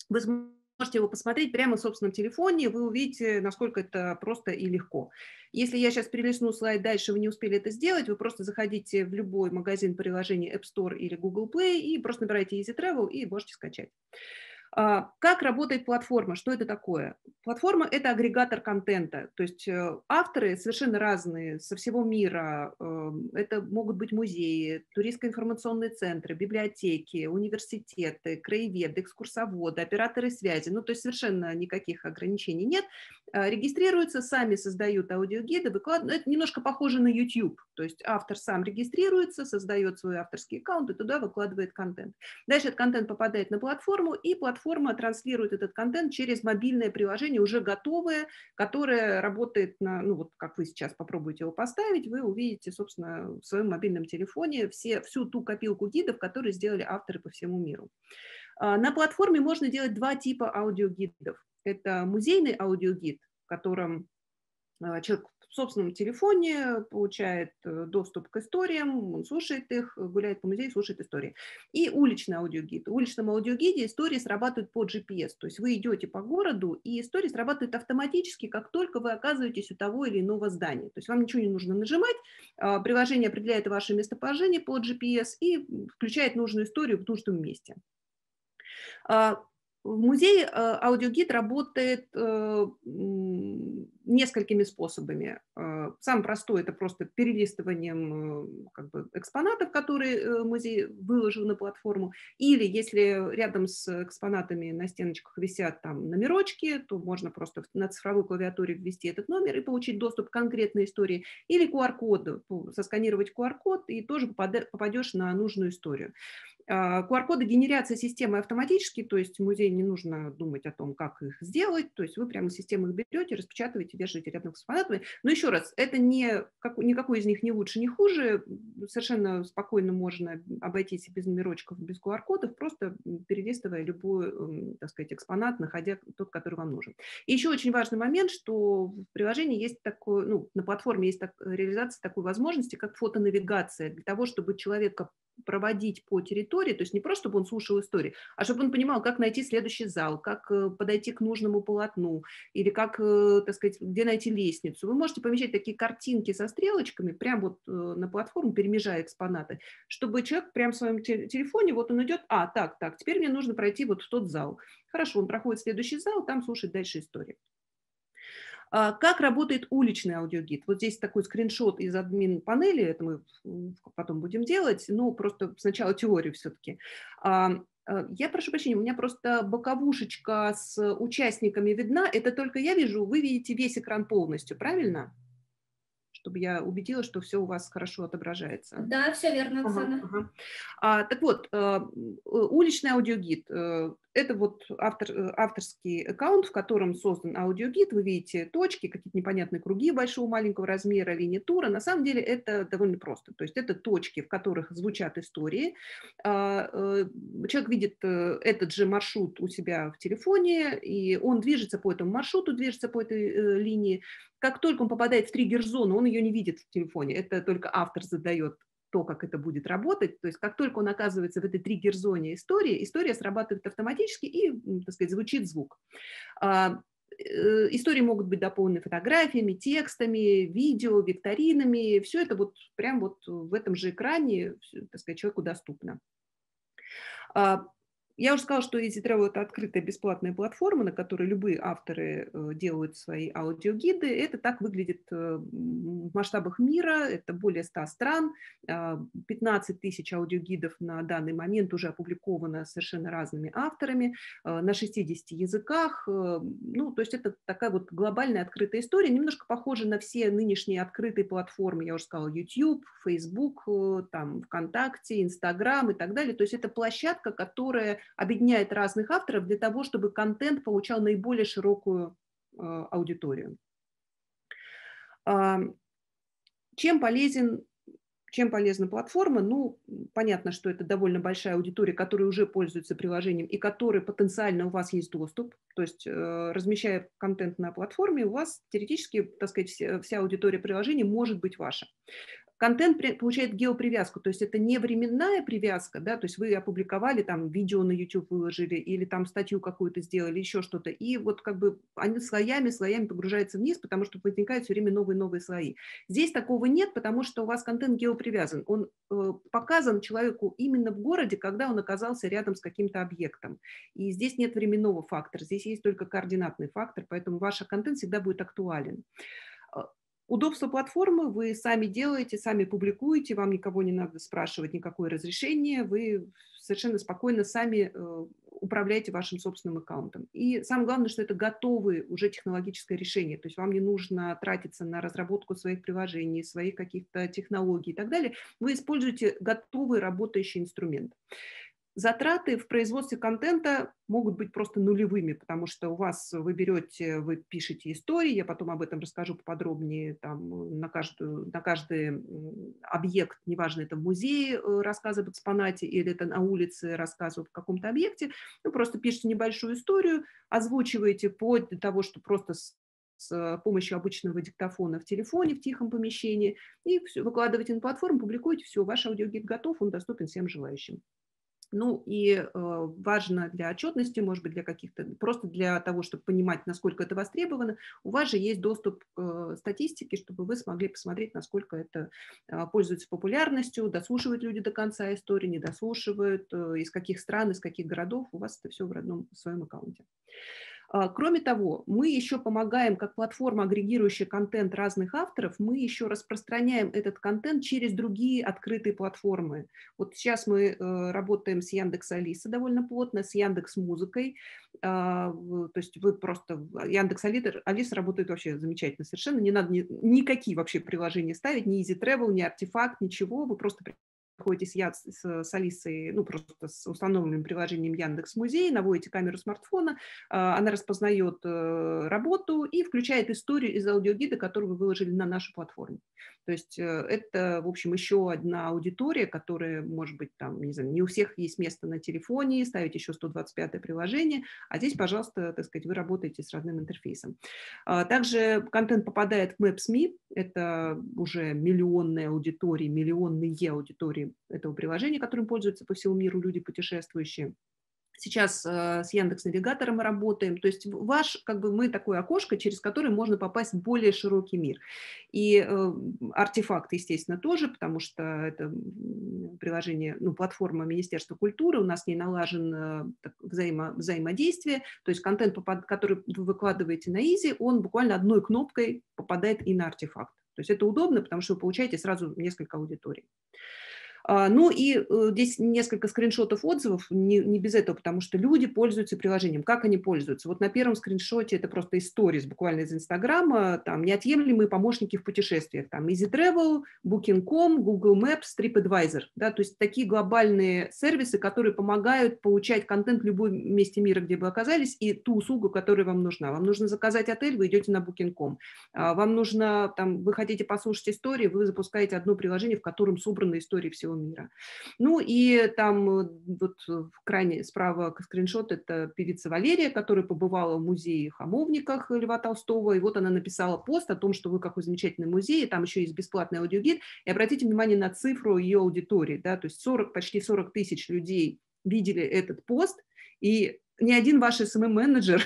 [SPEAKER 7] вы можете его посмотреть прямо в собственном телефоне, вы увидите, насколько это просто и легко. Если я сейчас перелистну слайд дальше, вы не успели это сделать, вы просто заходите в любой магазин приложений App Store или Google Play и просто набираете Easy Travel и можете скачать. Как работает платформа? Что это такое? Платформа – это агрегатор контента, то есть авторы совершенно разные со всего мира. Это могут быть музеи, туристско-информационные центры, библиотеки, университеты, краеведы, экскурсоводы, операторы связи. Ну, то есть совершенно никаких ограничений нет. регистрируются, сами создают аудиогиды, выкладывают. Это немножко похоже на YouTube, то есть автор сам регистрируется, создает свой авторский аккаунт и туда выкладывает контент. Дальше этот контент попадает на платформу, и платформа транслирует этот контент через мобильное приложение, уже готовое, которое работает на, ну вот как вы сейчас попробуете его поставить, вы увидите, собственно, в своем мобильном телефоне всю ту копилку гидов, которые сделали авторы по всему миру. На платформе можно делать два типа аудиогидов. Это музейный аудиогид, в котором человек в собственном телефоне получает доступ к историям, он слушает их, гуляет по музею, слушает истории. И уличный аудиогид. В уличном аудиогиде истории срабатывают по GPS, то есть вы идете по городу, и истории срабатывают автоматически, как только вы оказываетесь у того или иного здания. То есть вам ничего не нужно нажимать, приложение определяет ваше местоположение по GPS и включает нужную историю в нужном месте. В музее аудиогид работает несколькими способами. Самый простой – это просто перелистыванием как бы экспонатов, которые музей выложил на платформу. Или если рядом с экспонатами на стеночках висят там номерочки, то можно просто на цифровой клавиатуре ввести этот номер и получить доступ к конкретной истории. Или QR-код, сосканировать QR-код, и тоже попадешь на нужную историю. QR-коды генерятся системой автоматически, то есть музей не нужно думать о том, как их сделать, то есть вы прямо систему их берете, распечатываете, вешаете рядом с экспонатами. Но еще раз, это никакой из них не лучше, не хуже, совершенно спокойно можно обойтись без номерочков, без QR-кодов, просто перелистывая любой, так сказать, экспонат, находя тот, который вам нужен. И еще очень важный момент, что в приложении есть такое, ну, на платформе есть реализация такой возможности, как фотонавигация, для того, чтобы человека проводить по территории, то есть не просто, чтобы он слушал истории, а чтобы он понимал, как найти следующий зал, как подойти к нужному полотну, или как, так сказать, где найти лестницу. Вы можете помещать такие картинки со стрелочками прямо вот на платформу, перемежая экспонаты, чтобы человек прямо в своем телефоне, вот он идет, так, теперь мне нужно пройти вот в тот зал. Хорошо, он проходит в следующий зал, там слушает дальше истории. Как работает уличный аудиогид? Вот здесь такой скриншот из админ-панели, это мы потом будем делать, но просто сначала теорию все-таки. Я прошу прощения, у меня просто боковушечка с участниками видна, это только я вижу, вы видите весь экран полностью, правильно? Чтобы я убедилась, что все у вас хорошо отображается.
[SPEAKER 1] Да, все верно, Оксана.
[SPEAKER 7] Так вот, уличный аудиогид – это вот авторский аккаунт, в котором создан аудиогид. Вы видите точки, какие-то непонятные круги большого, маленького размера, линии тура. На самом деле это довольно просто. То есть это точки, в которых звучат истории. Человек видит этот же маршрут у себя в телефоне, и он движется по этому маршруту, движется по этой линии. Как только он попадает в триггер-зону, он ее не видит в телефоне. Это только автор задает то, как это будет работать. То есть как только он оказывается в этой триггер-зоне истории, история срабатывает автоматически и, так сказать, звучит звук. Истории могут быть дополнены фотографиями, текстами, видео, викторинами. Все это вот прямо вот в этом же экране, так сказать, человеку доступно. Я уже сказала, что EasyTravel – это открытая бесплатная платформа, на которой любые авторы делают свои аудиогиды. Это так выглядит в масштабах мира, это более 100 стран, 15 тысяч аудиогидов на данный момент уже опубликовано совершенно разными авторами, на 60 языках. Ну, то есть это такая вот глобальная открытая история, немножко похожа на все нынешние открытые платформы, я уже сказала, YouTube, Facebook, там, ВКонтакте, Instagram и так далее. То есть это площадка, которая объединяет разных авторов для того, чтобы контент получал наиболее широкую аудиторию. Чем полезна платформа? Ну, понятно, что это довольно большая аудитория, которая уже пользуется приложением и которой потенциально у вас есть доступ. То есть, размещая контент на платформе, у вас теоретически, так сказать, вся аудитория приложения может быть ваша. Контент получает геопривязку, то есть это не временная привязка, да, то есть вы опубликовали там видео на YouTube выложили или там статью какую-то сделали, еще что-то, и вот как бы они слоями погружаются вниз, потому что возникают все время новые слои. Здесь такого нет, потому что у вас контент геопривязан, он показан человеку именно в городе, когда он оказался рядом с каким-то объектом. И здесь нет временного фактора, здесь есть только координатный фактор, поэтому ваш контент всегда будет актуален. Удобство платформы вы сами делаете, сами публикуете, вам никого не надо спрашивать никакое разрешение, вы совершенно спокойно сами управляете вашим собственным аккаунтом. И самое главное, что это готовое уже технологическое решение, то есть вам не нужно тратиться на разработку своих приложений, своих каких-то технологий и так далее. Вы используете готовый работающий инструмент. Затраты в производстве контента могут быть просто нулевыми, потому что у вас вы пишете истории, я потом об этом расскажу поподробнее, там, на каждый объект, неважно, это в музее рассказы об экспонате или это на улице рассказы о каком-то объекте, вы просто пишете небольшую историю, озвучиваете вплоть до того, что просто с помощью обычного диктофона в телефоне, в тихом помещении, и все, выкладываете на платформу, публикуете, все, ваш аудиогид готов, он доступен всем желающим. Ну и важно для отчетности, может быть, для каких-то, просто для того, чтобы понимать, насколько это востребовано, у вас же есть доступ к статистике, чтобы вы смогли посмотреть, насколько это пользуется популярностью, дослушивают люди до конца истории, не дослушивают, из каких стран, из каких городов, у вас это все в родном своем аккаунте. Кроме того, мы еще помогаем, как платформа, агрегирующая контент разных авторов, мы еще распространяем этот контент через другие открытые платформы. Вот сейчас мы работаем с Яндекс.Алиса довольно плотно, с Яндекс.Музыкой. То есть вы просто... Яндекс.Алиса работает вообще замечательно совершенно. Не надо никакие вообще приложения ставить, ни Easy Travel, ни Артефакт, ничего. Вы просто приходите с Алисой, ну, просто с установленным приложением Яндекс.Музей, наводите камеру смартфона, она распознает работу и включает историю из аудиогида, которую вы выложили на нашу платформу. То есть это, в общем, еще одна аудитория, которая, может быть, там, не знаю, не у всех есть место на телефоне, ставить еще 125-е приложение, а здесь, пожалуйста, так сказать, вы работаете с родным интерфейсом. Также контент попадает в Maps.me, это уже миллионные аудитории этого приложения, которым пользуются по всему миру люди путешествующие. Сейчас с Яндекс.Навигатором мы работаем. То есть мы такое окошко, через которое можно попасть в более широкий мир. И Артефакт, естественно, тоже, потому что это приложение, платформа Министерства культуры, у нас с ней налажен взаимодействие. То есть контент, который вы выкладываете на Изи, он буквально одной кнопкой попадает и на Артефакт. То есть это удобно, потому что вы получаете сразу несколько аудиторий. Ну и здесь несколько скриншотов отзывов, не без этого, потому что люди пользуются приложением. Как они пользуются? Вот на первом скриншоте это просто из сторис, буквально из Инстаграма, там неотъемлемые помощники в путешествиях, там Easy Travel, Booking.com, Google Maps, TripAdvisor, да, то есть такие глобальные сервисы, которые помогают получать контент в любом месте мира, где вы оказались, и ту услугу, которая вам нужна. Вам нужно заказать отель, вы идете на Booking.com. Вам нужно, вы хотите послушать истории, вы запускаете одно приложение, в котором собраны истории всего мира. Ну и там вот крайне справа скриншот, это певица Валерия, которая побывала в музее Хамовниках Льва Толстого, и вот она написала пост о том, что вы какой замечательный музей, и там еще есть бесплатный аудиогид, и обратите внимание на цифру ее аудитории, да, то есть почти 40 тысяч людей видели этот пост, и ни один ваш SMM-менеджер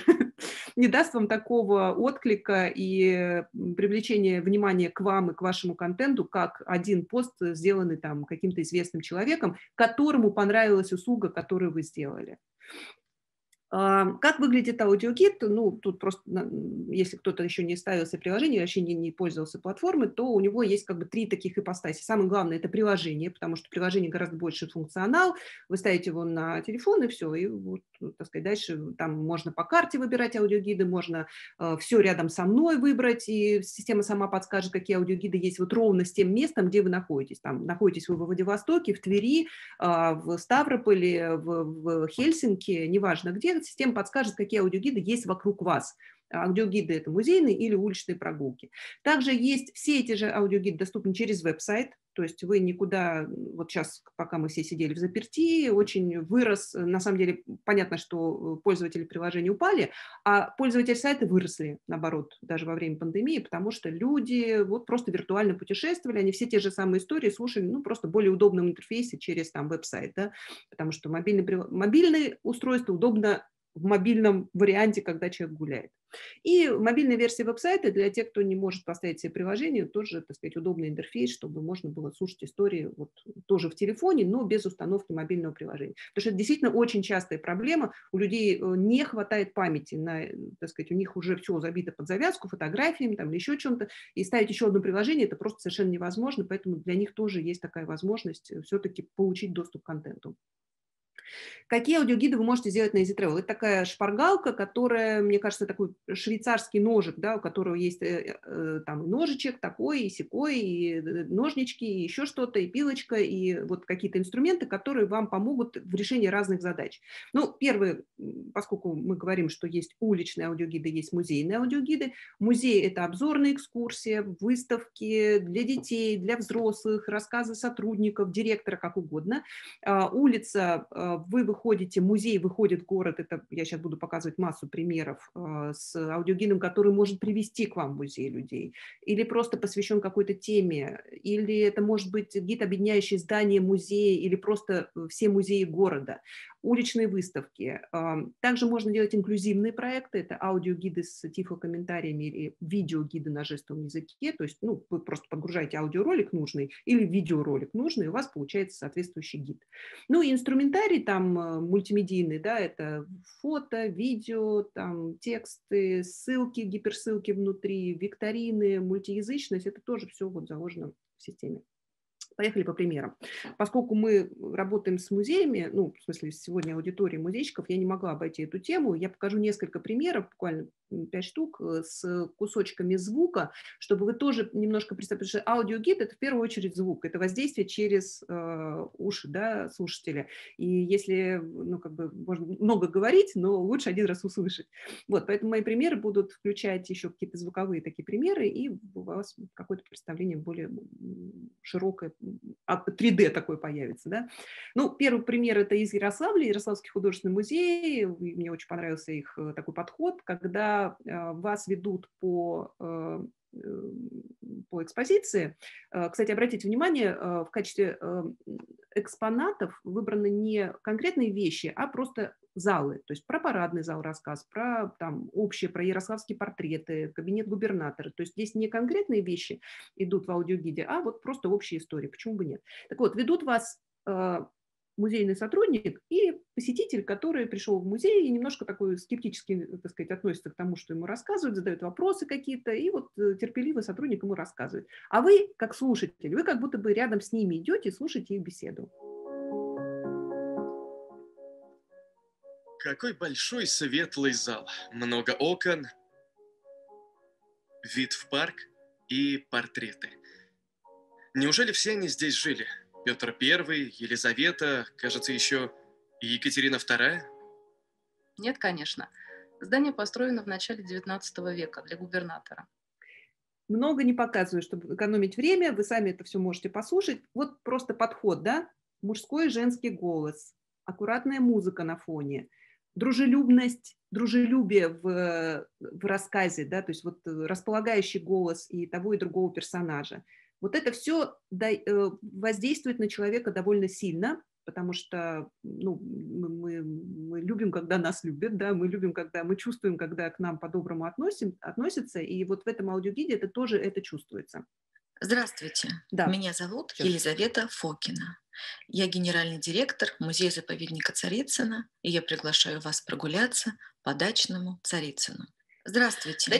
[SPEAKER 7] не даст вам такого отклика и привлечения внимания к вам и к вашему контенту, как один пост, сделанный там каким-то известным человеком, которому понравилась услуга, которую вы сделали. Как выглядит аудиогид? Ну, тут просто, если кто-то еще не ставил себе приложение, вообще не пользовался платформой, то у него есть как бы 3 таких ипостаси. Самое главное – это приложение, потому что приложение гораздо больше функционал. Вы ставите его на телефон, и все. И вот, так сказать, дальше там можно по карте выбирать аудиогиды, можно все рядом со мной выбрать, и система сама подскажет, какие аудиогиды есть вот ровно с тем местом, где вы находитесь. Там находитесь вы во Владивостоке, в Твери, в Ставрополе, в Хельсинки, неважно где, система подскажет, какие аудиогиды есть вокруг вас. Аудиогиды – это музейные или уличные прогулки. Также есть все эти же аудиогиды доступны через веб-сайт, то есть вы никуда, вот сейчас, пока мы все сидели в заперти, очень вырос, на самом деле, понятно, что пользователи приложения упали, а пользователи сайта выросли, наоборот, даже во время пандемии, потому что люди вот просто виртуально путешествовали, они все те же самые истории слушали, просто в более удобном интерфейсе через там веб-сайт, да, потому что мобильное устройство удобно в мобильном варианте, когда человек гуляет. И мобильная версия веб-сайта для тех, кто не может поставить себе приложение, тоже, так сказать, удобный интерфейс, чтобы можно было слушать истории вот тоже в телефоне, но без установки мобильного приложения. Потому что это действительно очень частая проблема. У людей не хватает памяти, так сказать, у них уже все забито под завязку, фотографиями там, или еще чем-то, и ставить еще одно приложение это просто совершенно невозможно, поэтому для них тоже есть такая возможность все-таки получить доступ к контенту. Какие аудиогиды вы можете сделать на Easy Travel? Это такая шпаргалка, которая, мне кажется, такой швейцарский ножик, да, у которого есть там ножичек такой, и сякой, и ножнички, и еще что-то, и пилочка, и вот какие-то инструменты, которые вам помогут в решении разных задач. Ну, первый, поскольку мы говорим, что есть уличные аудиогиды, есть музейные аудиогиды. Музей – это обзорные экскурсии, выставки для детей, для взрослых, рассказы сотрудников, директора, как угодно. Улица, вы выходите, музей выходит в город, это я сейчас буду показывать массу примеров с аудиогидом, который может привести к вам в музей людей, или просто посвящен какой-то теме, или это может быть гид, объединяющий здание музея, или просто все музеи города. Уличные выставки. Также можно делать инклюзивные проекты, это аудиогиды с тифлокомментариями или видеогиды на жестовом языке, то есть ну, вы просто подгружаете аудиоролик нужный или видеоролик нужный, и у вас получается соответствующий гид. Ну и инструментарий там мультимедийный, да, это фото, видео, там тексты, ссылки, гиперссылки внутри, викторины, мультиязычность, это тоже все вот заложено в системе. Поехали по примерам. Поскольку мы работаем с музеями, ну, в смысле, сегодня аудитория музейщиков, я не могла обойти эту тему. Я покажу несколько примеров, буквально 5 штук, с кусочками звука, чтобы вы тоже немножко представили, что аудиогид – это в первую очередь звук, это воздействие через уши, да, слушателя. И если, ну, как бы, можно много говорить, но лучше один раз услышать. Вот, поэтому мои примеры будут включать еще какие-то звуковые такие примеры, и у вас какое-то представление более широкое, 3D такой появится, да. Ну, первый пример – это из Ярославля, Ярославский художественный музей. Мне очень понравился их такой подход, когда вас ведут по экспозиции. Кстати, обратите внимание, в качестве экспонатов выбраны не конкретные вещи, а просто залы. То есть про парадный зал рассказ, про там, общее, про ярославские портреты, кабинет губернатора. То есть здесь не конкретные вещи идут в аудиогиде, а вот просто общие истории. Почему бы нет? Так вот, ведут вас музейный сотрудник и посетитель, который пришел в музей и немножко такой скептически, так сказать, относится к тому, что ему рассказывают, задают вопросы какие-то, и вот терпеливый сотрудник ему рассказывает. А вы, как слушатель, вы как будто бы рядом с ними идете и слушаете их беседу.
[SPEAKER 8] Какой большой светлый зал, много окон, вид в парк и портреты. Неужели все они здесь жили? Петр I, Елизавета, кажется, еще и Екатерина II?
[SPEAKER 9] Нет, конечно. Здание построено в начале XIX века для губернатора.
[SPEAKER 7] Много не показываю, чтобы экономить время, вы сами это все можете послушать. Вот просто подход, да? Мужской и женский голос, аккуратная музыка на фоне, дружелюбность, дружелюбие в рассказе, да, то есть вот располагающий голос и того, и другого персонажа. Вот это все воздействует на человека довольно сильно, потому что ну, мы любим, когда нас любят, да, мы любим, когда мы чувствуем, когда к нам по-доброму относятся, и вот в этом аудиогиде это тоже это чувствуется.
[SPEAKER 10] Здравствуйте, да. Меня зовут Елизавета Фокина. Я генеральный директор музея-заповедника Царицына, и я приглашаю вас прогуляться по дачному Царицыну. Здравствуйте.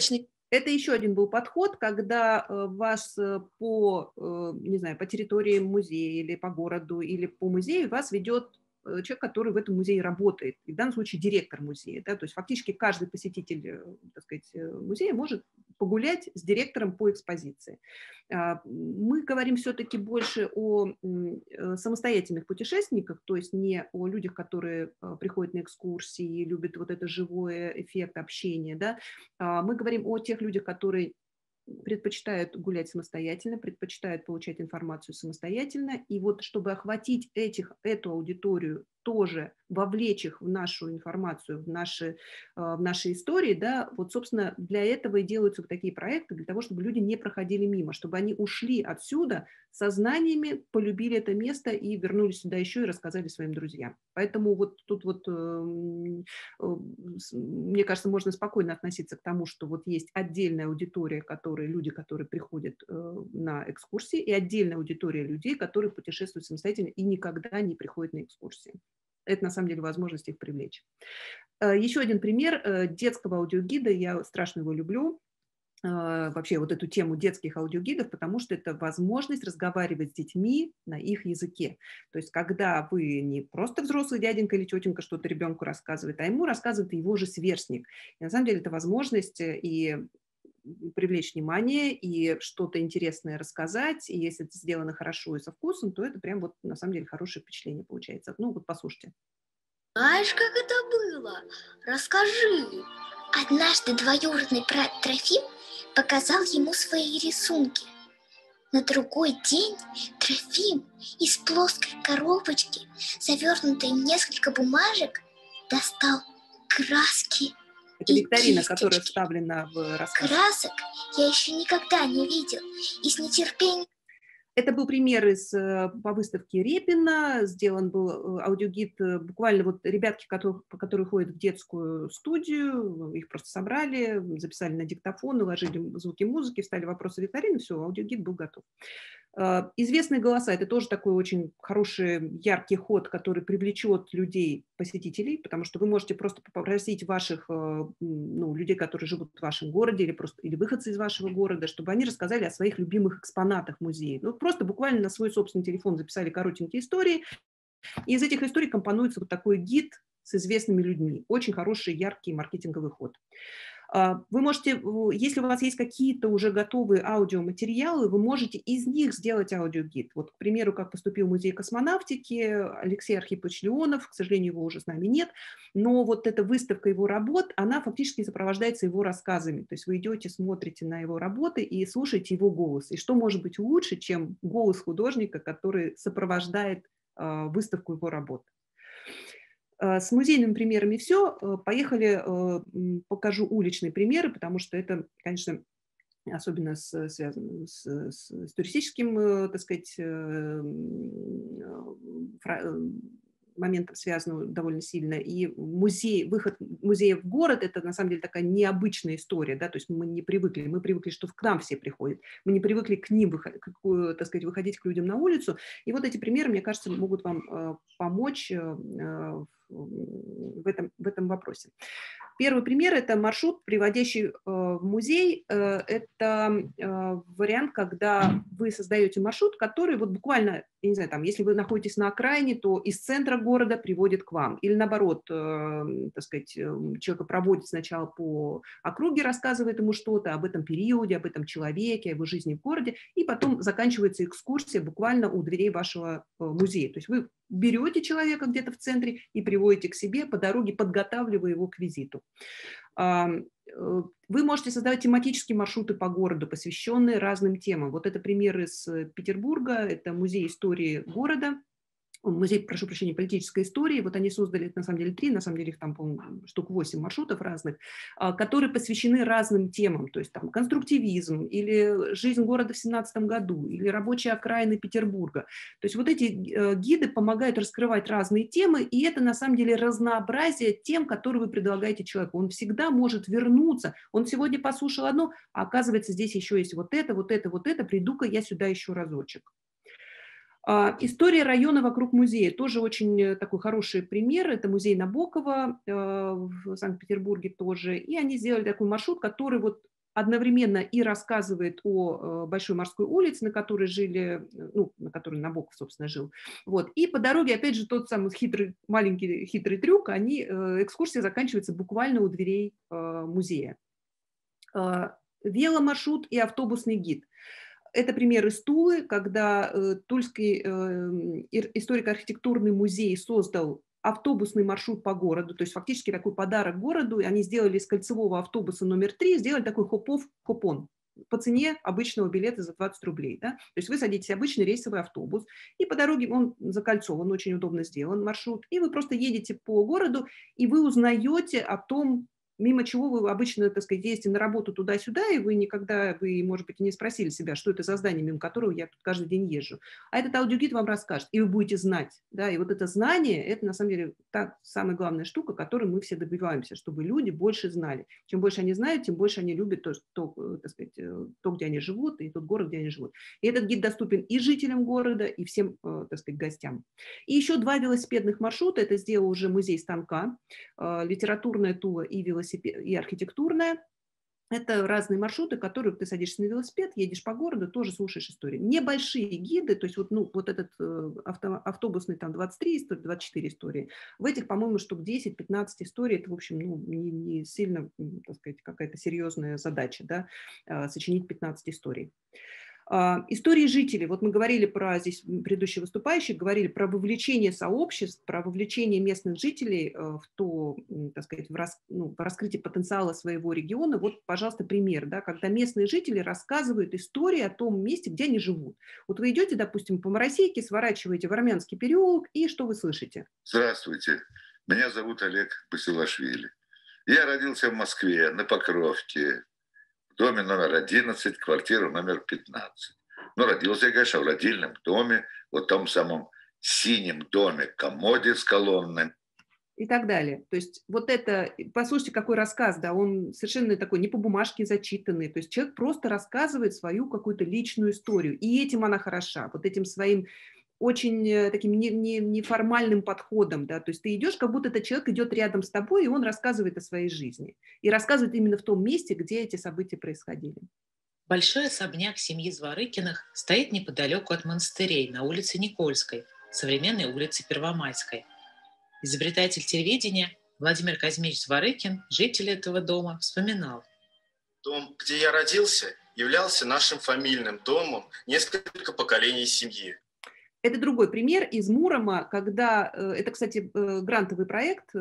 [SPEAKER 7] Это еще один был подход, когда вас не знаю, по территории музея или по городу, или по музею вас ведет человек, который в этом музее работает, и в данном случае директор музея. Да? То есть фактически каждый посетитель, так сказать, музея может погулять с директором по экспозиции. Мы говорим все-таки больше о самостоятельных путешественниках, то есть не о людях, которые приходят на экскурсии, любят вот это живое эффект общения. Да? Мы говорим о тех людях, которые предпочитают гулять самостоятельно, предпочитают получать информацию самостоятельно. И вот чтобы охватить эту аудиторию, тоже вовлечь их в нашу информацию, в наши истории, да, вот, собственно, для этого и делаются вот такие проекты, для того, чтобы люди не проходили мимо, чтобы они ушли отсюда со знаниями, полюбили это место и вернулись сюда еще и рассказали своим друзьям. Поэтому вот тут вот, мне кажется, можно спокойно относиться к тому, что вот есть отдельная аудитория, люди, которые приходят на экскурсии, и отдельная аудитория людей, которые путешествуют самостоятельно и никогда не приходят на экскурсии. Это, на самом деле, возможность их привлечь. Еще один пример детского аудиогида, я страшно его люблю. вообще вот эту тему детских аудиогидов, потому что это возможность разговаривать с детьми на их языке. То есть когда вы не просто взрослый дяденька или тетенька что-то ребенку рассказывает, а ему рассказывает его же сверстник. И на самом деле это возможность и привлечь внимание, и что-то интересное рассказать, и если это сделано хорошо и со вкусом, то это прям вот на самом деле хорошее впечатление получается. Ну вот послушайте.
[SPEAKER 11] Знаешь, как это было? Расскажи. Однажды двоюродный брат Трофим показал ему свои рисунки. На другой день Трофим из плоской коробочки, завернутой в несколько бумажек, достал краски.
[SPEAKER 7] Это викторина, которая вставлена в рассказ.
[SPEAKER 11] Красок я еще никогда не видел и с нетерпением.
[SPEAKER 7] Это был пример по выставке Репина, сделан был аудиогид, буквально вот ребятки, которые ходят в детскую студию, их просто собрали, записали на диктофон, уложили звуки музыки, вставили вопросы викторины, все, аудиогид был готов. Известные голоса – это тоже такой очень хороший, яркий ход, который привлечет людей, посетителей, потому что вы можете просто попросить ваших людей, которые живут в вашем городе или выходцы из вашего города, чтобы они рассказали о своих любимых экспонатах музея. Ну, просто буквально на свой собственный телефон записали коротенькие истории, и из этих историй компонуется вот такой гид с известными людьми. Очень хороший, яркий маркетинговый ход. Вы можете, если у вас есть какие-то уже готовые аудиоматериалы, вы можете из них сделать аудиогид. Вот, к примеру, как поступил Музей космонавтики Алексей Архипович Леонов, к сожалению, его уже с нами нет, но вот эта выставка его работ, она фактически сопровождается его рассказами. То есть вы идете, смотрите на его работы и слушаете его голос. И что может быть лучше, чем голос художника, который сопровождает выставку его работ. С музейными примерами все. Поехали, покажу уличные примеры, потому что это, конечно, особенно связано с туристическим, так сказать, моментом связано довольно сильно. И выход музея в город – это на самом деле такая необычная история, да, то есть мы привыкли, что к нам все приходят, мы не привыкли к ним, так сказать, выходить к людям на улицу. И вот эти примеры, мне кажется, могут вам помочь в этом вопросе. Первый пример – это маршрут, приводящий в музей. Это вариант, когда вы создаете маршрут, который вот буквально, я не знаю, там, если вы находитесь на окраине, то из центра города приводит к вам. Или наоборот, так сказать, человека проводит сначала по округе, рассказывает ему что-то об этом периоде, об этом человеке, о его жизни в городе, и потом заканчивается экскурсия буквально у дверей вашего музея. То есть вы берете человека где-то в центре и приводите к себе, по дороге подготавливая его к визиту. Вы можете создавать тематические маршруты по городу, посвященные разным темам. Вот это пример из Петербурга, это музей истории города, музей, прошу прощения, политической истории. Вот они создали, на самом деле, 3, на самом деле их там, по-моему, штук 8 маршрутов разных, которые посвящены разным темам, то есть там конструктивизм, или жизнь города в 17 году, или рабочие окраины Петербурга. То есть вот эти гиды помогают раскрывать разные темы, и это, на самом деле, разнообразие тем, которые вы предлагаете человеку. Он всегда может вернуться. Он сегодня послушал одно, а оказывается, здесь еще есть вот это, приду-ка я сюда еще разочек. История района вокруг музея тоже очень такой хороший пример. Это музей Набокова в Санкт-Петербурге тоже. И они сделали такой маршрут, который вот одновременно и рассказывает о Большой морской улице, на которой жили, на которой Набоков, собственно, жил. Вот. И по дороге, опять же, тот самый маленький хитрый трюк, экскурсия заканчивается буквально у дверей музея. Веломаршрут и автобусный гид. Это пример из Тулы, когда Тульский историко-архитектурный музей создал автобусный маршрут по городу, то есть фактически такой подарок городу. Они сделали из кольцевого автобуса номер 3, сделали такой хоп-он по цене обычного билета за 20 рублей. Да? То есть вы садитесь в обычный рейсовый автобус, и по дороге он закольцован, очень удобно сделан маршрут, и вы просто едете по городу, и вы узнаете о том, мимо чего вы обычно, так сказать, ездите на работу туда-сюда, и вы, может быть, и не спросили себя, что это за здание, мимо которого я тут каждый день езжу. А этот аудиогид вам расскажет, и вы будете знать. Да? И вот это знание, это на самом деле самая главная штука, которой мы все добиваемся, чтобы люди больше знали. Чем больше они знают, тем больше они любят то, где они живут, и тот город, где они живут. И этот гид доступен и жителям города, и всем, так сказать, гостям. И еще 2 велосипедных маршрута. Это сделал уже музей станка, литературная Тула и архитектурная. Это разные маршруты, которые ты садишься на велосипед, едешь по городу, тоже слушаешь истории. Небольшие гиды, то есть вот этот автобусный там 23 истории, 24 истории. В этих, по-моему, штук 10-15 историй. Это, в общем, не сильно, так сказать, какая-то серьезная задача, да, сочинить 15 историй. Истории жителей. Вот мы говорили про, здесь предыдущие выступающие, говорили про вовлечение сообществ, про вовлечение местных жителей в то, так сказать, в раскрытие потенциала своего региона. Вот, пожалуйста, пример, да, когда местные жители рассказывают истории о том месте, где они живут. Вот вы идете, допустим, по Моросейке, сворачиваете в Армянский переулок, и что вы слышите?
[SPEAKER 12] Здравствуйте, меня зовут Олег Басилашвили. Я родился в Москве, на Покровке, в доме номер 11, квартира номер 15. Но родился я, конечно, в родильном доме, вот в том самом синем доме, комоде с колоннами.
[SPEAKER 7] И так далее. То есть вот это, послушайте, какой рассказ, да, он совершенно такой не по бумажке зачитанный. То есть человек просто рассказывает свою какую-то личную историю. И этим она хороша, вот этим своим очень таким неформальным подходом, да, то есть ты идешь, как будто этот человек идет рядом с тобой, и он рассказывает о своей жизни. И рассказывает именно в том месте, где эти события происходили.
[SPEAKER 13] Большой особняк семьи Зворыкиных стоит неподалеку от монастырей на улице Никольской, современной улице Первомайской. Изобретатель телевидения Владимир Казимирович Зворыкин, житель этого дома, вспоминал.
[SPEAKER 8] Дом, где я родился, являлся нашим фамильным домом несколько поколений семьи.
[SPEAKER 7] Это другой пример из Мурома, когда, это, кстати, грантовый проект,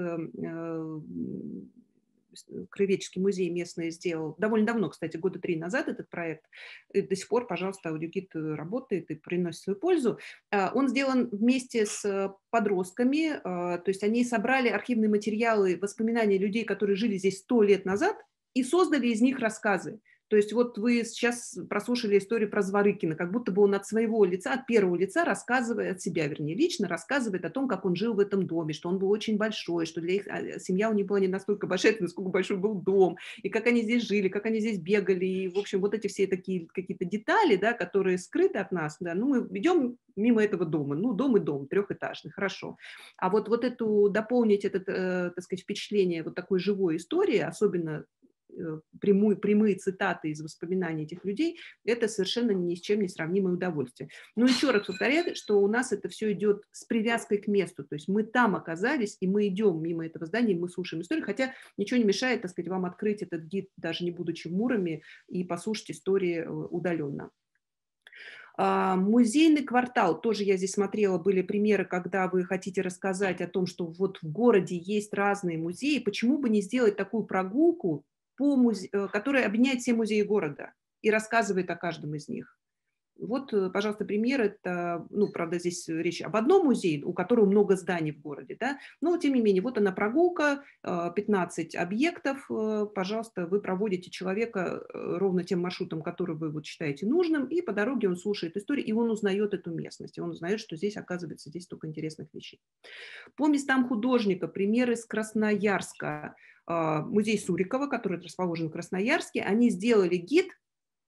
[SPEAKER 7] Краеведческий музей местный сделал, довольно давно, кстати, года 3 назад этот проект, и до сих пор, пожалуйста, аудиогид работает и приносит свою пользу. Он сделан вместе с подростками, то есть они собрали архивные материалы, воспоминания людей, которые жили здесь 100 лет назад, и создали из них рассказы. То есть вот вы сейчас прослушали историю про Зворыкина, как будто бы он от своего лица, от первого лица рассказывает, от себя, вернее, лично рассказывает о том, как он жил в этом доме, что он был очень большой, что для их семья у них была не настолько большая, насколько большой был дом, и как они здесь жили, как они здесь бегали, и, в общем, вот эти все такие какие-то детали, да, которые скрыты от нас, да, ну, мы идем мимо этого дома, ну, дом и дом, трехэтажный, хорошо. А вот эту, дополнить это, так сказать, впечатление вот такой живой истории, особенно прямые цитаты из воспоминаний этих людей, это совершенно ни с чем не сравнимое удовольствие. Но еще раз повторяю, что у нас это все идет с привязкой к месту, то есть мы там оказались, и мы идем мимо этого здания, мы слушаем историю, хотя ничего не мешает, так сказать, вам открыть этот гид, даже не будучи в Муроме, и послушать истории удаленно. Музейный квартал, тоже я здесь смотрела, были примеры, когда вы хотите рассказать о том, что вот в городе есть разные музеи, почему бы не сделать такую прогулку, который объединяет все музеи города и рассказывает о каждом из них. Вот, пожалуйста, пример. Это, ну, правда, здесь речь об одном музее, у которого много зданий в городе, да, но, тем не менее, вот она прогулка, 15 объектов, пожалуйста, вы проводите человека ровно тем маршрутом, который вы вот считаете нужным, и по дороге он слушает историю, и он узнает эту местность, и он узнает, что здесь, оказывается, здесь столько интересных вещей. По местам художника, пример из Красноярска. Музей Сурикова, который расположен в Красноярске, они сделали гид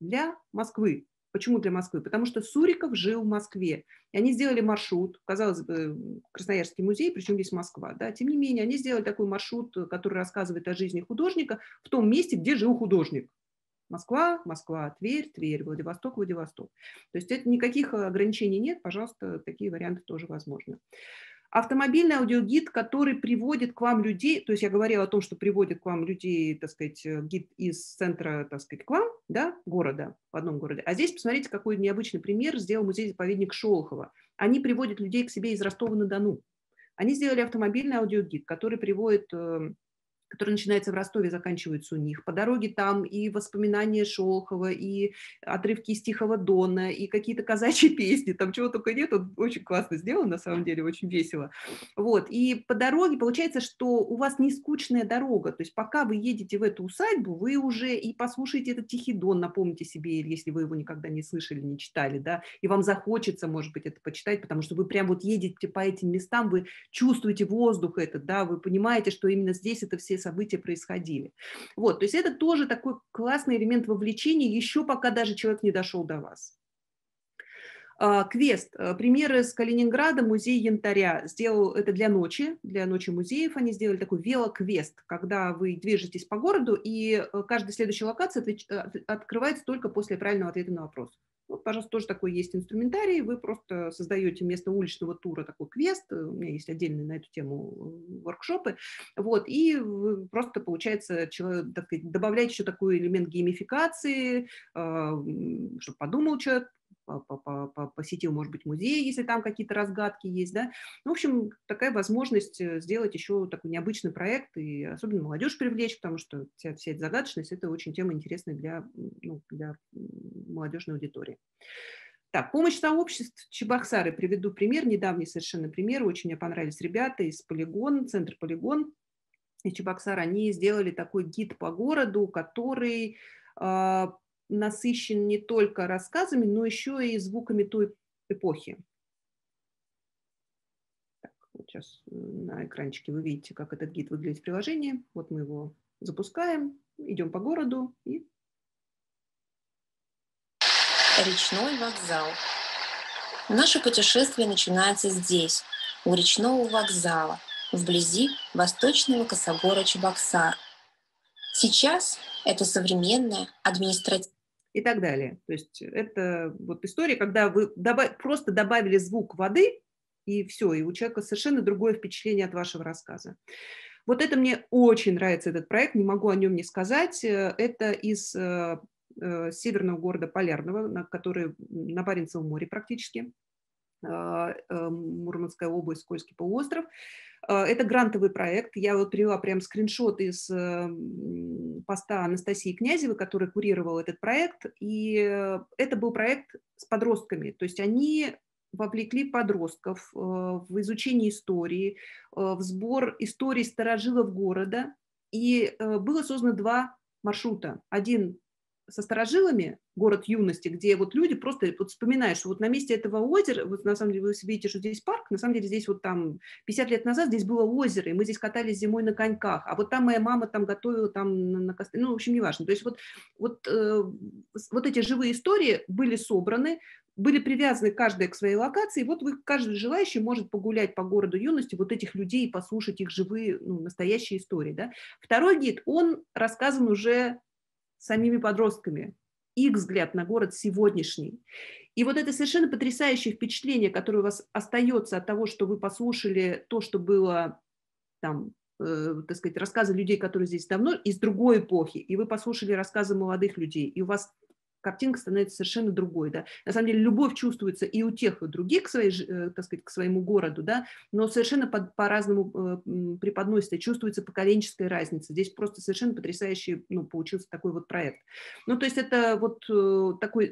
[SPEAKER 7] для Москвы. Почему для Москвы? Потому что Суриков жил в Москве. И они сделали маршрут, казалось бы, Красноярский музей, причем здесь Москва. Да? Тем не менее, они сделали такой маршрут, который рассказывает о жизни художника в том месте, где жил художник. Москва, Москва, Тверь, Тверь, Владивосток, Владивосток. То есть это никаких ограничений нет, пожалуйста, такие варианты тоже возможны. Автомобильный аудиогид, который приводит к вам людей, то есть я говорила о том, что приводит к вам людей, так сказать, гид из центра, так сказать, к вам, да, города, в одном городе. А здесь посмотрите, какой необычный пример сделал музей-заповедник Шолохова. Они приводят людей к себе из Ростова-на-Дону. Они сделали автомобильный аудиогид, который приводит... который начинается в Ростове, заканчивается у них. По дороге там и воспоминания Шолохова, и отрывки из Тихого Дона, и какие-то казачьи песни, там чего только нет, он очень классно сделан, на самом деле, очень весело. Вот. И по дороге получается, что у вас не скучная дорога, то есть пока вы едете в эту усадьбу, вы уже и послушаете этот Тихий Дон, напомните себе, если вы его никогда не слышали, не читали, да, и вам захочется, может быть, это почитать, потому что вы прям вот едете по этим местам, вы чувствуете воздух этот, да, вы понимаете, что именно здесь это все события происходили. Вот, то есть это тоже такой классный элемент вовлечения, еще пока даже человек не дошел до вас. Квест. Примеры с Калининграда. Музей янтаря сделал это для ночи музеев. Они сделали такой велоквест, когда вы движетесь по городу, и каждая следующая локация открывается только после правильного ответа на вопрос. Вот, пожалуйста, тоже такой есть инструментарий. Вы просто создаете вместо уличного тура такой квест. У меня есть отдельные на эту тему воркшопы. Вот, и просто, получается, человек, так сказать, добавляете еще такой элемент геймификации, чтобы подумал человек, посетил, может быть, музей, если там какие-то разгадки есть, да. Ну, в общем, такая возможность сделать еще такой необычный проект и особенно молодежь привлечь, потому что вся эта загадочность – это очень тема интересная для молодежной аудитории. Так, помощь сообществ Чебоксары. Приведу пример, недавний совершенно пример. Очень мне понравились ребята из Полигон, центр Полигон из Чебоксар. Они сделали такой гид по городу, который насыщен не только рассказами, но еще и звуками той эпохи. Так, вот сейчас на экранчике вы видите, как этот гид выглядит в приложении. Вот мы его запускаем, идем по городу и...
[SPEAKER 14] Речной вокзал. Наше путешествие начинается здесь, у речного вокзала, вблизи восточного косогора Чебоксар. Сейчас это современная административная...
[SPEAKER 7] И так далее. То есть это вот история, когда вы просто добавили звук воды, и все, и у человека совершенно другое впечатление от вашего рассказа. Вот это мне очень нравится, этот проект, не могу о нем не сказать. Это из северного города Полярного, который на Баренцевом море практически, Мурманская область, Кольский полуостров. Это грантовый проект. Я вот привела прям скриншот из поста Анастасии Князевой, которая курировала этот проект. И это был проект с подростками. То есть они вовлекли подростков в изучение истории, в сбор историй старожилов города. И было создано два маршрута. Один со старожилами, город юности, где вот люди просто вот вспоминают, что вот на месте этого озера, вот на самом деле вы видите, что здесь парк, на самом деле здесь вот там 50 лет назад здесь было озеро, и мы здесь катались зимой на коньках, а вот там моя мама там готовила там на костре, ну, в общем, неважно. То есть вот эти живые истории были собраны, были привязаны каждая к своей локации, и вот каждый желающий может погулять по городу юности, вот этих людей, послушать их живые, ну, настоящие истории. Да? Второй гид, он рассказан уже самими подростками, их взгляд на город сегодняшний. И вот это совершенно потрясающее впечатление, которое у вас остается от того, что вы послушали то, что было там, так сказать, рассказы людей, которые здесь давно, из другой эпохи, и вы послушали рассказы молодых людей, и у вас картинка становится совершенно другой, да. На самом деле любовь чувствуется и у тех, и у других, так сказать, к своему городу, да, но совершенно по-разному преподносится, чувствуется поколенческая разница. Здесь просто совершенно потрясающий, ну, получился такой вот проект. Ну, то есть это вот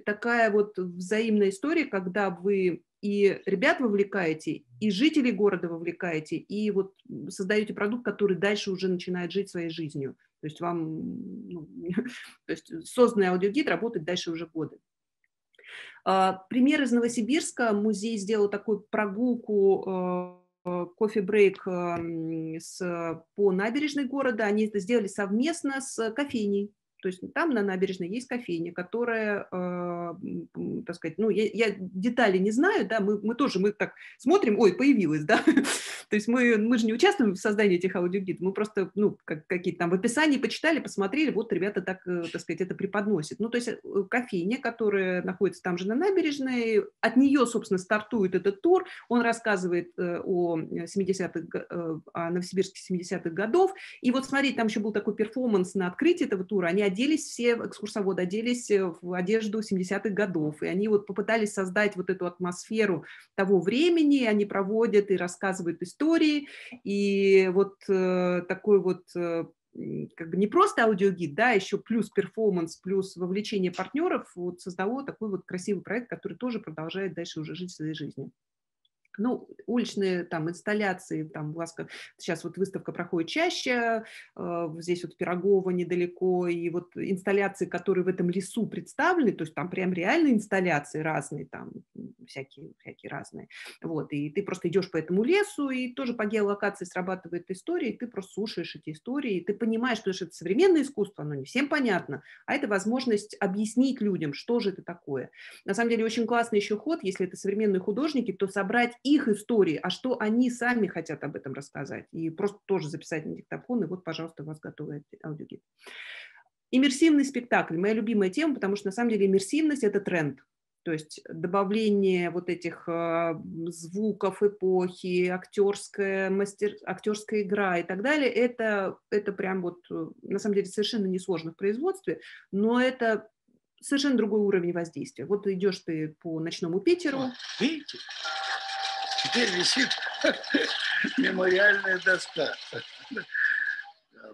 [SPEAKER 7] такая вот взаимная история, когда вы и ребят вовлекаете, и жителей города вовлекаете, и вот создаете продукт, который дальше уже начинает жить своей жизнью. То есть то есть созданный аудиогид работает дальше уже годы. Пример из Новосибирска. Музей сделал такую прогулку, кофе-брейк по набережной города. Они это сделали совместно с кофейней. То есть там на набережной есть кофейня, которая, так сказать, ну, я детали не знаю, да, мы так смотрим, ой, появилась, да, то есть мы же не участвуем в создании этих аудиогидов, мы просто, ну, какие-то там в описании почитали, посмотрели, вот ребята так сказать, это преподносят. Ну, то есть кофейня, которая находится там же на набережной, от нее, собственно, стартует этот тур, он рассказывает о Новосибирске 70-х годов, и вот смотрите, там еще был такой перформанс на открытии этого тура, они оделись все, экскурсоводы оделись в одежду 70-х годов, и они вот попытались создать вот эту атмосферу того времени, они проводят и рассказывают истории, и вот такой вот как бы не просто аудиогид, да, еще плюс перформанс, плюс вовлечение партнеров вот создало такой вот красивый проект, который тоже продолжает дальше уже жить своей жизнью. Ну, уличные там инсталляции, там у вас сейчас вот выставка проходит чаще, здесь вот Пирогово недалеко, и вот инсталляции, которые в этом лесу представлены, то есть там прям реальные инсталляции разные, там всякие разные, вот, и ты просто идешь по этому лесу, и тоже по геолокации срабатывает история, и ты просто слушаешь эти истории, и ты понимаешь, что это современное искусство, оно не всем понятно, а это возможность объяснить людям, что же это такое. На самом деле очень классный еще ход, если это современные художники, то собрать их истории, а что они сами хотят об этом рассказать. И просто тоже записать на диктофон, и вот, пожалуйста, у вас готовый аудиогид. Иммерсивный спектакль – моя любимая тема, потому что на самом деле иммерсивность – это тренд. То есть добавление вот этих звуков эпохи, актерская игра и так далее, это прям вот на самом деле совершенно несложно в производстве, но это совершенно другой уровень воздействия. Вот идешь ты по ночному Питеру.
[SPEAKER 15] Видите? Теперь висит мемориальная доска.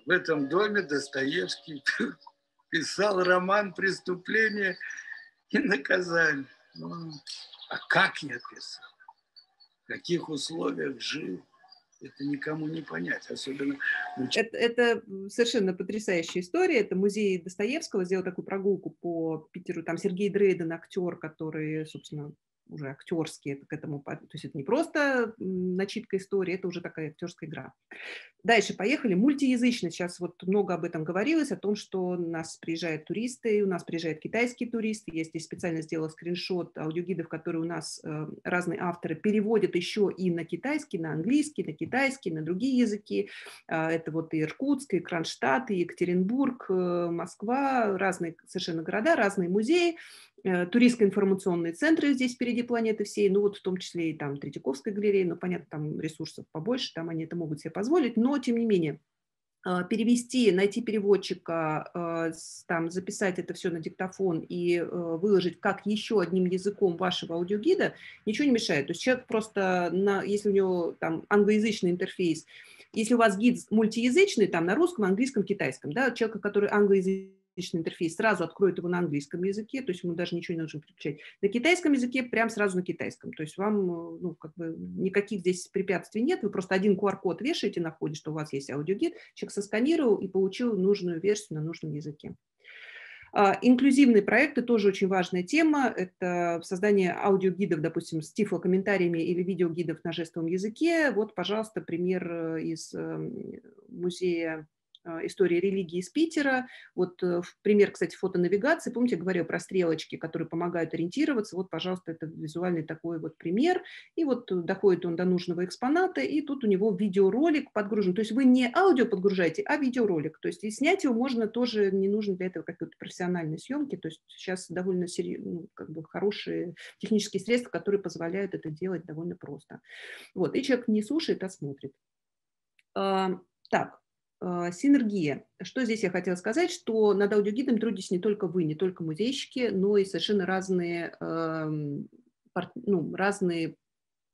[SPEAKER 15] В этом доме Достоевский писал роман «Преступление и наказание». А как я писал? В каких условиях жил? Это никому не понять, особенно...
[SPEAKER 7] Это совершенно потрясающая история. Это музей Достоевского сделал такую прогулку по Питеру. Там Сергей Дрейден, актер, который, собственно, уже актерский к этому... То есть это не просто начитка истории, это уже такая актерская игра. Дальше поехали. Мультиязычность. Сейчас вот много об этом говорилось, о том, что у нас приезжают туристы, у нас приезжают китайские туристы. Я здесь специально сделала скриншот аудиогидов, которые у нас разные авторы переводят еще и на китайский, на английский, на китайский, на другие языки. Это вот и Иркутск, и Кронштадт, и Екатеринбург, Москва, разные совершенно города, разные музеи. Туристско-информационные центры здесь впереди планеты всей, ну вот в том числе и там Третьяковская галерея, но понятно, там ресурсов побольше, там они это могут себе позволить, но тем не менее перевести, найти переводчика, там, записать это все на диктофон и выложить как еще одним языком вашего аудиогида, ничего не мешает. То есть человек просто, если у него там англоязычный интерфейс, если у вас гид мультиязычный, там на русском, английском, китайском, да, человека, который англоязычный интерфейс, сразу откроет его на английском языке, то есть ему даже ничего не нужно переключать. На китайском языке прям сразу на китайском. То есть вам, ну, как бы никаких здесь препятствий нет, вы просто один QR-код вешаете на входе, что у вас есть аудиогид, человек сосканировал и получил нужную версию на нужном языке. Инклюзивные проекты тоже очень важная тема. Это создание аудиогидов, допустим, с тифлокомментариями или видеогидов на жестовом языке. Вот, пожалуйста, пример из музея истории религии из Питера. Вот пример, кстати, фотонавигации. Помните, я говорила про стрелочки, которые помогают ориентироваться. Вот, пожалуйста, это визуальный такой вот пример. И вот доходит он до нужного экспоната, и тут у него видеоролик подгружен. То есть вы не аудио подгружаете, а видеоролик. То есть и снять его можно тоже, не нужно для этого какой-то профессиональной съемки. То есть сейчас довольно как бы хорошие технические средства, которые позволяют это делать довольно просто. Вот. И человек не слушает, а смотрит. Так. Синергия. Что здесь я хотела сказать, что над аудиогидом трудитесь не только вы, не только музейщики, но и совершенно разные, разные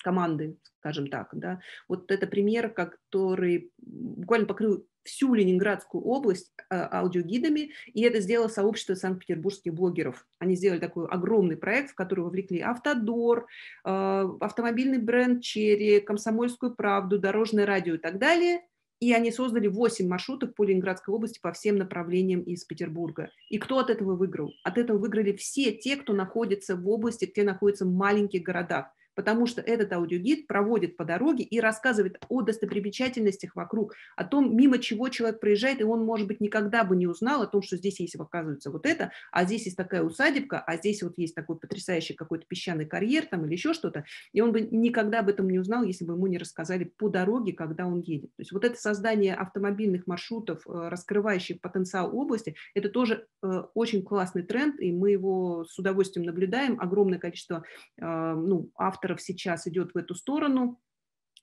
[SPEAKER 7] команды, скажем так. Да. Вот это пример, который буквально покрыл всю Ленинградскую область аудиогидами, и это сделало сообщество санкт-петербургских блогеров. Они сделали такой огромный проект, в который вовлекли Автодор, автомобильный бренд Черри, Комсомольскую правду, Дорожное радио и так далее. И они создали 8 маршрутов по Ленинградской области по всем направлениям из Петербурга. И кто от этого выиграл? От этого выиграли все те, кто находится в области, где находятся в маленьких городах. Потому что этот аудиогид проводит по дороге и рассказывает о достопримечательностях вокруг, о том, мимо чего человек проезжает, и он, может быть, никогда бы не узнал о том, что здесь есть, оказывается, вот это, а здесь есть такая усадебка, а здесь вот есть такой потрясающий какой-то песчаный карьер там или еще что-то, и он бы никогда об этом не узнал, если бы ему не рассказали по дороге, когда он едет. То есть вот это создание автомобильных маршрутов, раскрывающих потенциал области, это тоже очень классный тренд, и мы его с удовольствием наблюдаем. Огромное количество авторов сейчас идет в эту сторону.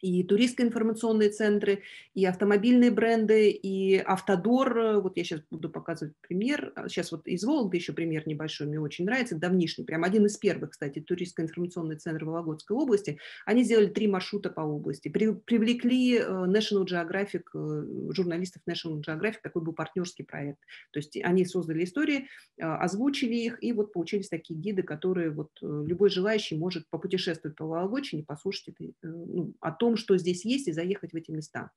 [SPEAKER 7] и туристские информационные центры, и автомобильные бренды, и Автодор. Вот я сейчас буду показывать пример. Сейчас вот из Вологды еще пример небольшой, мне очень нравится, давнишний, прям один из первых, кстати, туристско-информационный центр Вологодской области. Они сделали 3 маршрута по области, привлекли National Geographic, журналистов National Geographic, такой был партнерский проект. То есть они создали истории, озвучили их, и вот получились такие гиды, которые вот любой желающий может попутешествовать по Вологодчине, послушать о том, что здесь есть, и заехать в эти места.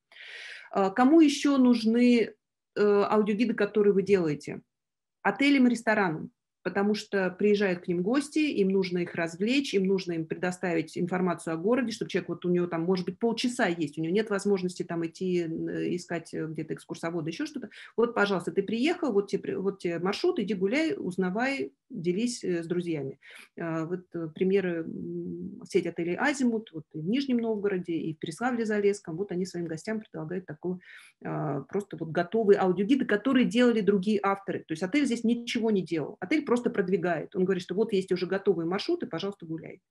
[SPEAKER 7] Кому еще нужны аудиогиды, которые вы делаете? Отелям и ресторанам, потому что приезжают к ним гости, им нужно их развлечь, им нужно им предоставить информацию о городе, чтобы человек, вот у него там, может быть, полчаса есть, у него нет возможности там идти искать где-то экскурсовода, еще что-то. Вот, пожалуйста, ты приехал, вот тебе маршрут, иди гуляй, узнавай, делись с друзьями. Вот примеры сеть отелей «Азимут», вот и в Нижнем Новгороде, и в Переславле-Залесском, вот они своим гостям предлагают такой просто вот готовые аудиогиды, которые делали другие авторы. То есть отель здесь ничего не делал. Отель просто продвигает. Он говорит, что вот есть уже готовые маршруты, пожалуйста, гуляй.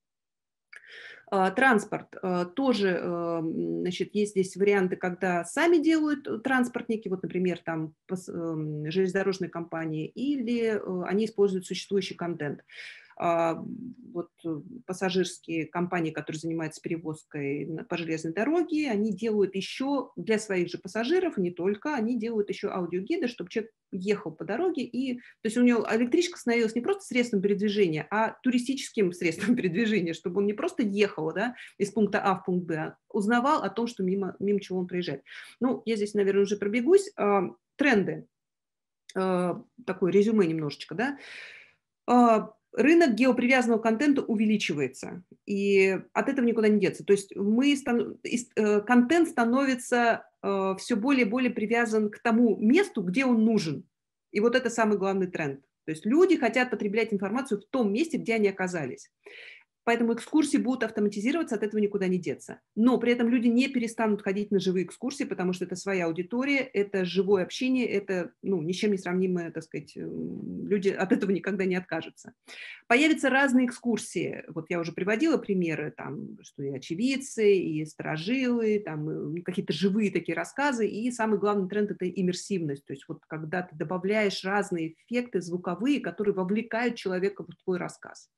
[SPEAKER 7] Транспорт. Тоже, значит, есть здесь варианты, когда сами делают транспортники, вот, например, там железнодорожные компании, или они используют существующий контент. Вот пассажирские компании, которые занимаются перевозкой по железной дороге, они делают еще для своих же пассажиров, не только, они делают еще аудиогиды, чтобы человек ехал по дороге, и, то есть у него электричка становилась не просто средством передвижения, а туристическим средством передвижения, чтобы он не просто ехал, да, из пункта А в пункт Б, а узнавал о том, что мимо чего он проезжает. Ну, я здесь, наверное, уже пробегусь. Тренды. Такое резюме немножечко, да. Рынок геопривязанного контента увеличивается, и от этого никуда не деться. То есть контент становится все более и более привязан к тому месту, где он нужен. И вот это самый главный тренд. То есть люди хотят потреблять информацию в том месте, где они оказались. Поэтому экскурсии будут автоматизироваться, от этого никуда не деться. Но при этом люди не перестанут ходить на живые экскурсии, потому что это своя аудитория, это живое общение, это ни с чем не сравнимое, так сказать, люди от этого никогда не откажутся. Появятся разные экскурсии. Вот я уже приводила примеры, там, что и очевидцы, и сторожилы, там, какие-то живые такие рассказы. И самый главный тренд – это иммерсивность. То есть вот когда ты добавляешь разные эффекты звуковые, которые вовлекают человека в твой рассказ.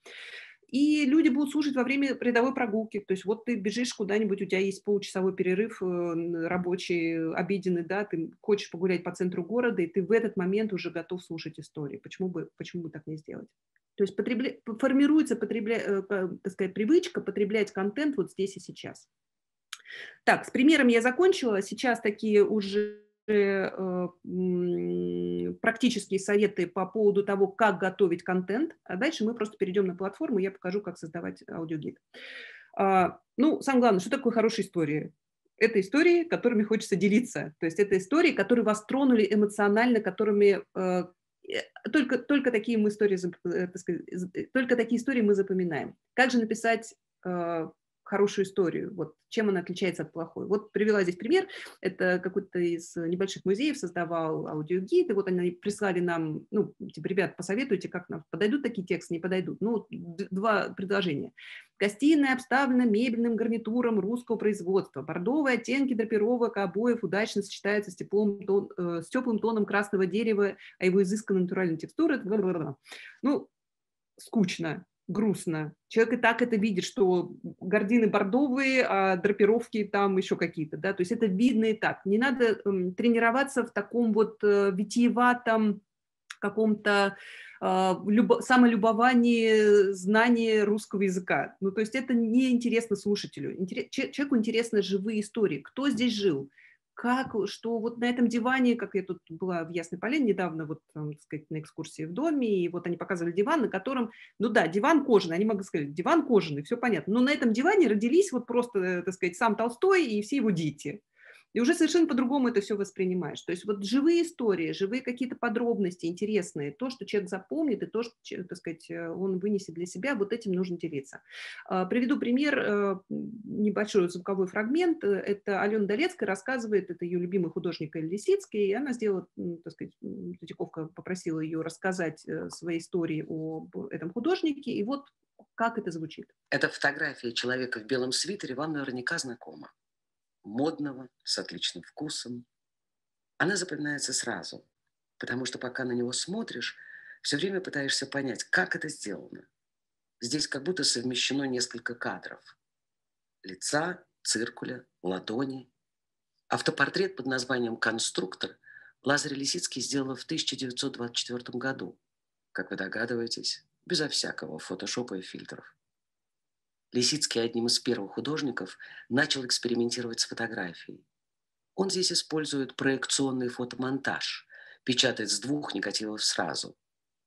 [SPEAKER 7] И люди будут слушать во время рядовой прогулки. То есть вот ты бежишь куда-нибудь, у тебя есть получасовой перерыв рабочий, обеденный, да, ты хочешь погулять по центру города, и ты в этот момент уже готов слушать истории. Почему бы так не сделать? То есть формируется, так сказать, привычка потреблять контент вот здесь и сейчас. Так, с примером я закончила. Сейчас такие уже практические советы по поводу того, как готовить контент, а дальше мы просто перейдем на платформу, и я покажу, как создавать аудиогид. Самое главное, что такое хорошая история? Это истории, которыми хочется делиться, то есть это истории, которые вас тронули эмоционально, которыми только такие истории, так сказать, только такие истории мы запоминаем. Как же написать хорошую историю, вот чем она отличается от плохой. Вот привела здесь пример, это какой-то из небольших музеев создавал аудиогид, и вот они прислали нам, типа, ребят, посоветуйте, как нам подойдут такие тексты, не подойдут. 2 предложения. Гостиная обставлена мебельным гарнитуром русского производства, бордовые оттенки драпировок, обоев удачно сочетаются с теплым тоном красного дерева, а его изысканной натуральной текстурой. Скучно. Грустно. Человек и так это видит, что гардины бордовые, а драпировки там еще какие-то, да, то есть это видно и так. Не надо тренироваться в таком вот витиеватом каком-то самолюбовании знания русского языка. То есть это неинтересно слушателю. Человеку интересны живые истории. Кто здесь жил? Что вот на этом диване, как я тут была в Ясной Поляне недавно, вот, так сказать, на экскурсии в доме, и вот они показывали диван, на котором, диван кожаный, они могли сказать, диван кожаный, все понятно, но на этом диване родились вот просто, так сказать, сам Толстой и все его дети. И уже совершенно по-другому это все воспринимаешь. То есть вот живые истории, живые какие-то подробности интересные, то, что человек запомнит, и то, что, так сказать, он вынесет для себя, вот этим нужно делиться. Приведу пример, небольшой звуковой фрагмент. Это Алена Долецкая рассказывает, это ее любимый художник Эль Лисицкий, и она сделала, так сказать, Третьяковка попросила ее рассказать свои истории об этом художнике, и вот как это звучит.
[SPEAKER 16] Эта фотография человека в белом свитере вам наверняка знакома. модного, с отличным вкусом. Она запоминается сразу, потому что пока на него смотришь, все время пытаешься понять, как это сделано. Здесь как будто совмещено несколько кадров. Лица, циркуля, ладони. Автопортрет под названием «Конструктор» Лазарь Лисицкий сделал в 1924 году, как вы догадываетесь, безо всякого фотошопа и фильтров. Лисицкий одним из первых художников начал экспериментировать с фотографией. Он здесь использует проекционный фотомонтаж, печатает с 2 негативов сразу.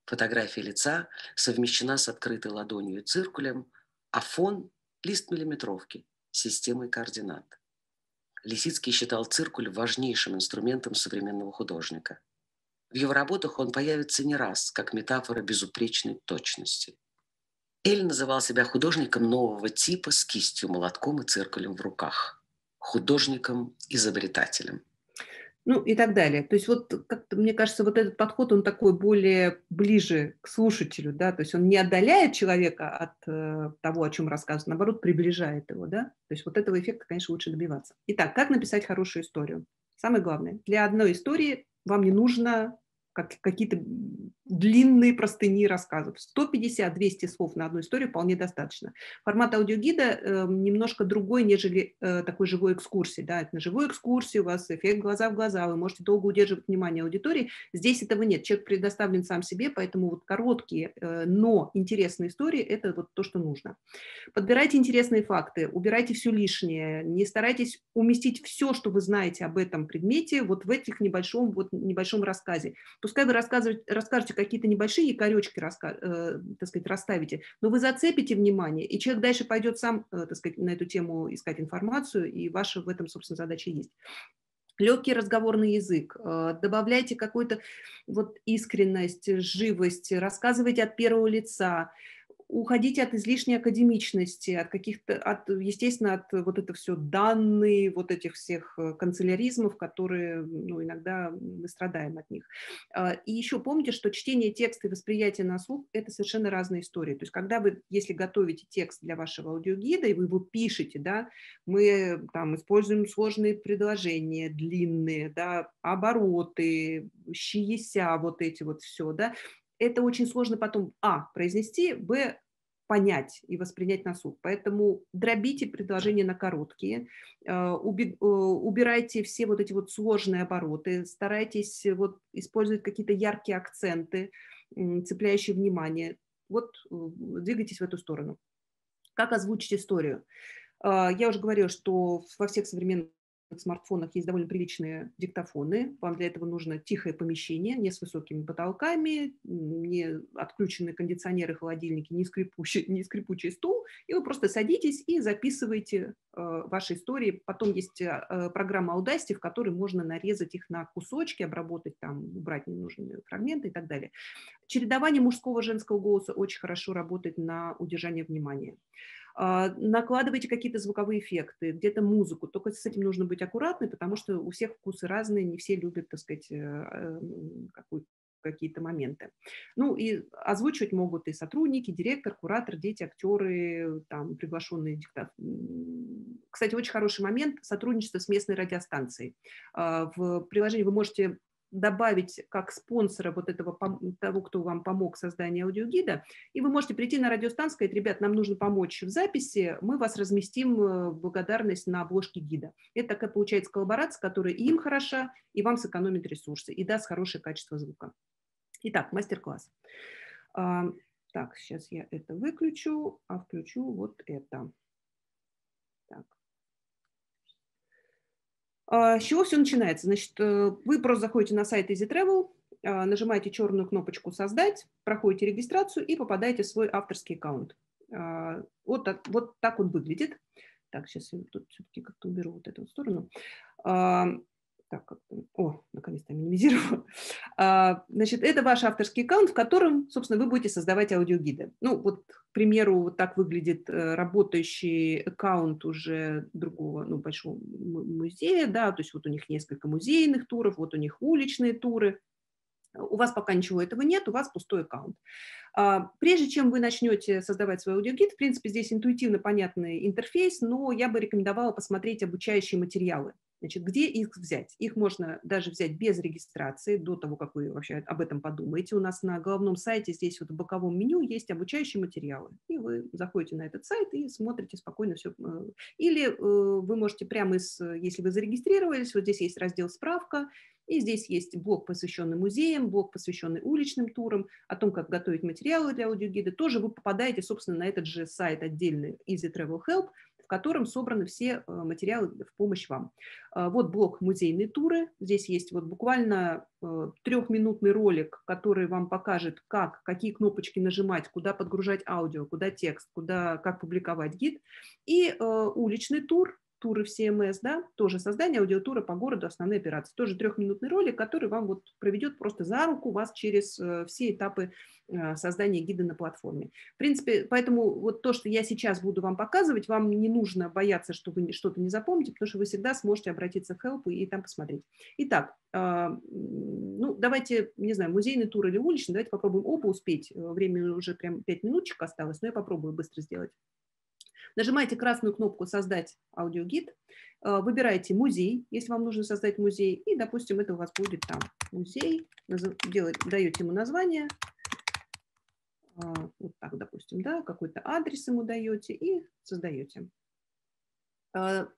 [SPEAKER 16] Фотография лица совмещена с открытой ладонью и циркулем, а фон – лист миллиметровки с системой координат. Лисицкий считал циркуль важнейшим инструментом современного художника. В его работах он появится не раз, как метафора безупречной точности. Эль называл себя художником нового типа с кистью, молотком и циркулем в руках. Художником-изобретателем.
[SPEAKER 7] Ну и так далее. То есть вот как-то, мне кажется, вот этот подход, он такой более ближе к слушателю, да, то есть он не отдаляет человека от того, о чем рассказывает, наоборот, приближает его, да. То есть вот этого эффекта, конечно, лучше добиваться. Итак, как написать хорошую историю? Самое главное, для одной истории вам не нужно какие-то длинные простыни рассказов. 150-200 слов на одну историю вполне достаточно. Формат аудиогида немножко другой, нежели такой живой экскурсии. Да? На живой экскурсии у вас эффект глаза в глаза, вы можете долго удерживать внимание аудитории. Здесь этого нет. Человек предоставлен сам себе, поэтому вот короткие, но интересные истории – это вот то, что нужно. Подбирайте интересные факты, убирайте все лишнее, не старайтесь уместить все, что вы знаете об этом предмете, вот в этих небольшом рассказе. Пускай вы расскажете какие-то небольшие якоречки, так сказать, расставите, но вы зацепите внимание, и человек дальше пойдет сам, так сказать, на эту тему искать информацию, и ваша в этом, собственно, задача есть. Легкий разговорный язык, добавляйте какую-то вот искренность, живость, рассказывайте от первого лица, уходите от излишней академичности, естественно, от вот это все данные, вот этих всех канцеляризмов, которые, ну, иногда мы страдаем от них. И еще помните, что чтение текста и восприятие на слух – это совершенно разные истории. То есть когда вы, если готовите текст для вашего аудиогида, и вы его пишете, да, мы там используем сложные предложения, длинные, да, обороты, щи-еся, вот эти вот все, да, это очень сложно потом, произнести, понять и воспринять на слух. Поэтому дробите предложения на короткие, убирайте все вот эти вот сложные обороты, старайтесь вот использовать какие-то яркие акценты, цепляющие внимание. Вот двигайтесь в эту сторону. Как озвучить историю? Я уже говорила, что во всех современных смартфонах есть довольно приличные диктофоны. Вам для этого нужно тихое помещение, не с высокими потолками, не отключенные кондиционеры, холодильники, не скрипучий стул. И вы просто садитесь и записываете ваши истории. Потом есть программа Audacity, в которой можно нарезать их на кусочки, обработать там, убрать ненужные фрагменты и так далее. Чередование мужского и женского голоса очень хорошо работает на удержание внимания. Накладывайте какие-то звуковые эффекты, где-то музыку, только с этим нужно быть аккуратным, потому что у всех вкусы разные, не все любят, так сказать, какие-то моменты. Ну и озвучивать могут и сотрудники, директор, куратор, дети, актеры, там, приглашенные диктаторы. Кстати, очень хороший момент – сотрудничество с местной радиостанцией. В приложении вы можете добавить как спонсора вот того, кто вам помог в создании аудиогида, и вы можете прийти на радиостанцию и сказать: ребят, нам нужно помочь в записи, мы вас разместим в благодарность на обложке гида. Это такая получается коллаборация, которая и им хороша, и вам сэкономит ресурсы, и даст хорошее качество звука. Итак, мастер-класс. Так, сейчас я это выключу, а включу вот это. Так. С чего все начинается? Значит, вы просто заходите на сайт Easy Travel, нажимаете черную кнопочку «Создать», проходите регистрацию и попадаете в свой авторский аккаунт. Вот так он выглядит. Так, сейчас я тут все-таки как-то уберу вот эту сторону. Так, наконец-то минимизировала. Значит, это ваш авторский аккаунт, в котором, собственно, вы будете создавать аудиогиды. Ну, вот, к примеру, вот так выглядит работающий аккаунт уже другого, большого музея, да, то есть вот у них несколько музейных туров, вот у них уличные туры. У вас пока ничего этого нет, у вас пустой аккаунт. Прежде чем вы начнете создавать свой аудиогид, в принципе, здесь интуитивно понятный интерфейс, но я бы рекомендовала посмотреть обучающие материалы. Значит, где их взять? Их можно даже взять без регистрации, до того, как вы вообще об этом подумаете. У нас на головном сайте здесь вот в боковом меню есть обучающие материалы. И вы заходите на этот сайт и смотрите спокойно все. Или вы можете прямо если вы зарегистрировались, вот здесь есть раздел «Справка», и здесь есть блок, посвященный музеям, блок, посвященный уличным турам, о том, как готовить материалы для аудиогида. Тоже вы попадаете, собственно, на этот же сайт отдельный Easy Travel Help, в котором собраны все материалы в помощь вам. Вот блок «Музейные туры». Здесь есть вот буквально 3-минутный ролик, который вам покажет, какие кнопочки нажимать, куда подгружать аудио, куда текст, как публиковать гид. И уличный тур, туры в CMS, да, тоже создание аудиотура по городу, основные операции. Тоже 3-минутный ролик, который вам вот проведет просто за руку вас через все этапы создания гида на платформе. В принципе, поэтому вот то, что я сейчас буду вам показывать, вам не нужно бояться, что вы что-то не запомните, потому что вы всегда сможете обратиться в Help и там посмотреть. Итак, ну, давайте, не знаю, музейный тур или уличный, давайте попробуем оба успеть. Времени уже прям 5 минуточек осталось, но я попробую быстро сделать. Нажимаете красную кнопку «Создать аудиогид», выбираете музей, если вам нужно создать музей, и, допустим, это у вас будет там музей, даете ему название, вот так, допустим, да, какой-то адрес ему даете и создаете.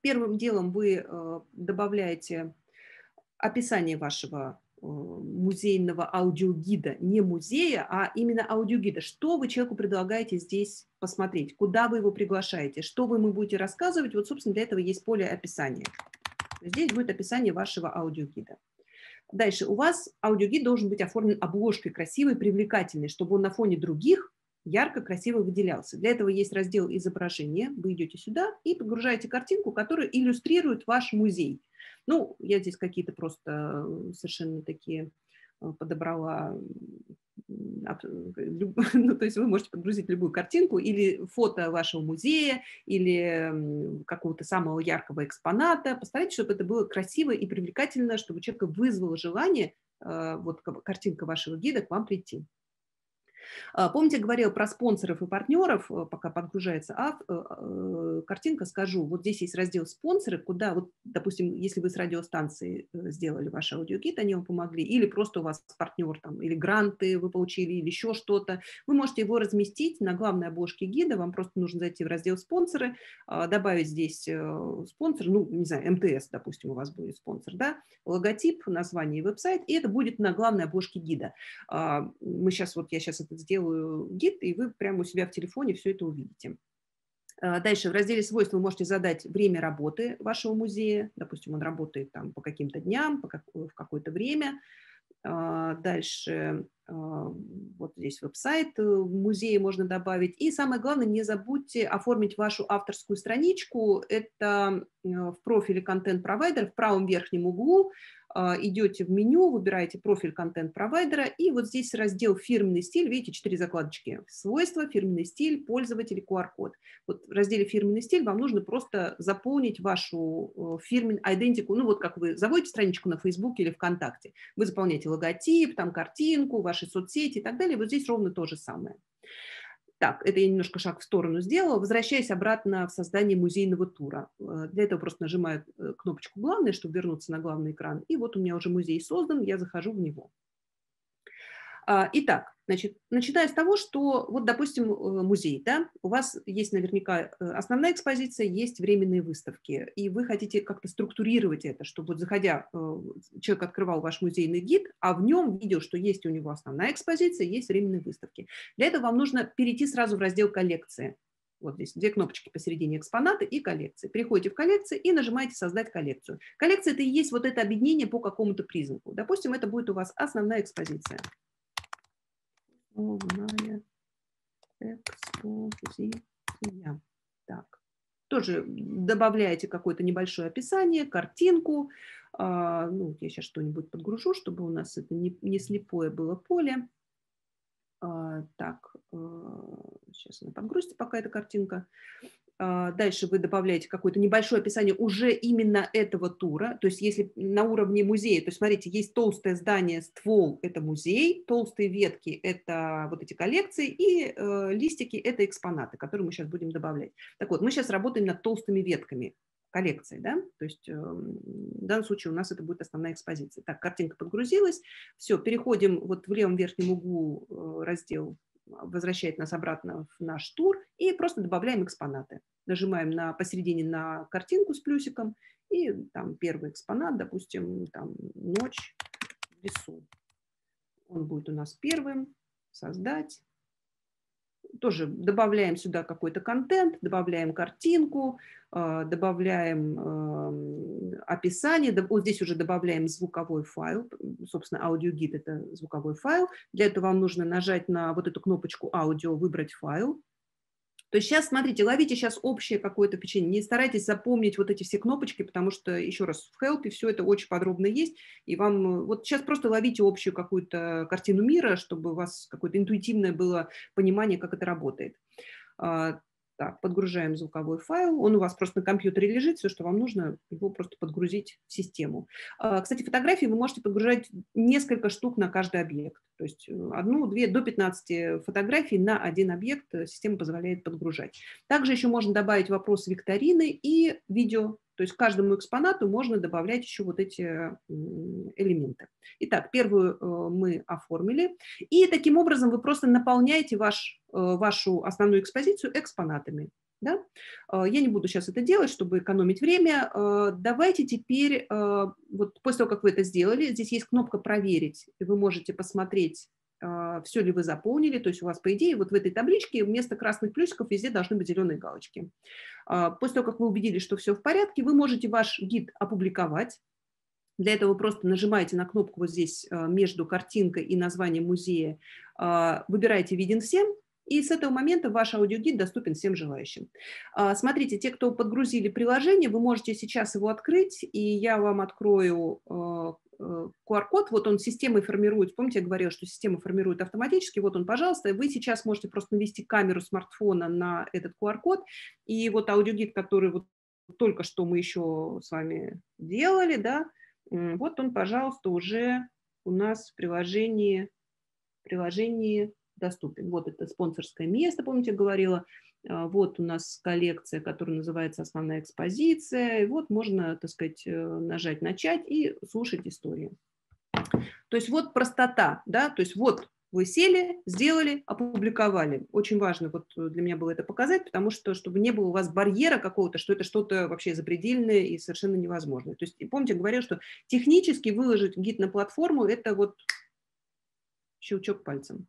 [SPEAKER 7] Первым делом вы добавляете описание вашего музейного аудиогида, не музея, а именно аудиогида. Что вы человеку предлагаете здесь посмотреть, куда вы его приглашаете, что вы ему будете рассказывать. Вот, собственно, для этого есть поле описания. Здесь будет описание вашего аудиогида. Дальше. У вас аудиогид должен быть оформлен обложкой красивой, привлекательной, чтобы он на фоне других ярко, красиво выделялся. Для этого есть раздел «Изображение». Вы идете сюда и подгружаете картинку, которая иллюстрирует ваш музей. Ну, я здесь какие-то просто совершенно такие подобрала. Ну, то есть вы можете подгрузить любую картинку или фото вашего музея, или какого-то самого яркого экспоната. Постарайтесь, чтобы это было красиво и привлекательно, чтобы у человека вызвало желание, вот картинка вашего гида, к вам прийти. Помните, я говорила про спонсоров и партнеров, пока подгружается картинка, скажу, вот здесь есть раздел «Спонсоры», куда, вот, допустим, если вы с радиостанции сделали ваш аудиогид, они вам помогли, или просто у вас партнер, там, или гранты вы получили, или еще что-то, вы можете его разместить на главной обложке гида, вам просто нужно зайти в раздел «Спонсоры», добавить здесь спонсор, ну, не знаю, МТС, допустим, у вас будет спонсор, да, логотип, название и веб-сайт, и это будет на главной обложке гида. Я сейчас это сделаю гид, и вы прямо у себя в телефоне все это увидите. Дальше в разделе «Свойства» вы можете задать время работы вашего музея. Допустим, он работает там по каким-то дням, в какое-то время. Дальше вот здесь веб-сайт музея можно добавить. И самое главное, не забудьте оформить вашу авторскую страничку. Это в профиле контент-провайдера в правом верхнем углу. Идете в меню, выбираете профиль контент-провайдера, и вот здесь раздел «Фирменный стиль», видите, 4 закладочки: свойства, фирменный стиль, пользователь, QR-код. Вот в разделе «Фирменный стиль» вам нужно просто заполнить вашу фирменную идентику, ну вот как вы заводите страничку на Фейсбуке или ВКонтакте. Вы заполняете логотип, там картинку, ваши соцсети и так далее. Вот здесь ровно то же самое. Так, это я немножко шаг в сторону сделала. Возвращаясь обратно в создание музейного тура. Для этого просто нажимаю кнопочку «Главное», чтобы вернуться на главный экран. И вот у меня уже музей создан, я захожу в него. Итак, значит, начиная с того, что, вот, допустим, музей, да, у вас есть наверняка основная экспозиция, есть временные выставки, и вы хотите как-то структурировать это, чтобы, вот, заходя, человек открывал ваш музейный гид, а в нем видел, что есть у него основная экспозиция, есть временные выставки. Для этого вам нужно перейти сразу в раздел «Коллекции». Вот здесь 2 кнопочки посередине: экспонаты и коллекции. Переходите в коллекции и нажимаете «Создать коллекцию». Коллекция – это и есть вот это объединение по какому-то признаку. Допустим, это будет у вас основная экспозиция. Основная экспозиция. Так. Тоже добавляете какое-то небольшое описание, картинку. Ну, я сейчас что-нибудь подгружу, чтобы у нас это не слепое было поле. Так, сейчас она подгрузится, пока эта картинка. Дальше вы добавляете какое-то небольшое описание уже именно этого тура. То есть если на уровне музея, то есть смотрите, есть толстое здание, ствол – это музей, толстые ветки – это вот эти коллекции, и листики – это экспонаты, которые мы сейчас будем добавлять. Так вот, мы сейчас работаем над толстыми ветками коллекции, да, то есть в данном случае у нас это будет основная экспозиция. Так, картинка подгрузилась, все, переходим вот в левом верхнем углу раздел возвращает нас обратно в наш тур, и просто добавляем экспонаты. Нажимаем посередине на картинку с плюсиком, и там первый экспонат, допустим, там ночь в лесу. Он будет у нас первым. Создать. Тоже добавляем сюда какой-то контент, добавляем картинку, добавляем описание. Вот здесь уже добавляем звуковой файл. Собственно, аудиогид – это звуковой файл. Для этого вам нужно нажать на вот эту кнопочку «Аудио», выбрать файл. То есть сейчас, смотрите, ловите сейчас общее какое-то впечатление. Не старайтесь запомнить вот эти все кнопочки, потому что, еще раз, в Help все это очень подробно есть. И вам вот сейчас просто ловите общую какую-то картину мира, чтобы у вас какое-то интуитивное было понимание, как это работает. Так, подгружаем звуковой файл. Он у вас просто на компьютере лежит. Все, что вам нужно, его просто подгрузить в систему. Кстати, фотографии вы можете подгружать несколько штук на каждый объект. То есть 1, 2, до 15 фотографий на один объект система позволяет подгружать. Также еще можно добавить вопрос викторины и видео. То есть к каждому экспонату можно добавлять еще вот эти элементы. Итак, первую мы оформили. И таким образом вы просто наполняете вашу основную экспозицию экспонатами. Да? Я не буду сейчас это делать, чтобы экономить время. Давайте теперь, вот после того, как вы это сделали, здесь есть кнопка «Проверить», и вы можете посмотреть, все ли вы заполнили. То есть у вас, по идее, вот в этой табличке вместо красных плюсиков везде должны быть зеленые галочки. После того, как вы убедились, что все в порядке, вы можете ваш гид опубликовать. Для этого вы просто нажимаете на кнопку вот здесь между картинкой и названием музея, выбираете «Виден всем», и с этого момента ваш аудиогид доступен всем желающим. Смотрите, те, кто подгрузили приложение, вы можете сейчас его открыть, и я вам открою QR-код. Вот он системой формирует. Помните, я говорила, что система формирует автоматически. Вот он, пожалуйста. Вы сейчас можете просто навести камеру смартфона на этот QR-код, и вот аудиогид, который вот только что мы еще с вами делали, да, вот он, пожалуйста, уже у нас в приложении доступен. Вот это спонсорское место, помните, я говорила. Вот у нас коллекция, которая называется «Основная экспозиция». И вот можно, так сказать, нажать «Начать» и слушать историю. То есть вот простота, да, то есть вот вы сели, сделали, опубликовали. Очень важно вот для меня было это показать, потому что, чтобы не было у вас барьера какого-то, что это что-то вообще запредельное и совершенно невозможное. То есть, и помните, я говорила, что технически выложить гид на платформу – это вот щелчок пальцем.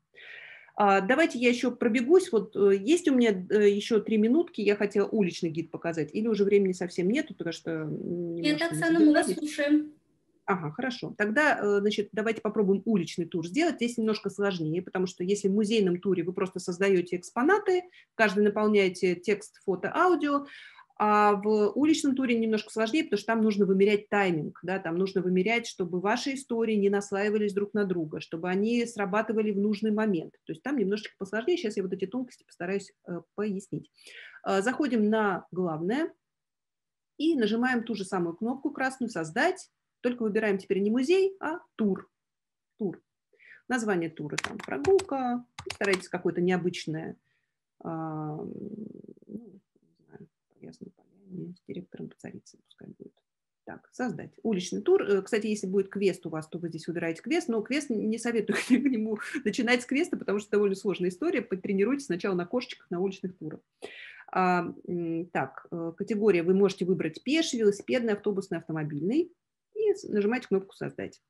[SPEAKER 7] Давайте я еще пробегусь. Вот есть у меня еще 3 минутки, я хотела уличный гид показать, или уже времени совсем нету, потому что…
[SPEAKER 1] Нет, Оксана, мы вас слушаем.
[SPEAKER 7] Ага, хорошо. Тогда, значит, давайте попробуем уличный тур сделать. Здесь немножко сложнее, потому что если в музейном туре вы просто создаете экспонаты, каждый наполняете текст, фото, аудио, а в уличном туре немножко сложнее, потому что там нужно вымерять тайминг, да, там нужно вымерять, чтобы ваши истории не наслаивались друг на друга, чтобы они срабатывали в нужный момент. То есть там немножечко посложнее. Сейчас я вот эти тонкости постараюсь пояснить. Заходим на главное и нажимаем ту же самую кнопку красную «Создать». Только выбираем теперь не музей, а тур. Тур. Название тура там прогулка. Старайтесь какое-то необычное. Ясной поляне с директором Царицыной, пускай будет. Так, создать. Уличный тур. Кстати, если будет квест у вас, то вы здесь выбираете квест, но квест не советую к нему начинать с квеста, потому что довольно сложная история. Потренируйтесь сначала на кошечках, на уличных турах. Так, категория вы можете выбрать пеший, велосипедный, автобусный, автомобильный и нажимаете кнопку «Создать».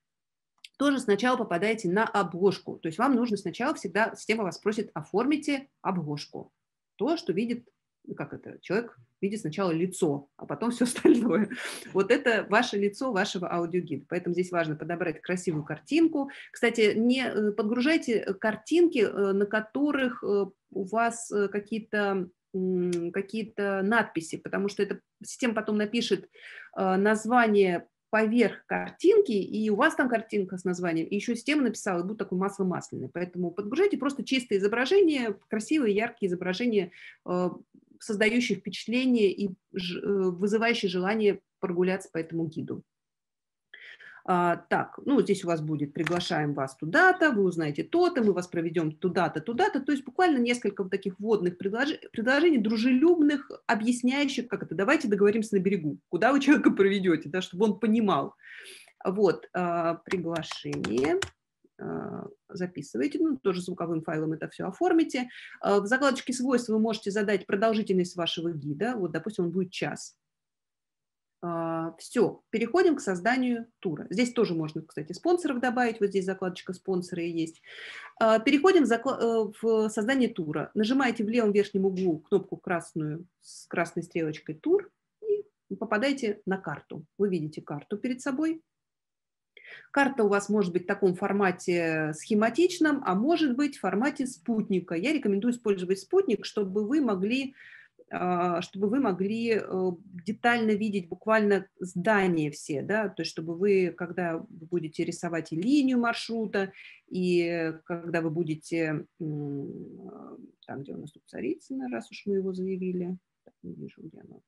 [SPEAKER 7] Тоже сначала попадаете на обложку. То есть вам нужно сначала всегда, система вас просит, оформите обложку. То, что видит, как это, человек видит сначала лицо, а потом все остальное. Вот это ваше лицо вашего аудиогида. Поэтому здесь важно подобрать красивую картинку. Кстати, не подгружайте картинки, на которых у вас какие-то надписи, потому что эта система потом напишет название поверх картинки, и у вас там картинка с названием, и еще система написала, и будет такой масло-масляный. Поэтому подгружайте просто чистые изображения, красивые, яркие изображения. создающий впечатление и вызывающий желание прогуляться по этому гиду. Так, ну, здесь у вас будет «приглашаем вас туда-то», вы узнаете то-то, мы вас проведем туда-то, туда-то. То есть буквально несколько вот таких вводных предложений, дружелюбных, объясняющих, как это, давайте договоримся на берегу, куда вы человека проведете, да, чтобы он понимал. Вот, приглашение. Записывайте, ну, тоже звуковым файлом это все оформите. В закладочке «Свойства» вы можете задать продолжительность вашего гида, вот, допустим, он будет час. Все, переходим к созданию тура. Здесь тоже можно, кстати, спонсоров добавить, вот здесь закладочка «Спонсоры» есть. Переходим в создание тура. Нажимаете в левом верхнем углу кнопку красную с красной стрелочкой «Тур» и попадаете на карту. Вы видите карту перед собой. Карта у вас может быть в таком формате схематичном, а может быть в формате спутника. Я рекомендую использовать спутник, чтобы вы могли детально видеть буквально здания все, да, то есть чтобы вы, когда вы будете рисовать и линию маршрута, и когда вы будете, там, где у нас тут Царицыно, раз уж мы его заявили, так, не вижу, где оно,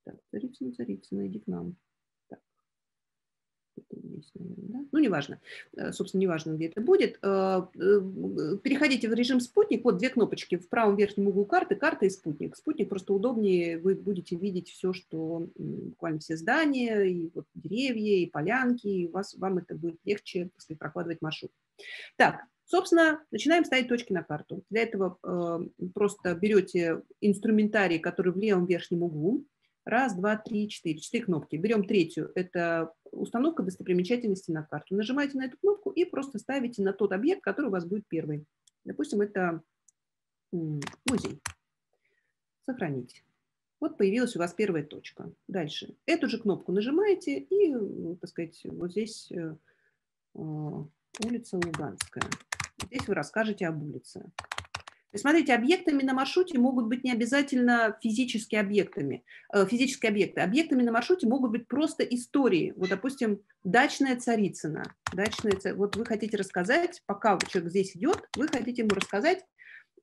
[SPEAKER 7] так, Царицыно, иди к нам. Здесь, наверное, да? Ну, неважно. Собственно, неважно, где это будет. Переходите в режим спутник. Вот две кнопочки в правом верхнем углу карты. Карта и спутник. Спутник просто удобнее. Вы будете видеть все, что буквально все здания, и вот деревья, и полянки. И вам это будет легче, если прокладывать маршрут. Так, собственно, начинаем ставить точки на карту. Для этого просто берете инструментарий, который в левом верхнем углу. Раз, два, три, четыре. 4 кнопки. Берем третью. Это установка достопримечательности на карту. Нажимаете на эту кнопку и просто ставите на тот объект, который у вас будет первый. Допустим, это музей. Сохранить. Вот появилась у вас первая точка. Дальше. Эту же кнопку нажимаете и, так сказать, вот здесь улица Луганская. Здесь вы расскажете об улице. Смотрите, объектами на маршруте могут быть не обязательно физические объекты. Объектами на маршруте могут быть просто истории. Вот, допустим, дачная Царицыно. Вот вы хотите рассказать, пока человек здесь идет, вы хотите ему рассказать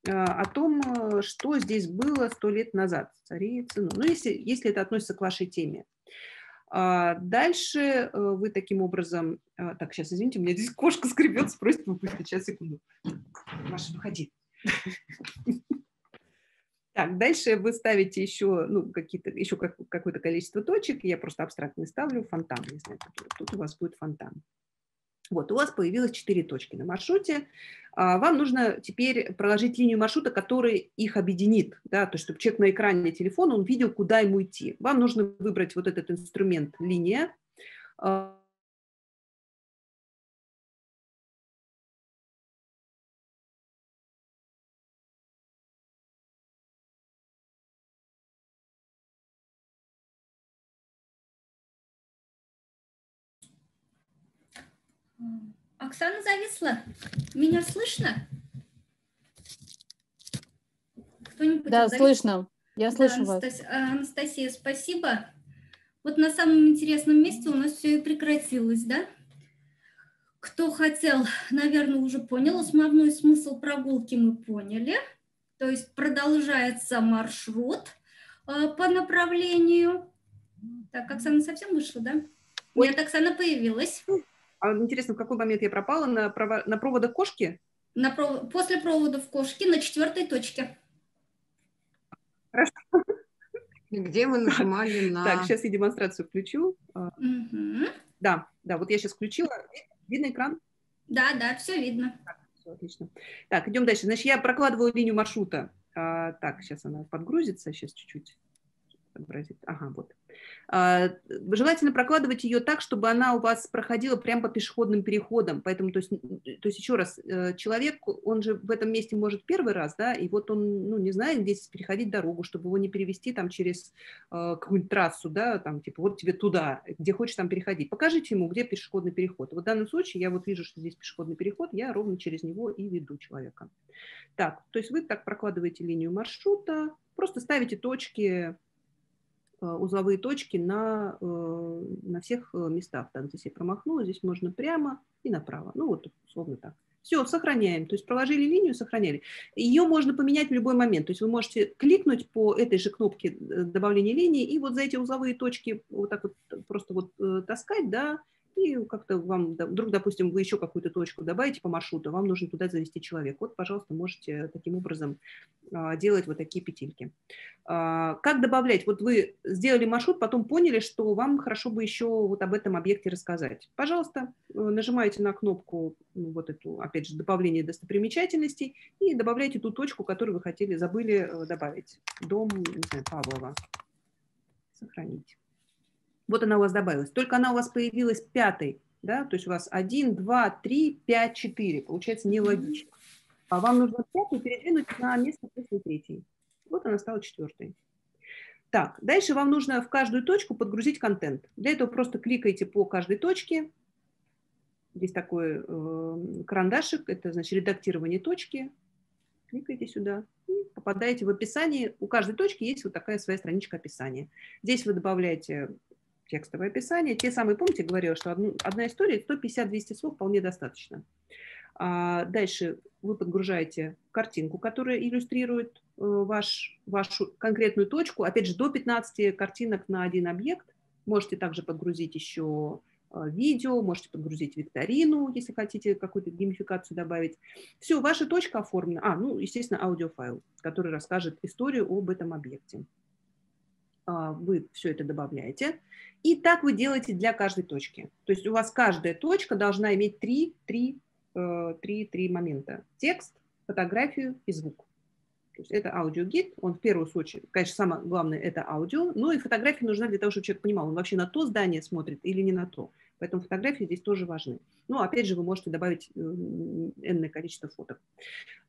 [SPEAKER 7] о том, что здесь было 100 лет назад. Царицыно. Ну, если это относится к вашей теме. Дальше вы таким образом... Так, сейчас, извините, у меня здесь кошка скребется, просит выпустить. Сейчас, секунду. Маша, выходи. Так, дальше вы ставите еще, какое-то количество точек. Я просто абстрактно ставлю фонтан, не знаю, тут у вас будет фонтан. Вот, у вас появилось 4 точки на маршруте. Вам нужно теперь проложить линию маршрута, которая их объединит, да, то есть чтобы человек на экране телефона, он видел, куда ему идти. Вам нужно выбрать вот этот инструмент «Линия».
[SPEAKER 1] Оксана зависла? Меня слышно? Кто-нибудь
[SPEAKER 17] да,
[SPEAKER 1] говорит?
[SPEAKER 17] слышно. Я слышу вас.
[SPEAKER 1] Анастасия, спасибо. Вот на самом интересном месте у нас все и прекратилось, да? Кто хотел, наверное, уже понял. Основной смысл прогулки мы поняли. То есть продолжается маршрут по направлению. Так, Оксана совсем вышла, да?
[SPEAKER 7] Ой.
[SPEAKER 1] Нет, Оксана появилась.
[SPEAKER 7] Интересно, в какой момент я пропала? На проводах кошки?
[SPEAKER 1] После проводов кошки на 4 точке.
[SPEAKER 7] Хорошо.
[SPEAKER 3] Где мы нажимали на...
[SPEAKER 7] Так, сейчас я демонстрацию включу.
[SPEAKER 1] Угу.
[SPEAKER 7] Да, вот я сейчас включила. Видно экран?
[SPEAKER 1] Да, все видно.
[SPEAKER 7] Так, все отлично. Так, идем дальше. Значит, я прокладываю линию маршрута. Так, сейчас она подгрузится, сейчас чуть-чуть. Ага, вот. Желательно прокладывать ее так, чтобы она у вас проходила прямо по пешеходным переходам. Поэтому, то есть еще раз, человек, он же в этом месте может первый раз, да, и вот он, не знает, где переходить дорогу, чтобы его не перевести там через какую-нибудь трассу, да, там, типа, вот тебе туда, где хочешь там переходить. Покажите ему, где пешеходный переход. Вот в данном случае я вот вижу, что здесь пешеходный переход, я ровно через него и веду человека. Так, то есть вы так прокладываете линию маршрута, просто ставите точки, узловые точки на всех местах. Так, здесь я промахнула, здесь можно прямо и направо. Ну, вот условно так. Все, сохраняем. То есть проложили линию, сохраняли. Ее можно поменять в любой момент. То есть вы можете кликнуть по этой же кнопке добавления линии и вот за эти узловые точки вот так вот просто вот таскать, да, и как-то вам, вдруг, допустим, вы еще какую-то точку добавите по маршруту, вам нужно туда завести человека. Вот, пожалуйста, можете таким образом делать вот такие петельки. Как добавлять? Вот вы сделали маршрут, потом поняли, что вам хорошо бы еще вот об этом объекте рассказать. Пожалуйста, нажимаете на кнопку вот эту, опять же, добавление достопримечательностей и добавляйте ту точку, которую вы хотели, забыли добавить. Дом, не знаю, Павлова. Сохранить. Вот она у вас добавилась. Только она у вас появилась пятой, да, то есть у вас 1, 2, 3, 5, 4. Получается нелогично. А вам нужно пятую передвинуть на место после третьей. Вот она стала четвертой. Так, дальше вам нужно в каждую точку подгрузить контент. Для этого просто кликаете по каждой точке. Здесь такой карандашик, это значит редактирование точки. Кликаете сюда и попадаете в описание. У каждой точки есть вот такая своя страничка описания. Здесь вы добавляете текстовое описание. Те самые, помните, я говорила, что одна история, 150-200 слов вполне достаточно. Дальше вы подгружаете картинку, которая иллюстрирует вашу конкретную точку. Опять же, до 15 картинок на один объект. Можете также подгрузить еще видео, можете подгрузить викторину, если хотите какую-то геймификацию добавить. Все, ваша точка оформлена. Ну, естественно, аудиофайл, который расскажет историю об этом объекте. Вы все это добавляете. И так вы делаете для каждой точки. То есть у вас каждая точка должна иметь три момента. Текст, фотографию и звук. То есть это аудиогид, он в первую очередь, конечно, самое главное это аудио, но и фотография нужна для того, чтобы человек понимал, он вообще на то здание смотрит или не на то. Поэтому фотографии здесь тоже важны. Ну, опять же, вы можете добавить энное количество фоток.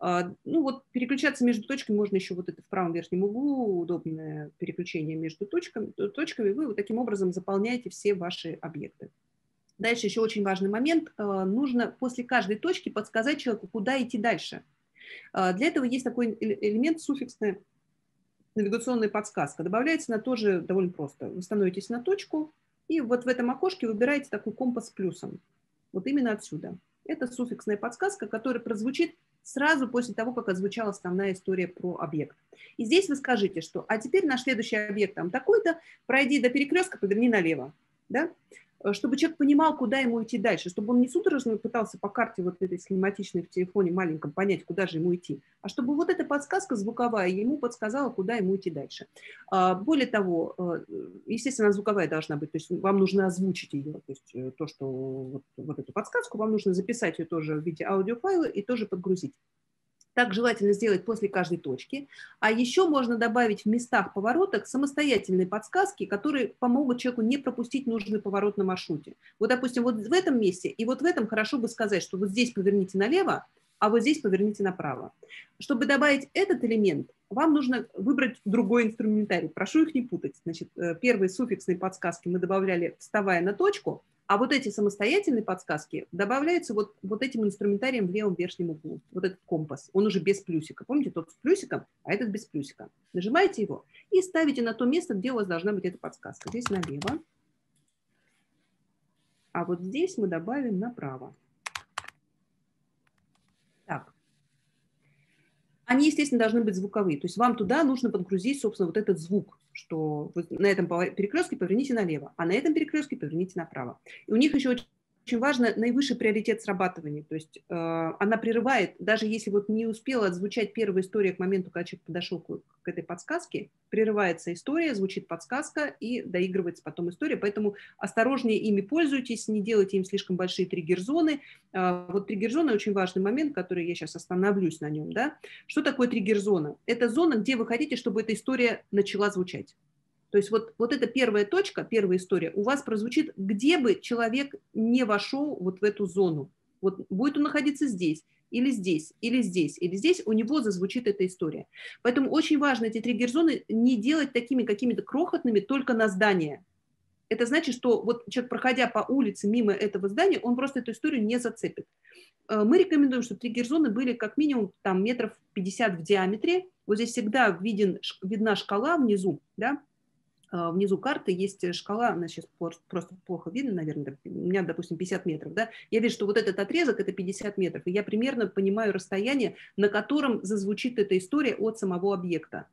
[SPEAKER 7] Ну, вот переключаться между точками можно еще вот это в правом верхнем углу, удобное переключение между точками. Вы вот таким образом заполняете все ваши объекты. Дальше еще очень важный момент. Нужно после каждой точки подсказать человеку, куда идти дальше. Для этого есть такой элемент суффиксная навигационная подсказка. Добавляется она тоже довольно просто. Вы становитесь на точку, и вот в этом окошке выбираете такой компас с плюсом. Вот именно отсюда. Это суффиксная подсказка, которая прозвучит сразу после того, как отзвучала основная история про объект. И здесь вы скажите, что «а теперь наш следующий объект там такой-то, пройди до перекрестка, поверни налево». Да? Чтобы человек понимал, куда ему идти дальше, чтобы он не судорожно пытался по карте вот этой схематичной в телефоне маленьком понять, куда же ему идти, а чтобы вот эта подсказка звуковая ему подсказала, куда ему идти дальше. Более того, естественно, звуковая должна быть, то есть вам нужно озвучить ее, то есть то, что вот эту подсказку, вам нужно записать ее тоже в виде аудиофайла и тоже подгрузить. Так желательно сделать после каждой точки. А еще можно добавить в местах повороток самостоятельные подсказки, которые помогут человеку не пропустить нужный поворот на маршруте. Вот, допустим, вот в этом месте и вот в этом хорошо бы сказать, что вот здесь поверните налево, а вот здесь поверните направо. Чтобы добавить этот элемент, вам нужно выбрать другой инструментарий. Прошу их не путать. Значит, первые суффиксные подсказки мы добавляли, вставая на точку, а вот эти самостоятельные подсказки добавляются вот этим инструментарием в левом верхнем углу. Вот этот компас, он уже без плюсика. Помните, тот с плюсиком, а этот без плюсика. Нажимаете его и ставите на то место, где у вас должна быть эта подсказка. Здесь налево. А вот здесь мы добавим направо. Так. Они, естественно, должны быть звуковые. То есть вам туда нужно подгрузить, собственно, вот этот звук, что на этом перекрестке поверните налево, а на этом перекрестке поверните направо. И у них еще очень важно наивысший приоритет срабатывания. То есть она прерывает, даже если вот не успела отзвучать первая история к моменту, когда человек подошел к этой подсказке, прерывается история, звучит подсказка и доигрывается потом история. Поэтому осторожнее ими пользуйтесь, не делайте им слишком большие триггер-зоны. Вот триггер-зона очень важный момент, который я сейчас остановлюсь на нем. Да? Что такое триггер-зона? Это зона, где вы хотите, чтобы эта история начала звучать. То есть вот эта первая точка, первая история у вас прозвучит, где бы человек не вошел вот в эту зону. Вот будет он находиться здесь, или здесь, или здесь, или здесь, у него зазвучит эта история. Поэтому очень важно эти триггер-зоны не делать такими какими-то крохотными только на здание. Это значит, что вот человек, проходя по улице мимо этого здания, он просто эту историю не зацепит. Мы рекомендуем, чтобы триггер-зоны были как минимум там, метров 50 в диаметре. Вот здесь всегда видна шкала внизу, да? внизу карты есть шкала, она сейчас просто плохо видно, наверное, у меня, допустим, 50 метров, да, я вижу, что вот этот отрезок – это 50 метров, и я примерно понимаю расстояние, на котором зазвучит эта история от самого объекта.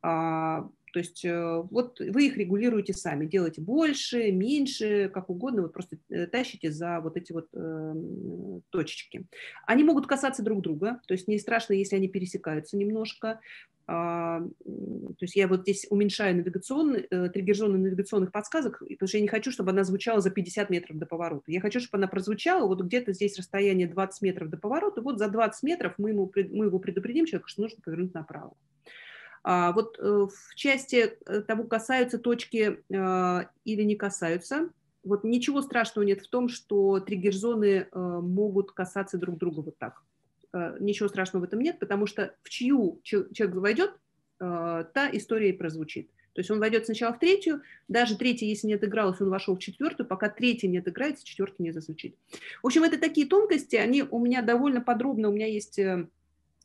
[SPEAKER 7] То есть вот вы их регулируете сами, делаете больше, меньше, как угодно, вот просто тащите за вот эти вот точечки. Они могут касаться друг друга, то есть не страшно, если они пересекаются немножко. То есть я вот здесь уменьшаю триггер-зоны навигационных подсказок, потому что я не хочу, чтобы она звучала за 50 метров до поворота. Я хочу, чтобы она прозвучала, вот где-то здесь расстояние 20 метров до поворота, вот за 20 метров мы его предупредим человека, что нужно повернуть направо. Вот в части того, касаются точки или не касаются, вот ничего страшного нет в том, что триггер-зоны могут касаться друг друга вот так. Ничего страшного в этом нет, потому что в чью человек войдет, та история и прозвучит. То есть он войдет сначала в третью, даже третья, если не отыгралась, он вошел в четвертую, пока третья не отыграется, четвертая не зазвучит. В общем, это такие тонкости, они у меня довольно подробно, у меня есть...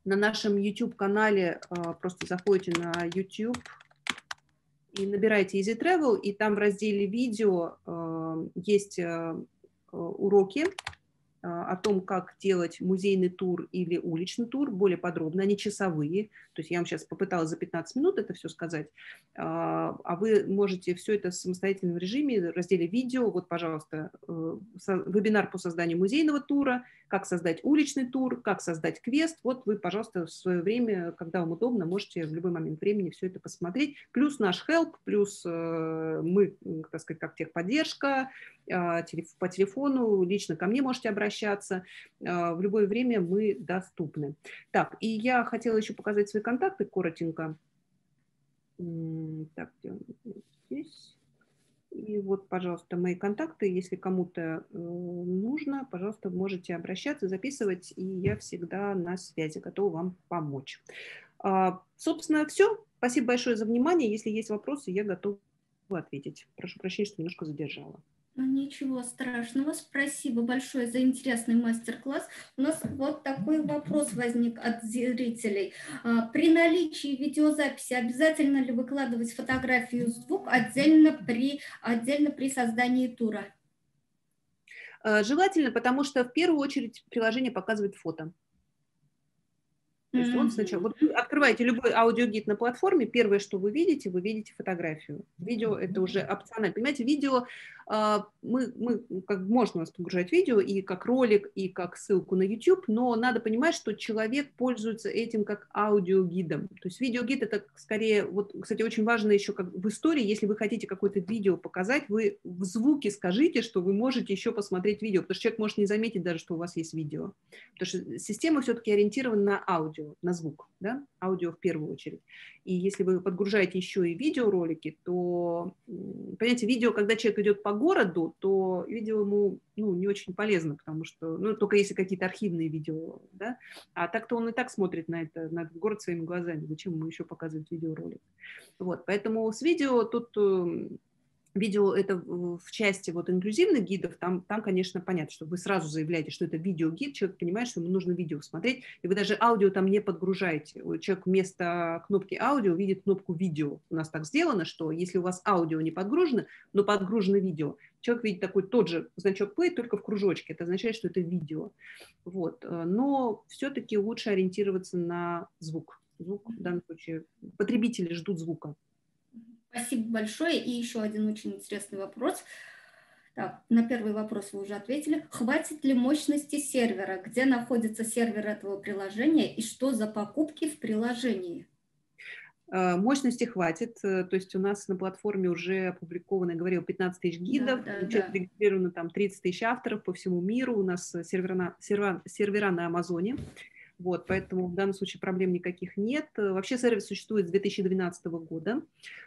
[SPEAKER 7] На нашем YouTube-канале просто заходите на YouTube и набираете Easy Travel, и там в разделе «Видео» есть уроки о том, как делать музейный тур или уличный тур, более подробно, они часовые, то есть я вам сейчас попыталась за 15 минут это все сказать, а вы можете все это в самостоятельном режиме, в разделе «Видео», вот, пожалуйста, вебинар по созданию музейного тура, как создать уличный тур, как создать квест, вот вы, пожалуйста, в свое время, когда вам удобно, можете в любой момент времени все это посмотреть, плюс наш help, плюс мы, так сказать, как техподдержка, по телефону, лично ко мне можете обращаться, в любое время мы доступны. Так, и я хотела еще показать свои контакты коротенько. Так, здесь. И вот, пожалуйста, мои контакты, если кому-то нужно, пожалуйста, можете обращаться, записывать, и я всегда на связи, готова вам помочь. Собственно, все. Спасибо большое за внимание. Если есть вопросы, я готова ответить. Прошу прощения, что немножко задержала.
[SPEAKER 1] Ничего страшного, спасибо большое за интересный мастер-класс. У нас вот такой вопрос возник от зрителей. При наличии видеозаписи обязательно ли выкладывать фотографию, звук отдельно при создании тура?
[SPEAKER 7] Желательно, потому что в первую очередь приложение показывает фото. То есть он сначала, вот вы открываете любой аудиогид на платформе, первое, что вы видите фотографию. Видео – это уже опционально. Понимаете, видео, можно у нас погружать видео и как ролик, и как ссылку на YouTube, но надо понимать, что человек пользуется этим как аудиогидом. То есть видеогид – это скорее, вот, кстати, очень важно еще как в истории, если вы хотите какое-то видео показать, вы в звуке скажите, что вы можете еще посмотреть видео, потому что человек может не заметить даже, что у вас есть видео. Потому что система все-таки ориентирована на аудио, на звук, да? Аудио в первую очередь. И если вы подгружаете еще и видеоролики, то, понимаете, видео, когда человек идет по городу, то видео ему не очень полезно, потому что, только если какие-то архивные видео, да, а так-то он и так смотрит на этот город своими глазами, зачем ему еще показывать видеоролик. Вот, поэтому с видео тут... Видео это в части вот инклюзивных гидов, там, конечно, понятно, что вы сразу заявляете, что это видеогид, человек понимает, что ему нужно видео смотреть, и вы даже аудио там не подгружаете. Человек вместо кнопки аудио видит кнопку видео. У нас так сделано, что если у вас аудио не подгружено, но подгружено видео, человек видит такой тот же значок play, только в кружочке. Это означает, что это видео. Вот. Но все-таки лучше ориентироваться на звук. Звук в данном случае. Потребители ждут звука.
[SPEAKER 1] Спасибо большое. И еще один очень интересный вопрос. Так, на первый вопрос вы уже ответили. Хватит ли мощности сервера? Где находится сервер этого приложения и что за покупки в приложении?
[SPEAKER 7] Мощности хватит. То есть у нас на платформе уже опубликовано, я говорила, 15 тысяч гидов, регистрировано там 30 тысяч авторов по всему миру. У нас сервера на Амазоне. Вот, поэтому в данном случае проблем никаких нет. Вообще сервис существует с 2012 года.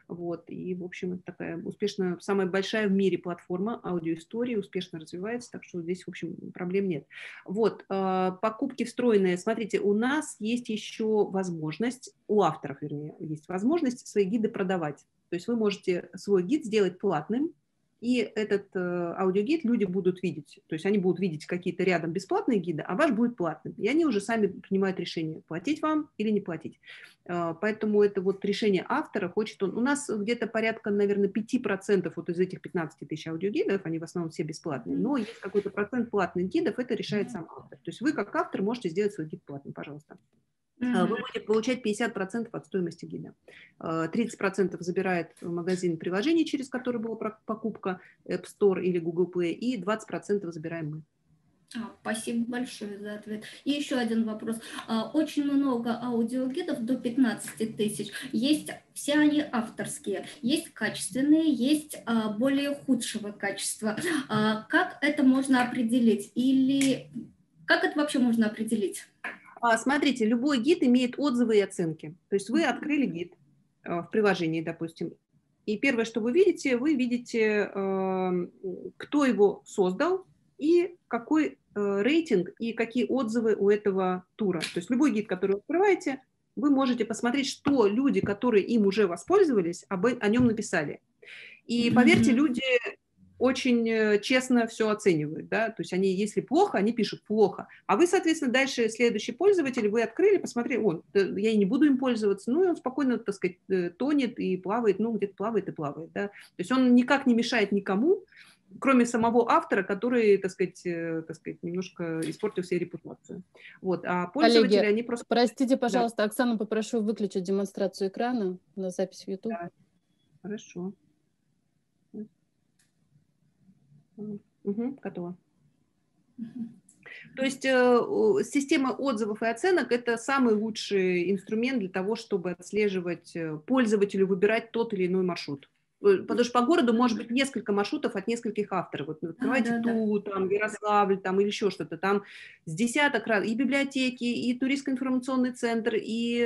[SPEAKER 7] Вот, и, в общем, это такая успешная, самая большая в мире платформа аудиоистории, успешно развивается, так что здесь, в общем, проблем нет. Вот, покупки встроенные. Смотрите, у нас есть еще возможность, у авторов, вернее, есть возможность свои гиды продавать. То есть вы можете свой гид сделать платным, и этот аудиогид люди будут видеть. То есть они будут видеть какие-то рядом бесплатные гиды, а ваш будет платным. И они уже сами принимают решение, платить вам или не платить. Поэтому это вот решение автора, хочет он. У нас где-то порядка, наверное, 5% вот из этих 15 тысяч аудиогидов, они в основном все бесплатные, но есть какой-то процент платных гидов, это решает сам автор. То есть вы как автор можете сделать свой гид платным, пожалуйста. Вы будете получать 50% от стоимости гида. 30% забирает магазин приложений, через который была покупка, App Store или Google Play, и 20% забираем мы.
[SPEAKER 1] Спасибо большое за ответ. И еще один вопрос. Очень много аудиогидов, до 15 тысяч. Есть, все они авторские, есть качественные, есть более худшего качества. Как это можно определить? Или как это вообще можно определить?
[SPEAKER 7] Смотрите, любой гид имеет отзывы и оценки. То есть вы открыли гид в приложении, допустим, и первое, что вы видите, кто его создал и какой рейтинг и какие отзывы у этого тура. То есть любой гид, который вы открываете, вы можете посмотреть, что люди, которые им уже воспользовались, о нем написали. И поверьте, люди очень честно все оценивают, да, то есть они, если плохо, они пишут плохо, а вы, соответственно, дальше следующий пользователь, вы открыли, посмотрели, я и не буду им пользоваться, ну, и он спокойно, так сказать, тонет и плавает, ну, где-то плавает и плавает, да, то есть он никак не мешает никому, кроме самого автора, который, так сказать, немножко испортил себе репутацию. Вот, а пользователи,
[SPEAKER 17] коллеги,
[SPEAKER 7] они просто...
[SPEAKER 17] Простите, пожалуйста, да. Оксану попрошу выключить демонстрацию экрана на запись в YouTube.
[SPEAKER 7] Да. Хорошо. Готово. То есть система отзывов и оценок – это самый лучший инструмент для того, чтобы отслеживать пользователю, выбирать тот или иной маршрут. Потому что по городу может быть несколько маршрутов от нескольких авторов. Вот открывайте Тулу, там, Ярославль там, или еще что-то. Там с десяток раз и библиотеки, и туристско-информационный центр, и,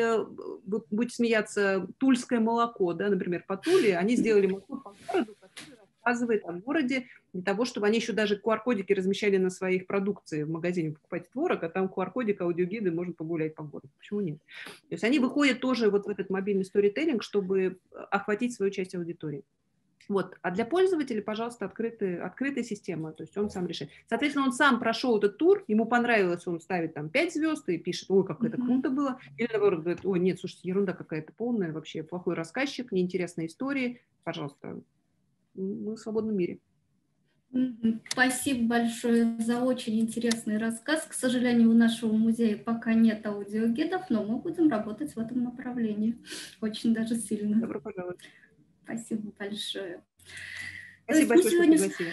[SPEAKER 7] вы будете смеяться, Тульское молоко, да, например, по Туле. Они сделали маршрут по городу, который рассказывает о городе, для того, чтобы они еще даже QR-кодики размещали на своих продукции в магазине, покупать творог, а там QR-кодик, аудиогиды, можно погулять по городу. Почему нет? То есть они выходят тоже вот в этот мобильный сторителлинг, чтобы охватить свою часть аудитории. Вот. А для пользователя, пожалуйста, открытая система, то есть он сам решает. Соответственно, он сам прошел этот тур, ему понравилось, он ставит там 5 звезд и пишет, ой, как это круто было. Или наоборот, говорит, ой, нет, слушайте, ерунда какая-то полная, вообще плохой рассказчик, неинтересные истории. Пожалуйста, мы в свободном мире.
[SPEAKER 1] Спасибо большое за очень интересный рассказ. К сожалению, у нашего музея пока нет аудиогидов, но мы будем работать в этом направлении очень даже сильно.
[SPEAKER 7] Добро пожаловать.
[SPEAKER 1] Спасибо большое.
[SPEAKER 7] Спасибо большое, что пригласили.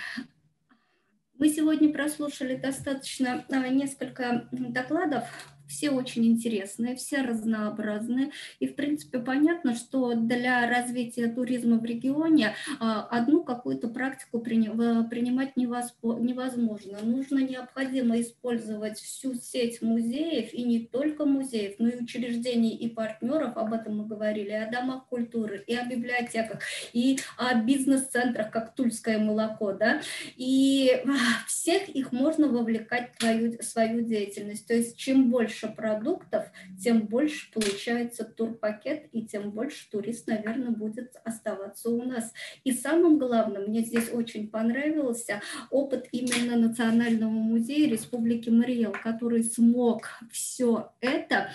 [SPEAKER 1] Мы сегодня прослушали достаточно несколько докладов. Все очень интересные, все разнообразные. И, в принципе, понятно, что для развития туризма в регионе одну какую-то практику принимать невозможно. Необходимо использовать всю сеть музеев, и не только музеев, но и учреждений и партнеров, об этом мы говорили, и о домах культуры, и о библиотеках, и о бизнес-центрах, как Тульское молоко, да, и всех их можно вовлекать в свою деятельность. То есть чем больше продуктов, тем больше получается турпакет, и тем больше турист, наверное, будет оставаться у нас. И самым главным, мне здесь очень понравился опыт именно Национального музея Республики Мариэл, который смог все это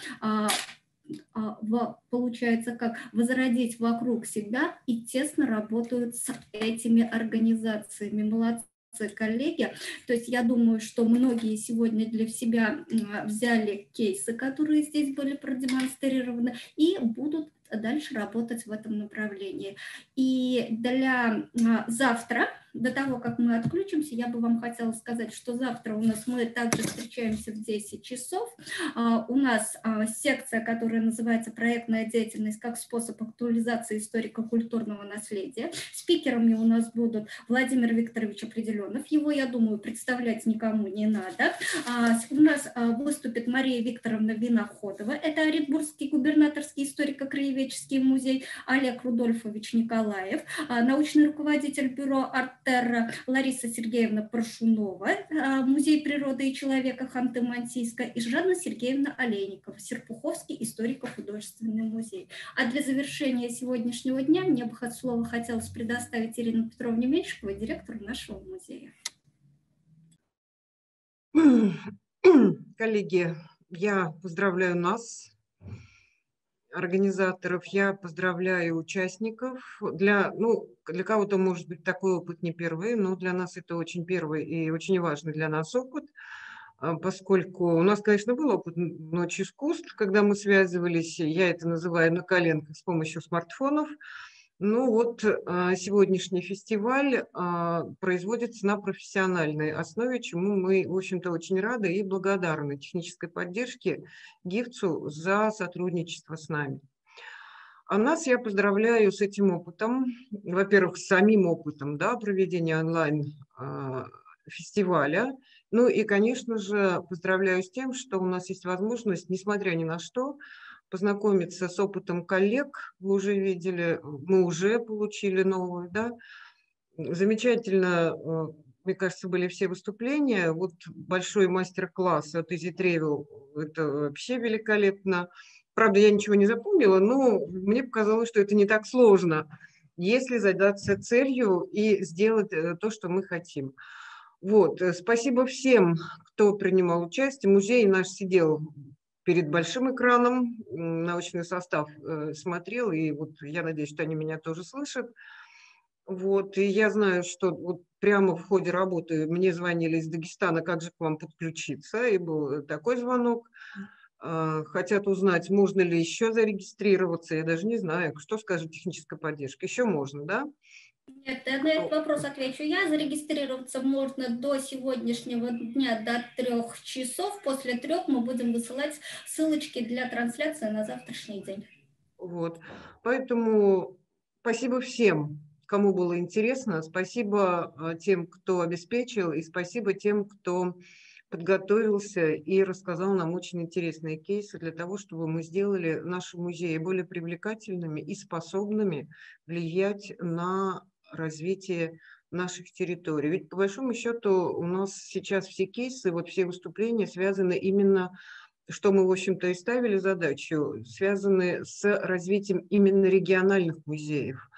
[SPEAKER 1] получается, как возродить вокруг себя и тесно работают с этими организациями. Молодцы, коллеги. То есть я думаю, что многие сегодня для себя взяли кейсы, которые здесь были продемонстрированы, и будут дальше работать в этом направлении. И для завтра, до того, как мы отключимся, я бы вам хотела сказать, что завтра у нас мы также встречаемся в 10 часов. У нас секция, которая называется «Проектная деятельность как способ актуализации историко-культурного наследия». Спикерами у нас будут Владимир Викторович Определенов. Его, я думаю, представлять никому не надо. У нас выступит Мария Викторовна Виноходова. Это Оренбургский губернаторский историко-краеведческий музей. Олег Рудольфович Николаев, научный руководитель бюро доктор Лариса Сергеевна Паршунова, Музей природы и человека Ханты-Мансийска, и Жанна Сергеевна Олейникова, Серпуховский историко-художественный музей. А для завершения сегодняшнего дня мне бы слово хотелось предоставить Ирине Петровне Меньшиковой, директору нашего музея.
[SPEAKER 3] Коллеги, я поздравляю нас, организаторов, я поздравляю участников. Для кого-то, может быть, такой опыт не первый, но для нас это очень первый и очень важный для нас опыт, поскольку у нас, конечно, был опыт Ночи искусств, когда мы связывались, я это называю на коленках с помощью смартфонов. Ну вот сегодняшний фестиваль производится на профессиональной основе, чему мы, в общем-то, очень рады и благодарны технической поддержке ГИФЦу за сотрудничество с нами. А нас я поздравляю с этим опытом, во-первых, с самим опытом, да, проведения онлайн-фестиваля, ну и, конечно же, поздравляю с тем, что у нас есть возможность, несмотря ни на что, познакомиться с опытом коллег. Вы уже видели, мы уже получили новую, да. Замечательно, мне кажется, были все выступления. Вот большой мастер-класс от Easy Travel, это вообще великолепно. Правда, я ничего не запомнила, но мне показалось, что это не так сложно, если задаться целью и сделать то, что мы хотим. Вот. Спасибо всем, кто принимал участие. Музей наш сидел перед большим экраном, научный состав смотрел, и вот я надеюсь, что они меня тоже слышат. Вот, и я знаю, что вот прямо в ходе работы мне звонили из Дагестана, как же к вам подключиться, и был такой звонок. Хотят узнать, можно ли еще зарегистрироваться, я даже не знаю, что скажет техническая поддержка. Еще можно, да?
[SPEAKER 1] Нет, на этот вопрос отвечу я. Зарегистрироваться можно до сегодняшнего дня, до 3 часов. После 3 мы будем высылать ссылочки для трансляции на завтрашний день.
[SPEAKER 3] Вот, поэтому спасибо всем, кому было интересно. Спасибо тем, кто обеспечил, и спасибо тем, кто подготовился и рассказал нам очень интересные кейсы для того, чтобы мы сделали наши музеи более привлекательными и способными влиять на развитие наших территорий. Ведь по большому счету у нас сейчас все кейсы, вот все выступления связаны именно, что мы, в общем-то, и ставили задачу, связаны с развитием именно региональных музеев,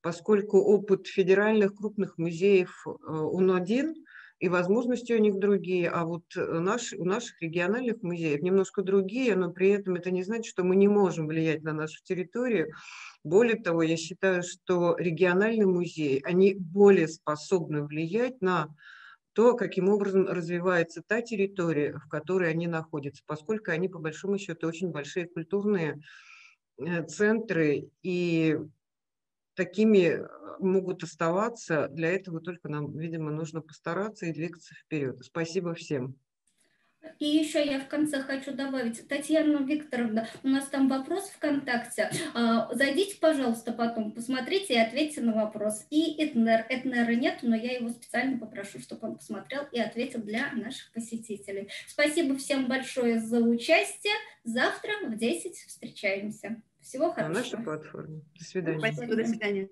[SPEAKER 3] поскольку опыт федеральных крупных музеев, он один, и возможности у них другие, а вот у наших региональных музеев немножко другие, но при этом это не значит, что мы не можем влиять на нашу территорию. Более того, я считаю, что региональные музеи, они более способны влиять на то, каким образом развивается та территория, в которой они находятся, поскольку они, по большому счету, очень большие культурные центры, и такими могут оставаться. Для этого только нам, видимо, нужно постараться и двигаться вперед. Спасибо всем.
[SPEAKER 1] И еще я в конце хочу добавить, Татьяна Викторовна, у нас там вопрос ВКонтакте. Зайдите, пожалуйста, потом, посмотрите и ответьте на вопрос. И Этнера нет, но я его специально попрошу, чтобы он посмотрел и ответил для наших посетителей. Спасибо всем большое за участие. Завтра в 10 встречаемся. Всего хорошего.
[SPEAKER 3] На нашей платформе. До свидания.
[SPEAKER 7] Спасибо, до свидания.